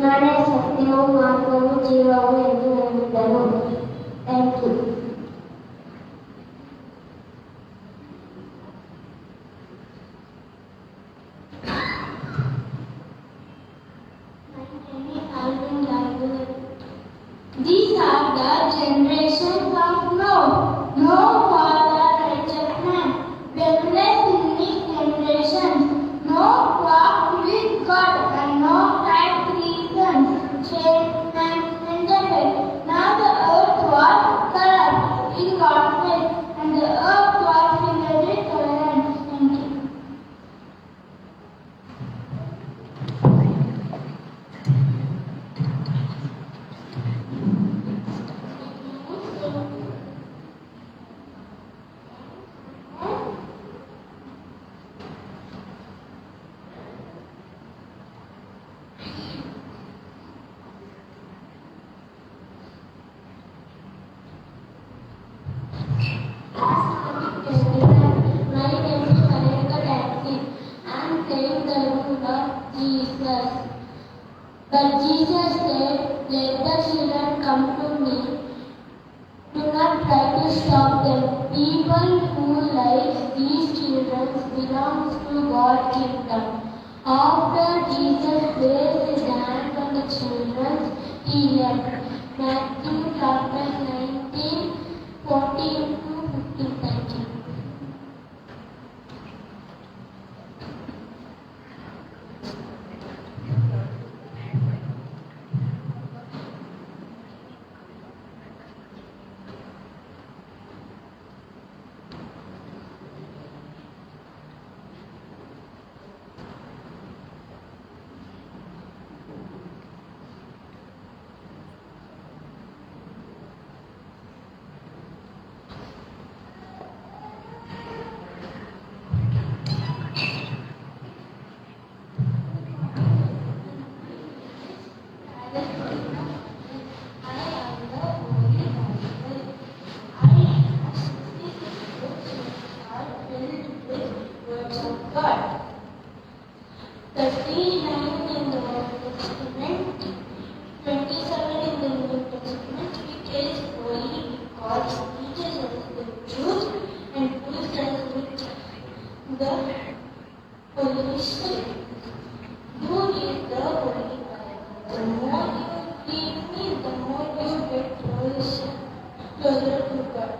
ನಾನೇ ಸತ್ಯವೂ ಮಾರ್ಗವೂ ಜೀವವೂ ಎಂದು ಹೇಳಿದ್ದನು. Thank you. These are the generations of Noah. Noah was a righteous man, blameless in his generation. Noah walked with God, and Noah had 3 sons, Shem, Ham, and Japheth. Now the earth was corrupt in God's sight, and the earth was filled with violence. Thank you. My name is Kanika Taxi. I am saying the rule of Jesus. But Jesus said, "Let the children come to me. Do not try to stop them. People who like these children belongs to God's kingdom." After Jesus placed his hand on the children, he left. Matthew chapter 19, 14 to 15. Thank you. God. 39 in the Old Testament, 27 in the New Testament. It is holy because it teaches us the truth and fills us with the Holy Spirit. You read the Holy Bible. The more you read me, the more you get closer to God.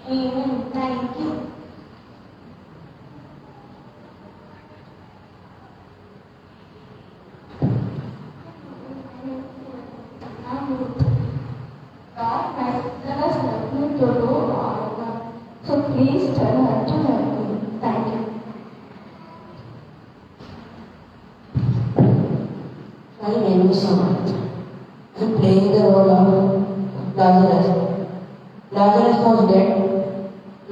Amen. Thank you. God has given us nothing to do all alone. So please tell her to help me. Thank you. My name is Samant. I am playing the role of Lazarus. Lazarus was dead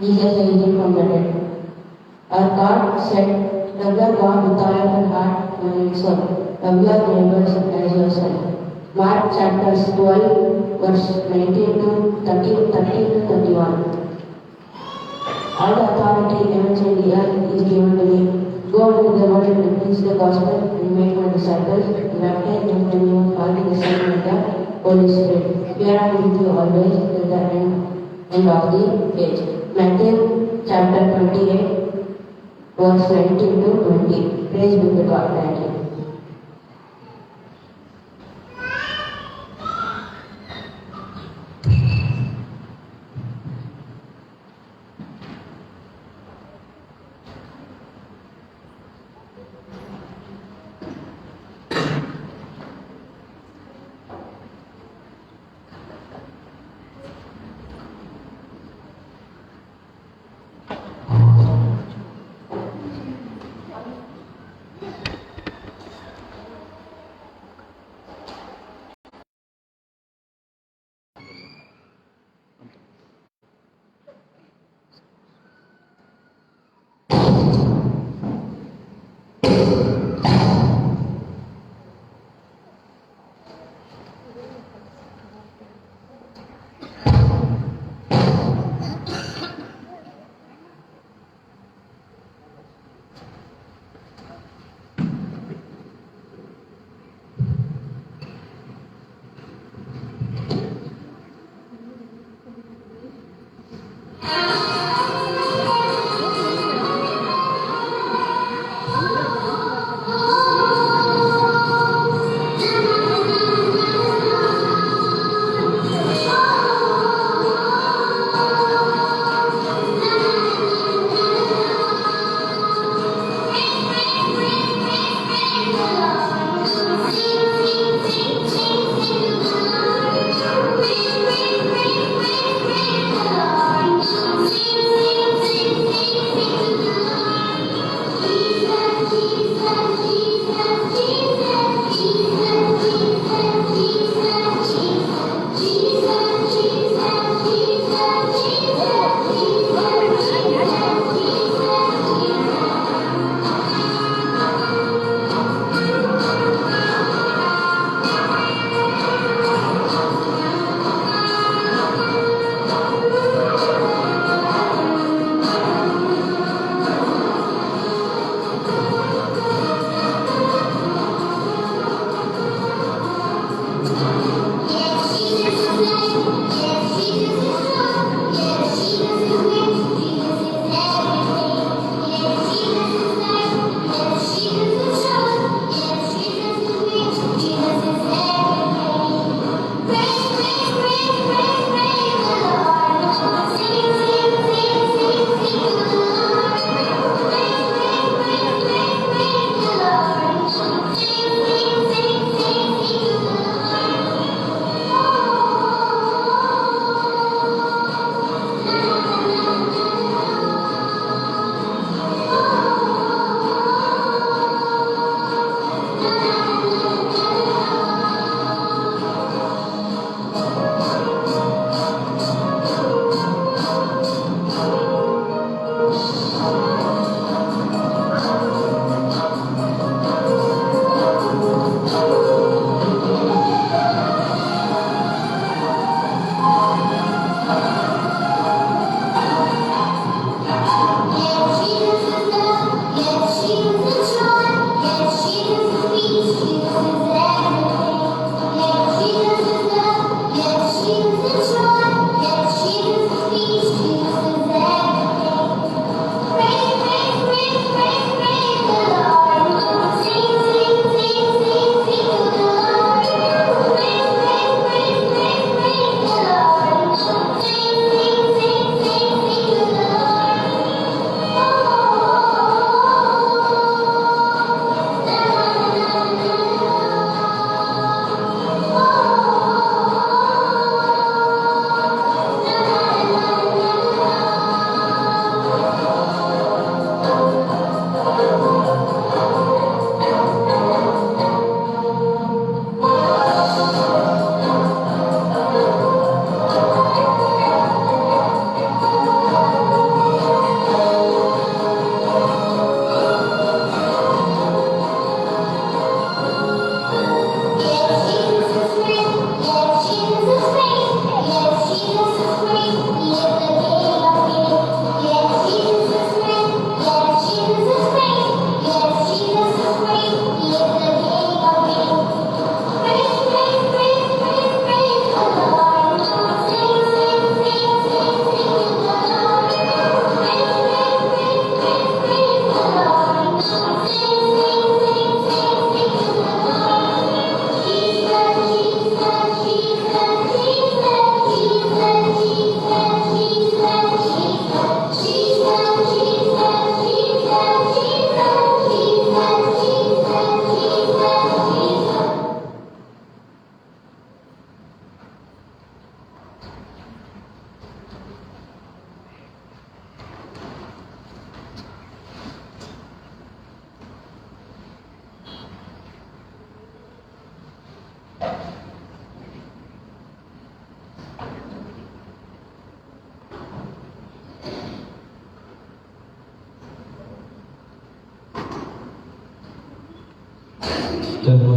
Jesus raised him from the dead. Our God said, love the God with all your heart, mind, and soul. Love your neighbors as yourself. Mark chapters 12, verse 19 to 30 to 31. All the authority in heaven and the earth is given to me. Go into the world and preach the gospel and make my disciples, baptize them in the name of Father, the Son, and the Holy Spirit. We are with you always till the end of the age. Matthew chapter 28, verse 19 to 20. Praise be to God. Thank you.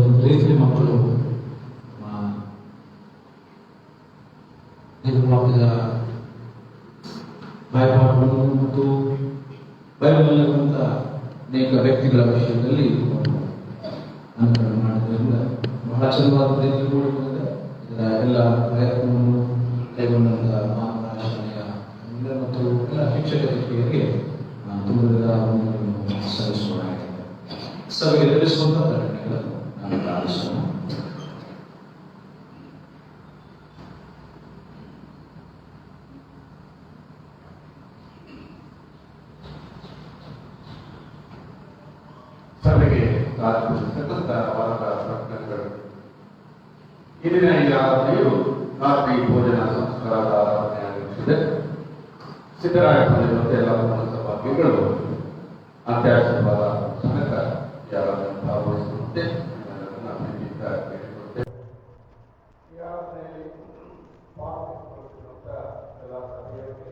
ರೀತಿಯಲ್ಲಿ ಮಕ್ಕಳು ವಾಕ್ಯದ ಬಾಯ್ಪಾಠವನ್ನು ಮತ್ತು ಬೈಬಲ್ನಲ್ಲಿರುವಂಥ ಅನೇಕ ವ್ಯಕ್ತಿಗಳ ವಿಷಯದಲ್ಲಿ ಅನುಕರಣೆ ಮಾಡೋದ್ರಿಂದ ಬಹಳ ಚಂದವಾದ ರೀತಿಯಲ್ಲಿ ನೋಡಿಕೊಂಡ್ರೆ ಇದರ ಎಲ್ಲ ಪ್ರಯತ್ನವನ್ನು ಕೈಗೊಂಡಂಥ ಮಾನವಶಾಲೆಯ ಮತ್ತು ಎಲ್ಲ ಶಿಕ್ಷಕರಿಗೆ ತುಂಬದ ಸಲ್ಲಿಸುವಾಗಿದೆ. ಸಭೆಗೆ ತಿಳಿಸುವಂಥ ಪ್ರಕಟಣೆಗಳನ್ನು ನಾನು ಪ್ರಾರ್ಥಿಸೋಣ. ಸಭೆಗೆ ಸತತ ವಾರದ ಪ್ರಕಟಣೆಗಳು. ಇಂದಿನ ಈ ಆರಾಧನೆಯು ರಾತ್ರಿ ಭೋಜನ ಸಂಸ್ಕಾರದ ಆರಾಧನೆಯಾಗಿರುತ್ತದೆ. ಸಿದ್ದರಾಯಪಲ್ಲಿ ಮತ್ತು ಎಲ್ಲ ಸಭಾಗಿಗಳು ಅಂತ್ಯಾಶೀರ್ವಾದ ಸಮೇತ ಈ ಆರಾಧನೆ ಭಾಗವಹಿಸುವಂತೆ ಪ್ರೀತಿಯಿಂದ ಕೇಳಿಕೊಳ್ಳುತ್ತೇವೆ. ಈ ಆರಾಧನೆಯಲ್ಲಿ ಪಾಲ್ಗೊಳ್ಳುತ್ತಿರುವಂಥ ಎಲ್ಲ ಸಭೆಯವರಿಗೆ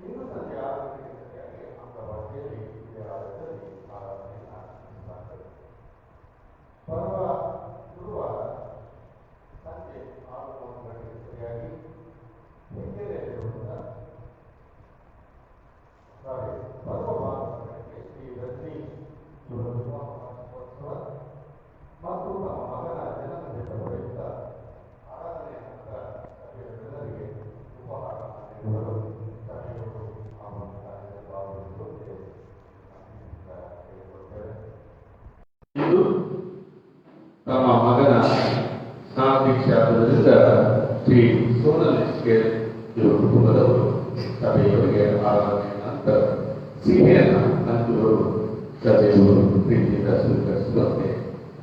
ಇಂದು ಸಂಜೆ ಆರಾಧನೆಗೆ ಅಂಗವಾಗಿ ಬರುವ ಗುರುವಾರ ಸಂಜೆ 6:30 ಗಂಟೆಗೆ ಸರಿಯಾಗಿ ಹೆಗ್ಗೆರೆಯಲ್ಲಿರುವಂಥ ಬರುವ ವಾರಕ್ಕೆ ಶ್ರೀ ರಜನಿ ಇವರ ವಿವಾಹ ವಾರ್ಷಿಕೋತ್ಸವ ಮತ್ತು ನಮ್ಮ ಮಗನ ಜನ್ಮದಿನದ ಪ್ರಯುಕ್ತ ಆರಾಧನೆಯ ನಂತರ ಸಭೆಯವರೆಲ್ಲರಿಗೆ ಉಪಹಾರ ನೀಡುವರು. ಸಭೆಯವರು ಆ ಒಂದು ಕಾರ್ಯದಲ್ಲಿ ಭಾಗವಹಿಸುವಂತೆ ಕೇಳಿಕೊಳ್ಳುತ್ತೇವೆ. ಇಂದು ತಮ್ಮ ಮಗನ ಸ್ನಾನದೀಕ್ಷೆ ಆಗುವುದರಿಂದ ಶ್ರೀ ಸೋನಲಿಸ್ಗೆ ಇವರು ಕುಟುಂಬದವರು ಸಭೆಯವರಿಗೆ ಆರಾಧನೆಯ ನಂತರ ಸಿಹಿಯನ್ನು ಹಂಚುವರು ಸಭೆಯವರು ಪ್ರೀತಿಯಿಂದ ಸ್ವೀಕರಿಸುವಂತೆ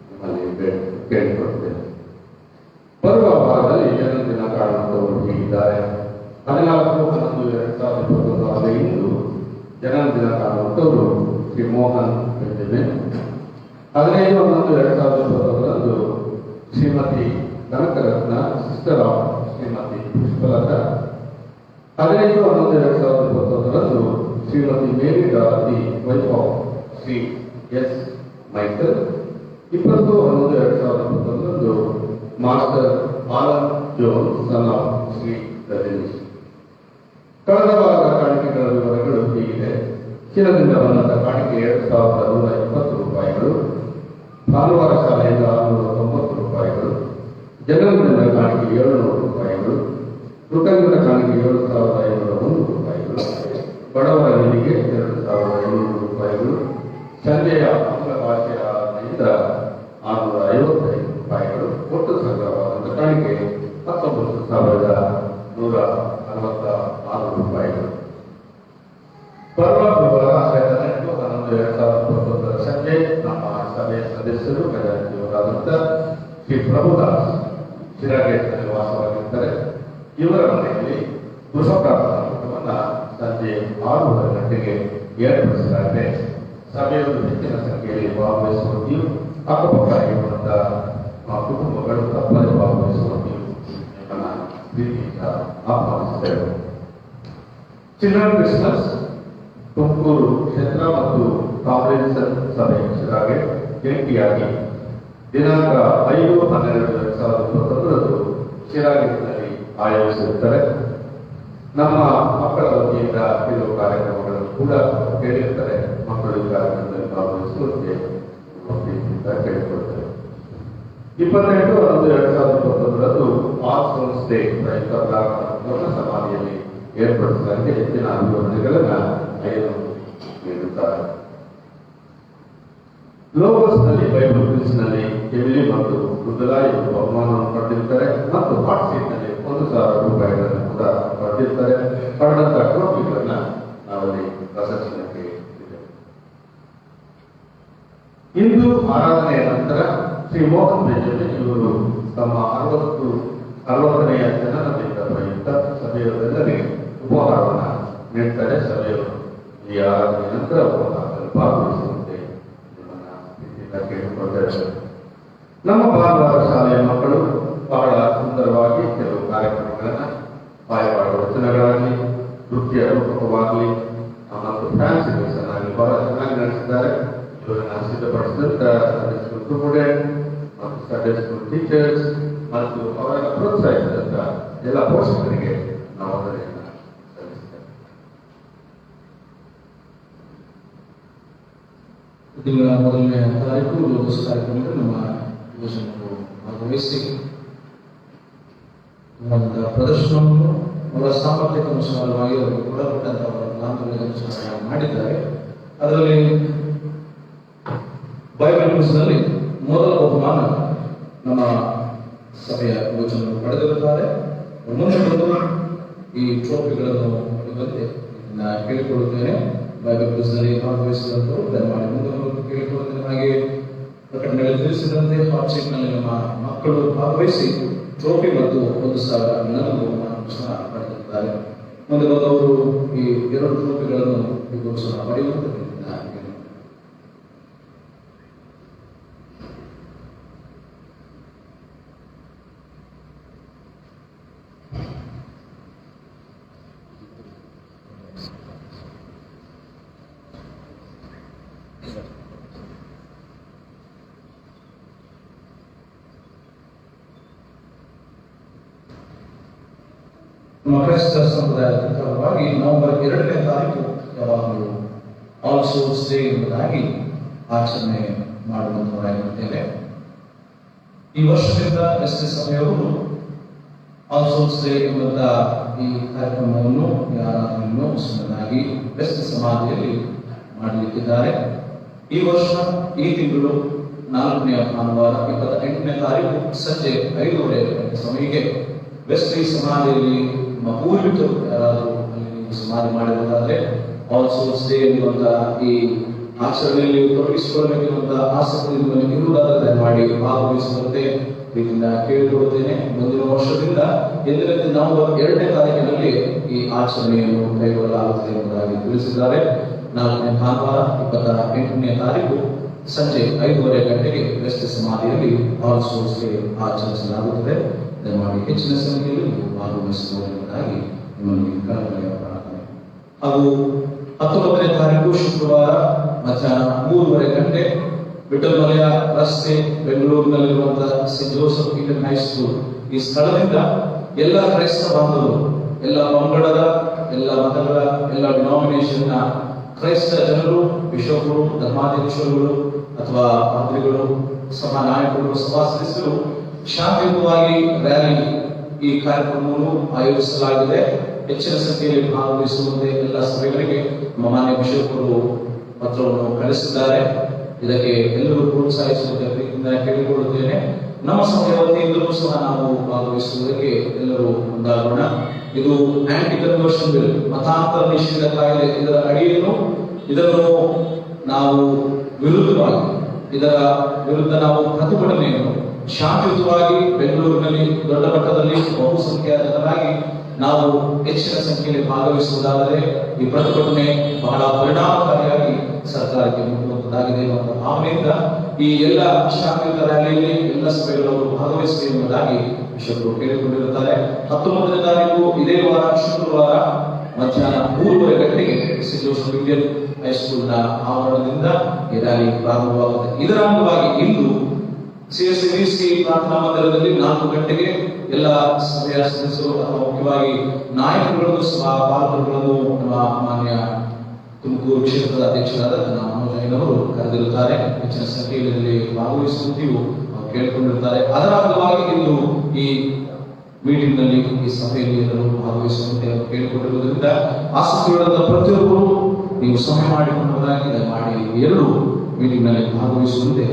ನಿಮ್ಮಲ್ಲಿ ಕೇಳಿಕೊಳ್ಳುತ್ತೇವೆ. ಬರುವ ವಾರದಲ್ಲಿ ಜನ್ಮದಿನ ಕಾಣುವಂಥವರು ಹೀಗಿದ್ದಾರೆ. 14/11/2021 ಇಂದು ಜನ್ಮದಿನ ಕಾಣುವಂಥವರು Shri Mohan Benjamin. 15/11/2021 Shrimati Kanakaratna sister of Shrimati Pushpalatha. 15/11/2021 Shrimati Mary Dorothy wife of Shri S Michael. 20/11/2021 master Alan John son of Shri Rajneesh. ಕಳೆದ ವಾರದ ಕಾಣಿಕೆಗಳ ವಿವರಗಳು ಹೀಗಿದೆ. ಚಿರದಿಂದ ಬಂದಂಥ ಕಾಣಿಕೆ 2,120 ರೂಪಾಯಿಗಳು. ಭಾನುವಾರ ಶಾಲೆಯಿಂದ 690 ರೂಪಾಯಿಗಳು. ಜನ್ಮದಿನ ಕಾಣಿಕೆ 700 ರೂಪಾಯಿಗಳು. ಕೃತಜ್ಞತ ಕಾಣಿಕೆ 7,501 ರೂಪಾಯಿಗಳು. ಬಡವರ ನಿಧಿಗೆ 2,500 ರೂಪಾಯಿಗಳು. ಸಂಜೆಯ ಆಂಗ್ಲ ಭಾಷೆಯ ಆರಾಧನೆಯಿಂದ 655 ರೂಪಾಯಿಗಳು. ಒಟ್ಟು ಸಂಗ್ರಹವಾದಂಥ ಕಾಣಿಕೆ 19,166 ರೂಪಾಯಿಗಳು. ಬರುವ ಗುರುವಾರ 18/11/2021 ಸಂಜೆ ನಮ್ಮ ಸಭೆಯ ಸದಸ್ಯರು ಖಜಾಂಚಿಯವರಾದಂಥ ಶ್ರೀ ಪ್ರಭುದಾಸ್ ಶಿರಾಗೇಟ್ನಲ್ಲಿ ವಾಸವಾಗಿರ್ತಾರೆ. ಇವರ ಮನೆಯಲ್ಲಿ ಗೃಹ ಪ್ರಾರ್ಥನಾ ಕೂಟವನ್ನು ಸಂಜೆ 6:30 ಗಂಟೆಗೆ ಏರ್ಪಡಿಸಲಾಗಿದೆ. ಸಭೆಯವರು ಹೆಚ್ಚಿನ ಸಂಖ್ಯೆಯಲ್ಲಿ ಭಾಗವಹಿಸುವಂತೆಯೂ ಅಕ್ಕಪಕ್ಕ ಇರುವಂಥ ಕುಟುಂಬಗಳು ತಪ್ಪದೆ ಭಾಗವಹಿಸುವಂತೆಯೂ ನಿಮ್ಮನ್ನು ಪ್ರೀತಿಯಿಂದ ಆಹ್ವಾನಿಸುತ್ತೇವೆ. ಚಿಲ್ಡ್ರನ್ ಕ್ರಿಸ್ಮಸ್ ತುಮಕೂರು ಕ್ಷೇತ್ರ ಮತ್ತು ಕಾಂಗ್ರೆಸ್ ಸಭೆ ಶಿರಾಗೆ ಜಂಟಿಯಾಗಿ ದಿನಾಂಕ 5/12/2021 ಶಿರಾಗಿನಲ್ಲಿ ಆಯೋಜಿಸಿರುತ್ತಾರೆ. ನಮ್ಮ ಮಕ್ಕಳ ವತಿಯಿಂದ ಕೆಲವು ಕಾರ್ಯಕ್ರಮಗಳನ್ನು ಕೂಡ ಕೇಳಿರ್ತಾರೆ. ಮಕ್ಕಳು ಈ ಕಾರ್ಯಕ್ರಮದಲ್ಲಿ ಭಾಗವಹಿಸುವಂತೆ ಪ್ರೀತಿಯಿಂದ ಕೇಳಿಕೊಳ್ತಾರೆ. 28/11/2021 ಆಲ್ ಸೋಲ್ಸ್ ಡೇ ಪ್ರಯುಕ್ತ ಪ್ರಾರ್ಥನಾ ಸಮಾಧಿಯಲ್ಲಿ ಏರ್ಪಡಿಸಲಾಗಿದೆ. ಹೆಚ್ಚಿನ ಅಭಿವೃದ್ಧಿಗಳನ್ನು ನೀಡುತ್ತಾರೆ. ಲೋಗೋಸ್ನಲ್ಲಿ ಬೈಬಲ್ ಕ್ವಿಜ್ನಲ್ಲಿ ಎಮಿಲಿ ಮತ್ತು ಮೃದುಲಾ ಇವರು ಬಹುಮಾನವನ್ನು ಪಡೆದಿರ್ತಾರೆ ಮತ್ತು ಹಾಟ್ ಸೀಟ್ನಲ್ಲಿ 1,000 ರೂಪಾಯಿಗಳನ್ನು ಕೂಡ ಪಡೆದಿರ್ತಾರೆ. ಪಡೆದಂಥ ಟ್ರೋಫಿಗಳನ್ನು ನಾವಲ್ಲಿ ಪ್ರದರ್ಶನಕ್ಕೆ ಇಟ್ಟಿದ್ದೇವೆ. ಇಂದು ಆರಾಧನೆಯ ನಂತರ ಶ್ರೀ ಮೋಹನ್ ಬೆಂಜಮಿನ್ ಇವರು ತಮ್ಮ 60ನೇ ಜನನದಿಂದ ಪ್ರಯುಕ್ತ ಸಭೆಯವರೆಲ್ಲರಿಗೆ ಉಪಹಾರವನ್ನು ನೀಡ್ತಾರೆ. ಸಭೆಯವರು ಈ ಆರಾಧನೆಯ ನಂತರ ಉಪಹಾರದಲ್ಲಿ ಭಾಗವಹಿಸುವಂತೆ ನಿಮ್ಮನ್ನು ಪ್ರೀತಿಯಿಂದ ಕೇಳಿಕೊಳ್ತೇವೆ. ನಮ್ಮ ಭಾನುವಾರ ಶಾಲೆಯ ಮಕ್ಕಳು ಬಹಳ ಮತ್ತು ಅವರನ್ನು ಪ್ರೋತ್ಸಾಹಿಸಿದಂತ ಎಲ್ಲ ಪೋಷಕರಿಗೆ ನಾವು ವಂದನೆಯನ್ನು ಸಲ್ಲಿಸ್ತೇವೆ. ತಿಂಗಳ ಮೊದಲನೇ ತಾರೀಕು ಲೋಕೋತ್ಸವ ಕಾರ್ಯಕ್ರಮದಲ್ಲಿ ನಮ್ಮ ಯುವಜನರು ಭಾಗವಹಿಸಿ ಒಂದು ಪ್ರದರ್ಶನವನ್ನು ಅವರ ಸಾಮರ್ಥ್ಯಕ್ಕನುಸಾರವಾಗಿ ಅವರಿಗೆ ಕೊಡಲ್ಪಟ್ಟಂತಹ ಲಾಂಛನಗಳನ್ನು ಮಾಡಿದ್ದಾರೆ. ಅದರಲ್ಲಿ ಬೈಬಲ್ ಕ್ವಿಜ್ನಲ್ಲಿ ಮೊದಲ ಬಹುಮಾನ ನಮ್ಮ ಸಭೆಯ ಯುವಜನರು ಪಡೆದಿರುತ್ತಾರೆ. ಮುಂದೆ ಬಂದು ಈ ಟ್ರೋಫಿಗಳನ್ನು ಬಂದೆ ಕೇಳಿಕೊಳ್ಳುತ್ತೇನೆ. ಬೈಬಲ್ ಕ್ವಿಜ್ನಲ್ಲಿ ಭಾಗವಹಿಸಿದಂತರು ದಯಮಾಡಿ ಮುಂದೆ ಕೇಳಿಕೊಳ್ಳುತ್ತೇನೆ. ಹಾಗೆ ಪ್ರಕಟಣೆಯಲ್ಲಿ ತಿಳಿಸಿದಂತೆ ಹಾಟ್ ಸೀಟ್ನಲ್ಲಿ ನಮ್ಮ ಮಕ್ಕಳು ಭಾಗವಹಿಸಿ ಟ್ರೋಫಿ ಮತ್ತು 1,000 ಬಹುಮಾನವನ್ನು ಸಹ ಪಡೆದಿದ್ದಾರೆ. ಮುಂದೆ ಬಂದವರು ಈ 2 ಟ್ರೋಫಿಗಳನ್ನು ಈ ಸಹ ಪಡೆಯುವಂತೆ ನಮ್ಮ ಕ್ರೈಸ್ತ ಸಂಪ್ರದಾಯದ ಪ್ರಕಾರವಾಗಿ ನವೆಂಬರ್ 2ನೇ ತಾರೀಕು ಯಾವಾಗಲೂ ಆಲ್ ಸೋಲ್ಸ್ ಡೇ ಎಂಬುದಾಗಿ ಆಚರಣೆ ಮಾಡುವಂತವರಾಗಿರುತ್ತೇವೆ. ಈ ವರ್ಷದಿಂದ ಎಸ್ ಎಸ್ ಸಭೆಯವರು ಆಲ್ ಸೋಲ್ಸ್ ಡೇ ಎಂಬಂತ ಈ ಕಾರ್ಯಕ್ರಮವನ್ನು ಈ ಆರಾಧನೆಯನ್ನು ಸುಮ್ಮನಾಗಿ ಬೆಸ್ಟ್ ಸಮಾಧಿಯಲ್ಲಿ ಮಾಡಲಿಕ್ಕಿದ್ದಾರೆ. ಈ ವರ್ಷ ಈ ತಿಂಗಳು 4ನೇ ಭಾನುವಾರ 28ನೇ ತಾರೀಕು ಸಂಜೆ 5:30 ಸಮಯಕ್ಕೆ ವೆಸ್ಟ್ರಿ ಸಮಾಧಿಯಲ್ಲಿ ನಮ್ಮ ಪೂರ್ವಿಕರು ಯಾರಾದರೂ ಅಲ್ಲಿ ಸಮಾಧಿ ಮಾಡಿರೋದಾದ್ರೆ ಆಲ್ ಸೋಲ್ಸ್ ಡೇ ಎನ್ನುವಂತಹ ಈ ಆಚರಣೆಯಲ್ಲಿ ತೊಡಗಿಸಿಕೊಳ್ಳಬೇಕೆನ್ನುವಂತಹ ಆಸಕ್ತಿ ನಿಮ್ಮಲ್ಲಿ ಇರುವುದಾದರೆ ದಯಮಾಡಿ ಭಾಗವಹಿಸುವಂತೆ ರೀತಿಯಿಂದ ಕೇಳಿಕೊಳ್ಳುತ್ತೇನೆ. ಮುಂದಿನ ವರ್ಷದಿಂದ ಎಂದಿನಂತೆ ನವೆಂಬರ್ 2ನೇ ತಾರೀಕಿನಲ್ಲಿ ಈ ಆಚರಣೆಯನ್ನು ಕೈಗೊಳ್ಳಲಾಗುತ್ತದೆ ಎಂಬುದಾಗಿ ತಿಳಿಸಿದ್ದಾರೆ. 4ನೇ ಭಾನುವಾರ 28ನೇ ತಾರೀಕು ಸಂಜೆ 5:30 ಗಂಟೆಗೆ ವೆಸ್ಟ್ ಸಮಾಧಿಯಲ್ಲಿ ಆಲ್ ಸೋಲ್ಸ್ ಡೇ ಆಚರಿಸಲಾಗುತ್ತದೆ. ದಯಮಾಡಿ ಹೆಚ್ಚಿನ ಸಂಖ್ಯೆಯಲ್ಲಿ ಭಾಗವಹಿಸುವುದಾಗಿ ನಿಮ್ಮಲ್ಲಿ ಕಳಕಳಿಯ ಪ್ರಾರ್ಥನೆ. ಹಾಗೂ 19ನೇ ತಾರೀಕು ಶುಕ್ರವಾರ ಮಧ್ಯಾಹ್ನ 3:30 ಗಂಟೆ ವಿಠಲಮಲಯ ರಸ್ತೆ ಬೆಂಗಳೂರಿನಲ್ಲಿರುವಂತಹ ಸೇಂಟ್ ಜೋಸೆಫ್ ಇಂಡಿಯನ್ ಹೈಸ್ಕೂಲ್ ಈ ಸ್ಥಳದಿಂದ ಎಲ್ಲ ಕ್ರೈಸ್ತ ಬಾಂಧವರು, ಎಲ್ಲ ಪಂಗಡದ, ಎಲ್ಲ ಮತಗಳ, ಎಲ್ಲ ಡಿನಾಮಿನೇಷನ್ನ ಕ್ರೈಸ್ತ ಜನರು, ಬಿಷಪ್ಗಳು, ಧರ್ಮಾಧ್ಯಕ್ಷರುಗಳು ಅಥವಾ ಮಂತ್ರಿಗಳು, ಸಭಾ ನಾಯಕರು, ಸಭಾ ಸದಸ್ಯರು ಶಾಂತಿಯುತವಾಗಿ ರ್ಯಾಲಿ ಈ ಕಾರ್ಯಕ್ರಮವನ್ನು ಆಯೋಜಿಸಲಾಗಿದೆ. ಹೆಚ್ಚಿನ ಸಂಖ್ಯೆಯಲ್ಲಿ ಭಾಗವಹಿಸುವಂತೆ ಎಲ್ಲ ಸಭೆಗಳಿಗೆ ನಮ್ಮ ಮಾನ್ಯ ಬಿಷಪ್ಗಳು ಪತ್ರವನ್ನು ಕಳಿಸಿದ್ದಾರೆ. ಇದಕ್ಕೆ ಎಲ್ಲರೂ ಪ್ರೋತ್ಸಾಹಿಸುವಂತೆ ಪ್ರೀತಿಯಿಂದ ಕೇಳಿಕೊಳ್ಳುತ್ತೇನೆ. ನಮ್ಮ ಸಭೆಯ ವತಿಯಿಂದಲೂ ಸಹ ನಾವು ಭಾಗವಹಿಸುವುದಕ್ಕೆ ಎಲ್ಲರೂ ಮುಂದಾಗೋಣ. ಇದು ಆಂಟಿ ಕನ್ವರ್ಷನ್ ಬಿಲ್, ಮತಾಂತರ ನಿಷೇಧ ಕಾಯ್ದೆ, ಇದರ ಅಡಿಯನ್ನು ಇದನ್ನು ನಾವು ವಿರುದ್ಧವಾಗಿ ಇದರ ವಿರುದ್ಧ ನಾವು ಪ್ರತಿಭಟನೆಯನ್ನು ಶಾಂತಿಯುತವಾಗಿ ಬೆಂಗಳೂರಿನಲ್ಲಿ ದೊಡ್ಡ ಮಟ್ಟದಲ್ಲಿ ಬಹುಸಂಖ್ಯಾತರಾಗಿ ನಾವು ಹೆಚ್ಚಿನ ಸಂಖ್ಯೆಯಲ್ಲಿ ಭಾಗವಹಿಸುವುದಾದರೆ ಈ ಪ್ರತಿಭಟನೆ ಬಹಳ ಪರಿಣಾಮಕಾರಿಯಾಗಿ ಸರ್ಕಾರಕ್ಕೆ ಮುಟ್ಟುವಂತದ್ದಾಗಿದೆ ಎಂಬ ಭಾವನೆಯಿಂದ ಈ ಎಲ್ಲ ಶಾಂತಿಯುತ ರ್ಯಾಲಿಯಲ್ಲಿ ಎಲ್ಲ ಸಭೆಗಳವರು ಭಾಗವಹಿಸಲಿ ಎಂಬುದಾಗಿ ಬಿಷಪ್ರು ಕೇಳಿಕೊಂಡಿರುತ್ತಾರೆ. 19ನೇ ತಾರೀಕು ಇದೇ ವಾರ ಶುಕ್ರವಾರ ಮಧ್ಯಾಹ್ನ 3:30 ಗಂಟೆಗೆ ಸೇಂಟ್ ಜೋಸೆಫ್ ಇಂಡಿಯನ್ ಹೈಸ್ಕೂಲ್ನ ಆವರಣದಿಂದ ಈ ರ್ಯಾಲಿ ಪ್ರಾರಂಭವಾಗುತ್ತದೆ. ಇದರ ಅಂಗವಾಗಿ ಇಂದು ಸಿಎಸ್ಸಿ ಪ್ರಾರ್ಥನಾ ಮಂದಿರದಲ್ಲಿ 4 ಗಂಟೆಗೆ ಎಲ್ಲ ಸಭೆಯ ಸದಸ್ಯರು ಅಥವಾ ಮುಖ್ಯವಾಗಿ ನಾಯಕರುಗಳನ್ನು ಸಹ ಪಾಲ್ಗೊಳ್ಳುವುದು ನಮ್ಮ ಮಾನ್ಯ ತುಮಕೂರು ಕ್ಷೇತ್ರದ ಅಧ್ಯಕ್ಷರಾದ ಮನೋಜಯ್ಯನವರು ಕರೆದಿರುತ್ತಾರೆ. ಹೆಚ್ಚಿನ ಸಂಖ್ಯೆಯಲ್ಲಿ ಭಾಗವಹಿಸುವಂತೆಯೂ ಕೇಳಿಕೊಂಡಿರುತ್ತಾರೆ. ಅದರ ಅಂಗವಾಗಿ ಇಂದು ಈ ಮೀಟಿಂಗ್ ನಲ್ಲಿ, ಈ ಸಭೆಯಲ್ಲಿ ಎಲ್ಲರೂ ಭಾಗವಹಿಸುವಂತೆ ಕೇಳಿಕೊಂಡಿರುವುದರಿಂದ ಆಸಕ್ತಿಯುಳ್ಳ ಪ್ರತಿಯೊಬ್ಬರು ನೀವು ಸಮಯ ಮಾಡಿಕೊಂಡವರಾಗಿ ದಯಮಾಡಿ 2 ಮೀಟಿಂಗ್ ನಲ್ಲಿ ಭಾಗವಹಿಸುವಂತೆ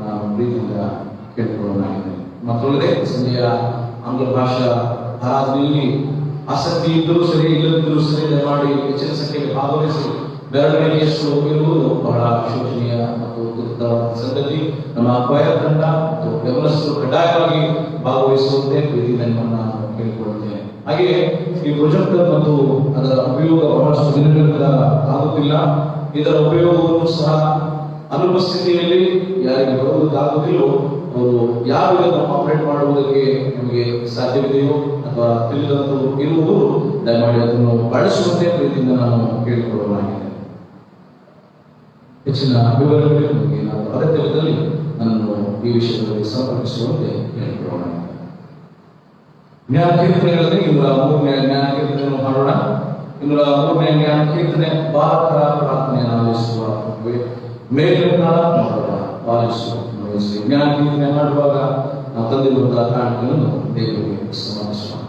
ನಾವು ಪ್ರೀತಿಯಿಂದ ಕೇಳಿಕೊಳ್ಳಲಾಗಿದೆ. ಮತ್ತೊಂದೇ ಸಂಜೆಯ ಆಂಗ್ಲ ಭಾಷಾ ಆರಾಧನೆಯಲ್ಲಿ ಆಸಕ್ತಿ ಇದ್ದರೂ ಸರಿ, ಇಲ್ಲದಿದ್ದರೂ ಸರಿ ದಯಮಾಡಿ ಹೆಚ್ಚಿನ ಸಂಖ್ಯೆಯಲ್ಲಿ ಭಾಗವಹಿಸಿ ಬೆರಳಿಕೆಯಷ್ಟು ಇರುವುದು ಬಹಳ ಶೋಚನೀಯ ಮತ್ತು ದುಃಖದ ಸಂಗತಿ. ನಮ್ಮ ಕ್ವೈರ್ ತಂಡ ಮತ್ತು ಬೆಂಬಲಿಸಲು ಕಡ್ಡಾಯವಾಗಿ ಭಾಗವಹಿಸುವಂತೆ ಪ್ರೀತಿಯಿಂದ ನಿಮ್ಮನ್ನು ಕೇಳಿಕೊಳ್ಳುತ್ತೇನೆ. ಹಾಗೆಯೇ ಈ ಪ್ರೊಜೆಕ್ಟರ್ ಮತ್ತು ಅದರ ಉಪಯೋಗ ಬಹಳಷ್ಟು ದಿನಗಳಿಂದ ಆಗುತ್ತಿಲ್ಲ. ಇದರ ಉಪಯೋಗವನ್ನು ಸಹ ಅನುಪಸ್ಥಿತಿಯಲ್ಲಿ ಯಾರಿಗೆ ಬರುವುದಾಗುವುದಿಲ್ಲೋ ಅವರು ಯಾವ ಇದನ್ನು ಆಪರೇಟ್ ಮಾಡುವುದಕ್ಕೆ ನಿಮಗೆ ಸಾಧ್ಯವಿದೆಯೋ ಅಥವಾ ತಿಳಿದಂತೂ ಇರುವುದು ದಯಮಾಡಿ ಅದನ್ನು ಬಳಸುವಂತೆ ಪ್ರೀತಿಯಿಂದ ನಾನು ಕೇಳಿಕೊಳ್ಳಲಾಗಿದೆ. ಹೆಚ್ಚಿನ ವಿವರಗಳಿಗೆ ನಿಮಗೆ ನಾನು ಅಗತ್ಯವಿದ್ದಲ್ಲಿ ನನ್ನನ್ನು ಈ ವಿಷಯದಲ್ಲಿ ಸಂಪರ್ಕಿಸುವಂತೆ ಕೇಳಿಕೊಳ್ಳಲಾಗಿದೆ. ಜ್ಞಾನಕೀರ್ತನೆಗಳಲ್ಲಿ 203ನೇ ಜ್ಞಾನಕೀರ್ತನೆಯನ್ನು ಮಾಡೋಣ. 203ನೇ ಜ್ಞಾನಕೀರ್ತನೆ ಬಾಲಕರ ಪ್ರಾರ್ಥನೆಯನ್ನು ಆಲಿಸುವ ಮೇಲಿನ ಮಾಡೋಣ. ಪಾಲಿಸುವ ಜ್ಞಾನಕೀರ್ತನೆ ಮಾಡುವಾಗ ನಾವು ತಂದಿರುವಂತಹ ಕಾರಣಗಳನ್ನು ದೇವರಿಗೆ ಸಮರ್ಪಿಸೋಣ.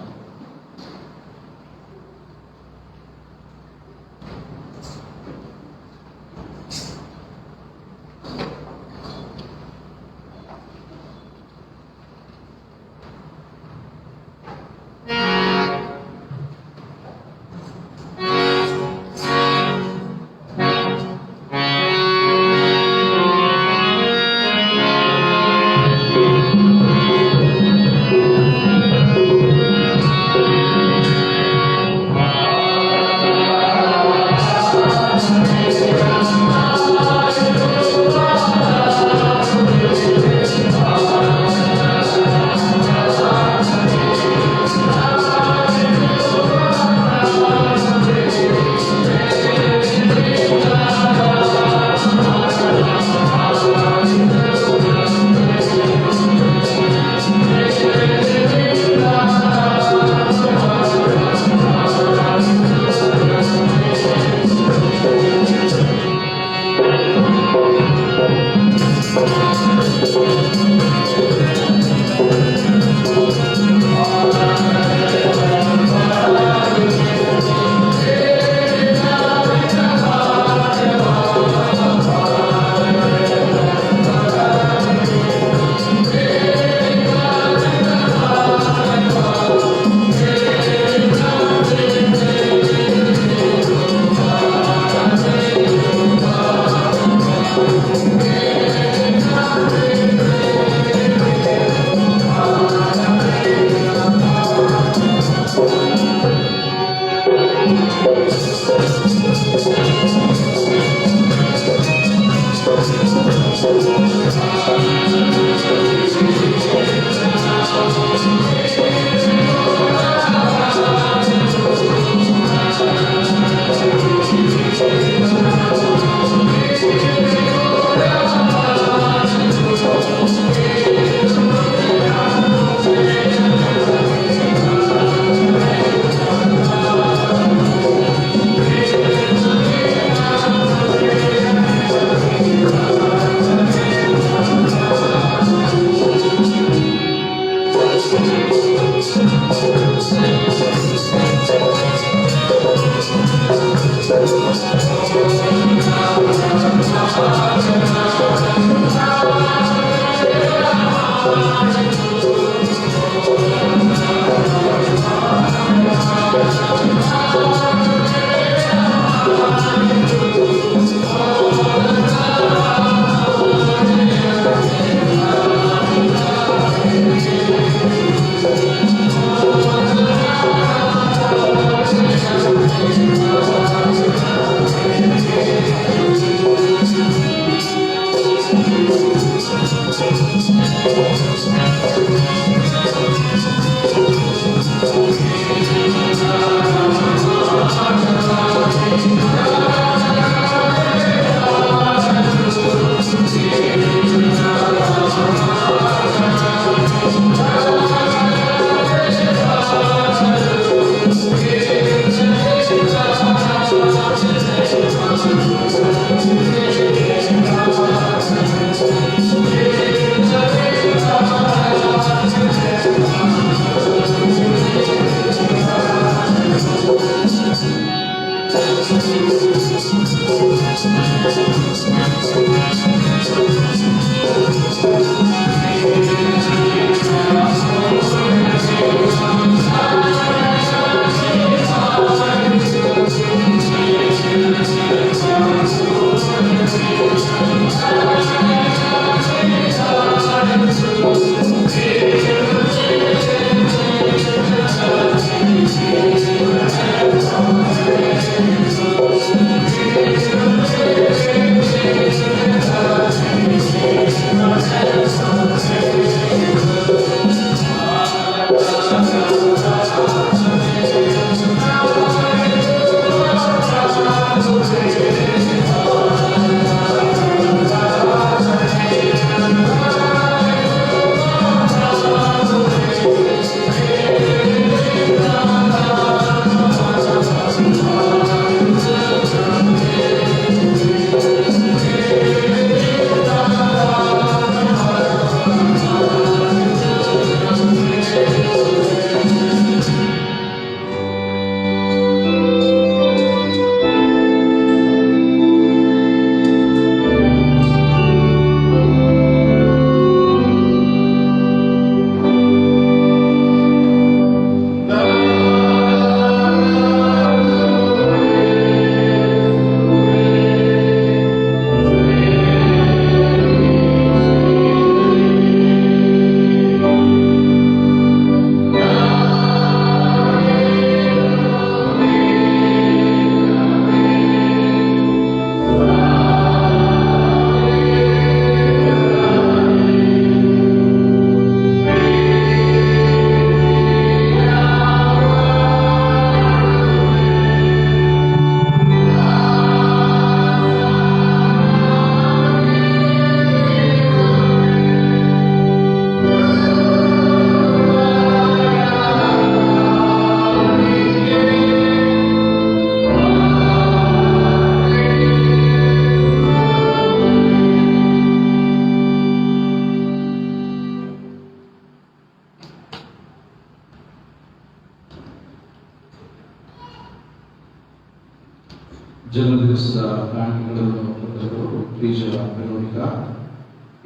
ಜನ್ಮದಿವಸದ ಕಾಣಿಕೆಗಳನ್ನು ಕೊಟ್ಟವರು ಪ್ರೀಜ ವೆರೋನಿಕಾ,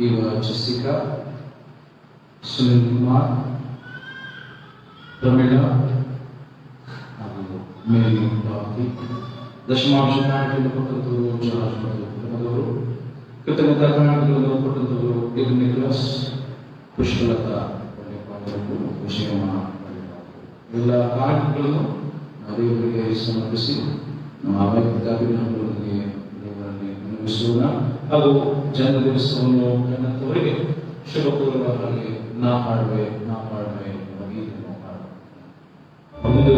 ಈಗ ಜೆಸಿಕಾ, ಸುನಿಲ್ ಕುಮಾರ್, ಪ್ರಮೀಳಾ ಹಾಗೂ ಮೇರಿ ಬಾಬಿ. ದಶಮಾಂಶ ಕಾಣಿಕೆಯನ್ನು ಕೊಟ್ಟವರು ಜಾರ್ಜ್ ಕುಟುಂಬದವರು. ಕೃತಜ್ಞತಾ ಕಾಣಿಕೆಗಳನ್ನು ಕೊಟ್ಟವರು ಟಿಲ್ ನಿಕ್ಲಸ್, ಪುಷ್ಪಲತಾ ವಿಷಯಮ. ಎಲ್ಲ ಕಾಣಿಕೆಗಳನ್ನು ದೇವರಿಗೆ ಸಮರ್ಪಿಸಿ ನಮ್ಮ ವೈಯಕ್ತಿಕ ಅಭಿನಂದನೆಗಳೊಂದಿಗೆ ದೇವರಲ್ಲಿ ವಿನಮಿಸೋಣ ಹಾಗೂ ಜನ್ಮ ದಿವಸವನ್ನು ನನ್ನವರಿಗೆ ಶುಭಪೂರ್ವಕವಾಗಿ ನಾ ಮಾಡುವೆ ಎಂಬ ಗೀತೆಯನ್ನು ಹಾಡುವೆ. ಮುಂದೆ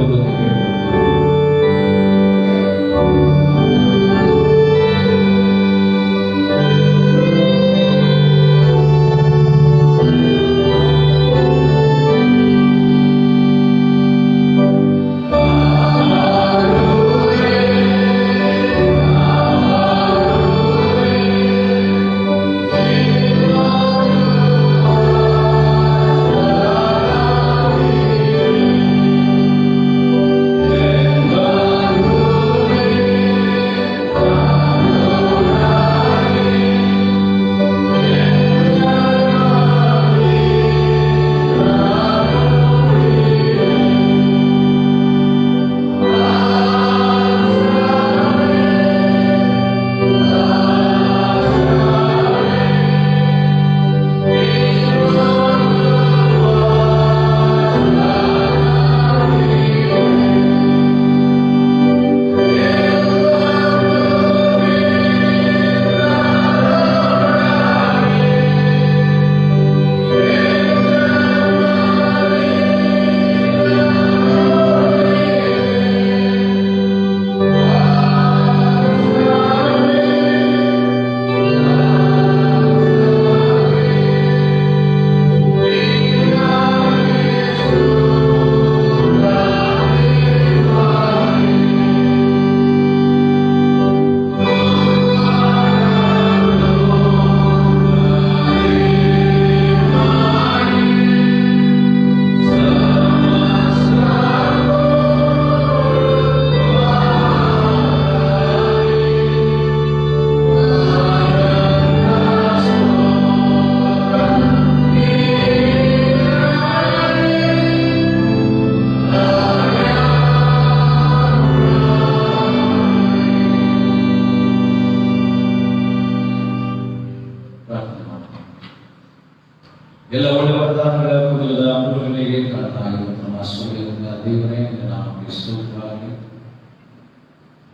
ಎಲ್ಲ ಒಳ್ಳೆಯ ವರದಾನಗಳ ಮೂಲದ ಮೂಲಗಳಿಗೆ ಕಾರಣವಾಗಿರುವ ನಮ್ಮ ಸೂರ್ಯನ ದೇವರೇ ನಾಮಕ್ಕೆ ಸ್ತೋತ್ರವಾಗಿ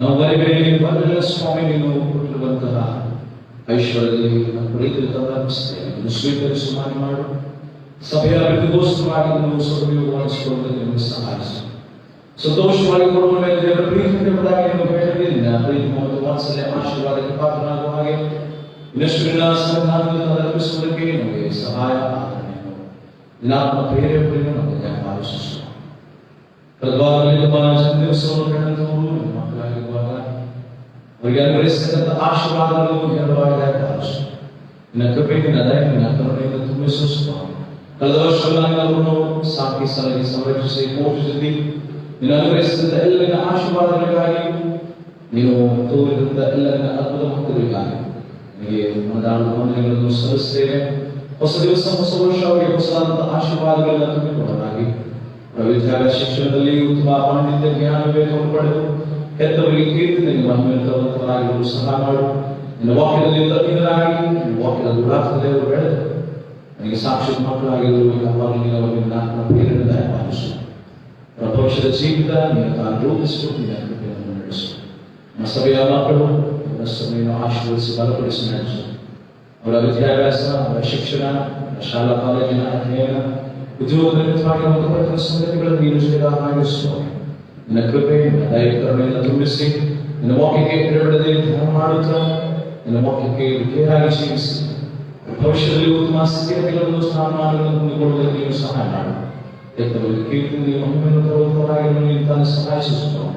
ನಾವು ವರೆಗೆ ಬರಲಿಲ್ಲ ಸ್ವಾಮಿ, ನೀನು ಕೊಟ್ಟಿರುವಂತಹ ಐಶ್ವರ್ಯದಲ್ಲಿ ನಮ್ಮ ಪ್ರೀತಿಗೆ ತಲುಪಿಸ್ತೇವೆ. ಇದನ್ನು ಸ್ವೀಕರಿಸಿ ಮಾಡು. ಸಭೆಯ ಅಭಿವೃದ್ಧಿಗೋಸ್ಕರವಾಗಿ ನೀವು ಸದುಪಯೋಗವಾಗಿಸಿಕೊಳ್ಳುವುದಕ್ಕೆ ನಿಮಗೆ ಸಹಾಯಿಸಿ. ಸಂತೋಷವಾಗಿ ಕೊಡುವ ಮೇಲೆ ದೇವರ ಪ್ರೀತಿ ಎಂಬುದಾಗಿ ನೀವು ಹೇಳಿದ್ದೀರಿ. ಪ್ರೀತಿ ಮತ್ತು ವಾತ್ಸಲ್ಯ ಆಶೀರ್ವಾದಕ್ಕೆ ಪಾತ್ರನಾಗುವ ಹಾಗೆ ಇನ್ನಷ್ಟು ಸಂಧಾನಗಳನ್ನು ತಲುಪಿಸುವುದಕ್ಕೆ ನಮಗೆ ಸಹಾಯ ಆದರಣೆಯನ್ನು ನಿನ್ನಾತ್ಮ ಪ್ರೇರೇಪಣೆಯನ್ನು ನಮಗೆ ಆಲೋಚಿಸುವ. ಕಳೆದ ವಾರದಲ್ಲಿ ನಮ್ಮ ಜನ್ಮದಿವಸವನ್ನು ನಡೆದವರು ನಿಮ್ಮ ಮಕ್ಕಳಾಗಿರುವಾಗ ಅವರಿಗೆ ಅನುಗ್ರಹಿಸಿದಂಥ ಆಶೀರ್ವಾದಗಳನ್ನು ಹೇರಳವಾಗಿ ಆಲೋಚಿಸುವ. ನಿನ್ನ ಕೃಪೆ, ನಿನ್ನ ದಯ, ನಿನ್ನ ಕರುಣೆಯಿಂದ ತುಂಬಿಸುವ ಸ್ವಾಮಿ. ಕಳೆದ ವರ್ಷಗಳಲ್ಲಿ ಅವರನ್ನು ಸಾಕಿ ಸಲಹಿ ಸಂರಕ್ಷಿಸಿ ಪೋಷಿಸಿ ನಿನ್ನ ಅನುಗ್ರಹಿಸಿದಂಥ ಎಲ್ಲರಿನ ಆಶೀರ್ವಾದಗಳಿಗಾಗಿ, ನೀವು ತೋರಿದಂಥ ಎಲ್ಲರಿನ ಅದ್ಭುತ ಭಕ್ತರಿಗಾಗಿ ನಿಮಗೆ ವಂದನೆಗಳನ್ನು ಸಲ್ಲಿಸುತ್ತೇವೆ. ಹೊಸ ದಿವಸ, ಹೊಸ ವರ್ಷ ಅವರಿಗೆ ಹೊಸದಾದಂಥ ಆಶೀರ್ವಾದಗಳನ್ನು ತುಂಬಿಕೊಳ್ಳಲಾಗಿ ವಿದ್ಯಾಭ್ಯಾಸ ಶಿಕ್ಷಣದಲ್ಲಿ ಉತ್ತಮ ಪಾಂಡಿತ್ಯ ಜ್ಞಾನ ವಿವೇಕವನ್ನು ಪಡೆದು ಹೆತ್ತವರಿಗೆ ಕೀರ್ತಿಯಲ್ಲಿ ಮಹಿಮೆಯುತರಾಗಿರಲು ಸಹಾಯ ಮಾಡು. ನಿನ್ನ ವಾಕ್ಯದಲ್ಲಿ ತಜ್ಞರಾಗಿ ನಿನ್ನ ವಾಕ್ಯದ ದುರಾರ್ಥದಲ್ಲಿ ಅವರು ಬೆಳೆದು ನನಗೆ ಸಾಕ್ಷಿ ಮಕ್ಕಳಾಗಿರಲು ಯಾವಾಗಲೂ ನೀನು ಅವರಿಗೆ ನಾಲ್ಕನ ಪ್ರೇರಣೆ ದಯಪಾಲಿಸು. ಭವಿಷ್ಯದ ಜೀವಿತ ನೀನು ತಾನು ರೂಪಿಸು, ನಿನ್ನ ಕೃಪೆಯನ್ನು ನಡೆಸು. ನಮ್ಮ ಸಭೆಯ ಮಕ್ಕಳು ಸಮಯವನ್ನು ಆಶೀರ್ವದಿಸಿ ಬಲಪಡಿಸಿ ನಡೆಸು. ಅವರ ವಿದ್ಯಾಭ್ಯಾಸ, ಅವರ ಶಿಕ್ಷಣ, ಶಾಲಾ ಕಾಲೇಜಿನ ಅಧ್ಯಯನ, ಉದ್ಯೋಗ ನಿಮಿತ್ತವಾಗಿ ಹೊಂದಪಟ್ಟ ಸಂಗತಿಗಳನ್ನು ನೀನು ಶ್ರೀರಾಮಾಗಿಸು. ನಿನ್ನ ಕೃಪೆ, ನಿನ್ನ ದೈವಿಕರಣೆಯನ್ನು ತುಂಬಿಸಿ ನಿನ್ನ ವಾಕ್ಯಕ್ಕೆ ಬಿಡದೆ ಧ್ಯಾನ ಮಾಡುತ್ತಾ ನಿನ್ನ ವಾಕ್ಯಕ್ಕೆ ವಿಧೇಯರಾಗಿ ಜೀವಿಸಿ ಭವಿಷ್ಯದಲ್ಲಿ ಉತ್ತಮ ಸ್ಥಿತಿಗತಿಗಳನ್ನು ಸ್ಥಾನಮಾನಗಳನ್ನು ಹೊಂದಿಕೊಳ್ಳುವುದಕ್ಕೆ ನೀನು ಸಹಾಯ ಮಾಡು. ಹೆತ್ತವರಿಗೆ ಕೀರ್ತಿ ನೀವು ಮಹಿಮೆಯನ್ನು ತರುವವರಾಗಿರಲು ನೀನು ತಾನು ಸಹಾಯಿಸುತ್ತಾನೆ.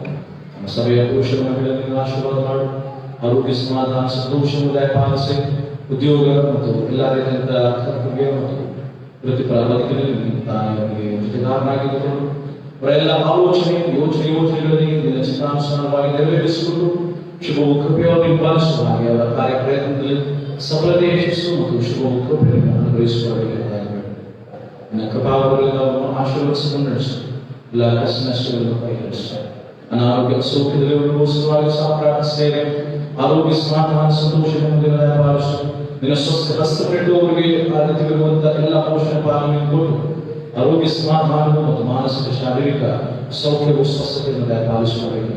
ನಮ್ಮ ಸಭೆಯ ಪುರುಷ ಮಹಿಳೆಯರನ್ನು ಆಶೀರ್ವಾದ ಮಾಡು. ಆರೋಗ್ಯ, ಸಮಾಧಾನ, ಸಂತೋಷವನ್ನು ದಯಪಾಲಿಸಿ ಉದ್ಯೋಗ ಮತ್ತು ಎಲ್ಲ ರೀತಿಯಿಂದ ಕರ್ತವ್ಯ ಮತ್ತು ವೃತ್ತಿಪರ ಬದುಕಿನಲ್ಲಿ ತಾನೇ ಅವರಿಗೆ ಜೊತೆಗಾರನಾಗಿದ್ದರು. ಅವರೆಲ್ಲ ಆಲೋಚನೆ ಯೋಜನೆಗಳಲ್ಲಿ ನಿನ್ನ ಚಿತ್ತಾನುಸಾರವಾಗಿ ನೆರವೇರಿಸಿಕೊಂಡು ಶುಭವು ಕೃಪೆಯನ್ನು ಹಿಂಬಾಲಿಸುವ ಹಾಗೆ ಅವರ ಕಾರ್ಯಪ್ರಯತ್ನದಲ್ಲಿ ಸಫಲತೆ ಯಶಸ್ಸು ಮತ್ತು ಶುಭವು ಕೃಪೆಯನ್ನು ಅನುಗ್ರಹಿಸುವವರಿಗೆ ನಿನ್ನ ಕೃಪಾವರದಿಂದ ಅವರನ್ನು ಆಶೀರ್ವದಿಸಿಕೊಂಡು ನಡೆಸು. ಎಲ್ಲ ಕಷ್ಟ ನಷ್ಟಗಳನ್ನು ಪರಿಹರಿಸು. ಅನಾರೋಗ್ಯ ಸೌಖ್ಯದಲ್ಲಿ ಅನುಭವಿಸುವಾಗ ಸಹ ಪ್ರಾರ್ಥಿಸ್ತೇವೆ. ಆರೋಗ್ಯ ಸಮಾಧಾನ ಸಂತೋಷ ನೆಮ್ಮದಿಯನ್ನು ಪಾಲಿಸು. ನಿನ್ನ ಸ್ವಸ್ಥ ಹಸ್ತಪೆಟ್ಟು ಅವರಿಗೆ ಅಗತ್ಯವಿರುವಂತಹ ಎಲ್ಲ ಪೋಷಣೆ ಪಾಲನೆ ಕೊಟ್ಟು ಆರೋಗ್ಯ ಸಮಾಧಾನವು ಮತ್ತು ಮಾನಸಿಕ ಶಾರೀರಿಕ ಸೌಖ್ಯವು ಸ್ವಸ್ಥತೆಯನ್ನು ಪಾಲಿಸುವವರಿಗೆ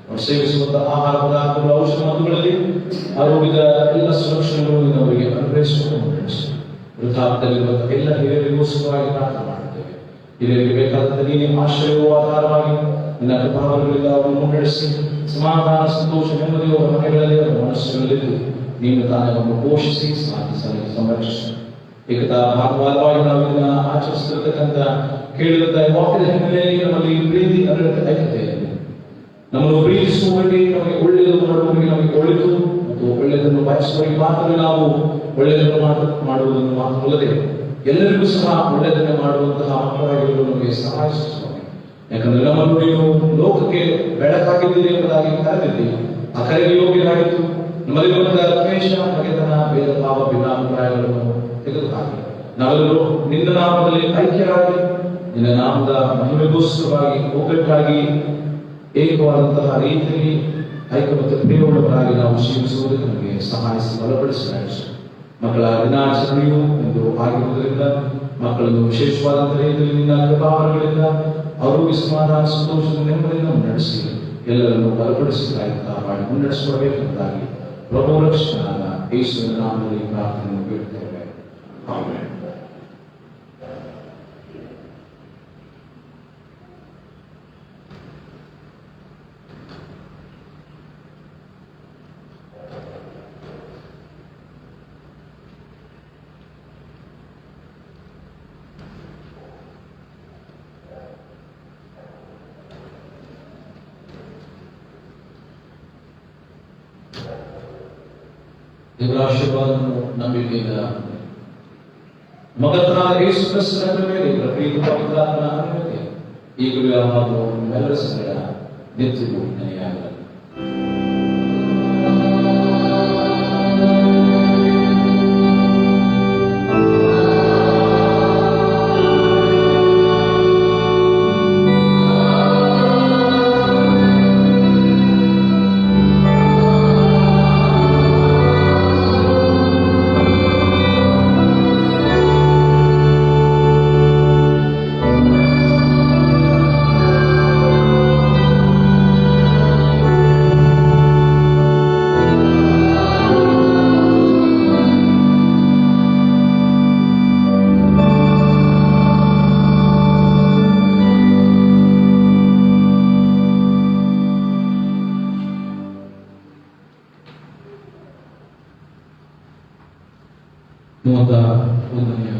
ಅವರು ಸೇವಿಸುವಂತಹ ಆಹಾರ ಪದಾರ್ಥಗಳು ಔಷಧ ಮದ್ದುಗಳಲ್ಲಿ ಆರೋಗ್ಯದ ಎಲ್ಲ ಸುರಕ್ಷಣೆಗಳು ಅವರಿಗೆ ಅನುಗ್ರಹಿಸಿಕೊಂಡು ನಡೆಸು. ವೃದ್ಧಾಪ್ಯದಲ್ಲಿರುವಂತಹ ಎಲ್ಲ ಹಿರಿಯರಿಗೋಸ್ಕರವಾಗಿ ಪ್ರಾರ್ಥನೆ ಮಾಡುತ್ತೇವೆ. ಹಿರಿಯರಿಗೆ ಬೇಕಾದಂತಹ ನೀನೇ ಆಶ್ರಯವೂ ಆಧಾರವಾಗಿ ನಿನ್ನ ಕೃಪಾವರಗಳಿಂದ ಅವರನ್ನು ಮುನ್ನಡೆಸಿ ಸಮಾಧಾನ ಸಂತೋಷ ನೆಮ್ಮದಿ ಅವರ ಮನೆಗಳಲ್ಲಿ ಅವರ ಮನಸ್ಸುಗಳಲ್ಲಿದ್ದು ನೀನು ತಾನೇ ಅವರನ್ನು ಪೋಷಿಸಿ ಸಾಧಿಸಲು ಸಂರಕ್ಷಿಸಿ. ಏಕತಾ ಭಾಗವಾದವಾಗಿ ನಾವು ಇದನ್ನ ಆಚರಿಸುತ್ತಿರ್ತಕ್ಕಂಥ ಕೇಳಿದಂತ ವಾಕ್ಯದ ಹಿನ್ನೆಲೆಯಲ್ಲಿ ನಮ್ಮಲ್ಲಿ ಪ್ರೀತಿ ಅನ್ನೋ ಐಕ್ಯತೆ ನಮ್ಮನ್ನು ಪ್ರೀತಿಸುವವರಿಗೆ ನಮಗೆ ಒಳ್ಳೆಯದು ಮಾಡುವವರಿಗೆ ನಮಗೆ ಒಳ್ಳೆಯದು ಮತ್ತು ಒಳ್ಳೆಯದನ್ನು ಬಯಸುವವರಿಗೆ ಮಾತ್ರ ನಾವು ಒಳ್ಳೆಯದನ್ನು ಮಾಡುವುದನ್ನು ಮಾತ್ರವಲ್ಲದೆ ಎಲ್ಲರಿಗೂ ಸಹ ಒಳ್ಳೆಯದನ್ನು ಮಾಡುವಂತಹ ಮಕ್ಕಳಾಗಿರಲು ನಮಗೆ ಸಹಾಯಿಸುವ. ಯಾಕಂದ್ರೆ ನಮ್ಮನ್ನು ನೀವು ಲೋಕಕ್ಕೆ ಬೆಳಕಾಗಿದ್ದೀರಿ ಎಂಬುದಾಗಿ ಕರೆದಿದ್ದೀವಿ. ಆ ಕರೆಗೆ ಯೋಗ್ಯರಾಗಿತ್ತು. ನಮ್ಮಲ್ಲಿರುವಂತಹ ದ್ವೇಷ, ಹಗೆತನ, ಭೇದ ಭಾವ, ಭಿನ್ನಾಭಿಪ್ರಾಯಗಳನ್ನು ತೆಗೆದುಹಾಕಿ ನಾವೆಲ್ಲರೂ ನಿನ್ನ ನಾಮದಲ್ಲಿ ಐಕ್ಯರಾಗಿ ನಿನ್ನ ನಾಮದ ಮಹಿಮೆಗೋಸ್ಕರವಾಗಿ ಒಗ್ಗಟ್ಟಾಗಿ ಏಕವಾದಂತಹ ರೀತಿಯಲ್ಲಿ ಐಕ್ಯಮತ್ಯ ಪ್ರಿಯವುಳ್ಳವರಾಗಿ ನಾವು ಜೀವಿಸುವುದಕ್ಕೆ ನಮಗೆ ಸಹಾಯಿಸಿ ಬಲಪಡಿಸಿ ನಡೆಸು. ಮಕ್ಕಳ ದಿನಾಚರಣೆಯು ಎಂದು ಆಗಿರುವುದರಿಂದ ಮಕ್ಕಳನ್ನು ವಿಶೇಷವಾದಂತಹ ರೀತಿಯಲ್ಲಿ ನಿನ್ನ ಕೃಪಾವರಗಳಿಂದ ಆರೋಗ್ಯ ಸಮಾಧಾನ ಸಂತೋಷದ ನೆಮ್ಮದಿಯನ್ನು ನಡೆಸಿ ಎಲ್ಲರನ್ನು ಬಲಪಡಿಸಿ ಕಾಪಾಡಿ ಮುನ್ನಡೆಸಿಕೊಡಬೇಕೆಂಬುದಾಗಿ ಪ್ರಭು ರಕ್ಷಕನಾದ ಯೇಸುವಿನ ನಾಮದಲ್ಲಿ ಪ್ರಾರ್ಥನೆಯನ್ನು ಬೇಡುತ್ತೇವೆ. ಆಮೆನ್. ದೇವರ ಆಶೀರ್ವಾದವನ್ನು ನಂಬಿಕೆಯಿಂದ ಮಗನಾದ ಯೇಸು ಕ್ರಿಸ್ತನ ಮೇಲೆ ಪ್ರೀತಿ ಪವಿತ್ರಾತ್ಮನ ಅನ್ಯೋನ್ಯತೆ ಈಗಲೂ ಯಾವಾಗಲೂ ನಮ್ಮೆಲ್ಲರ ಸಂಗಡ ನಿತ್ಯವೂ ನೆಲೆಯಾಗಲಿ. ಮೂವತ್ತ ಒಂದನೆಯ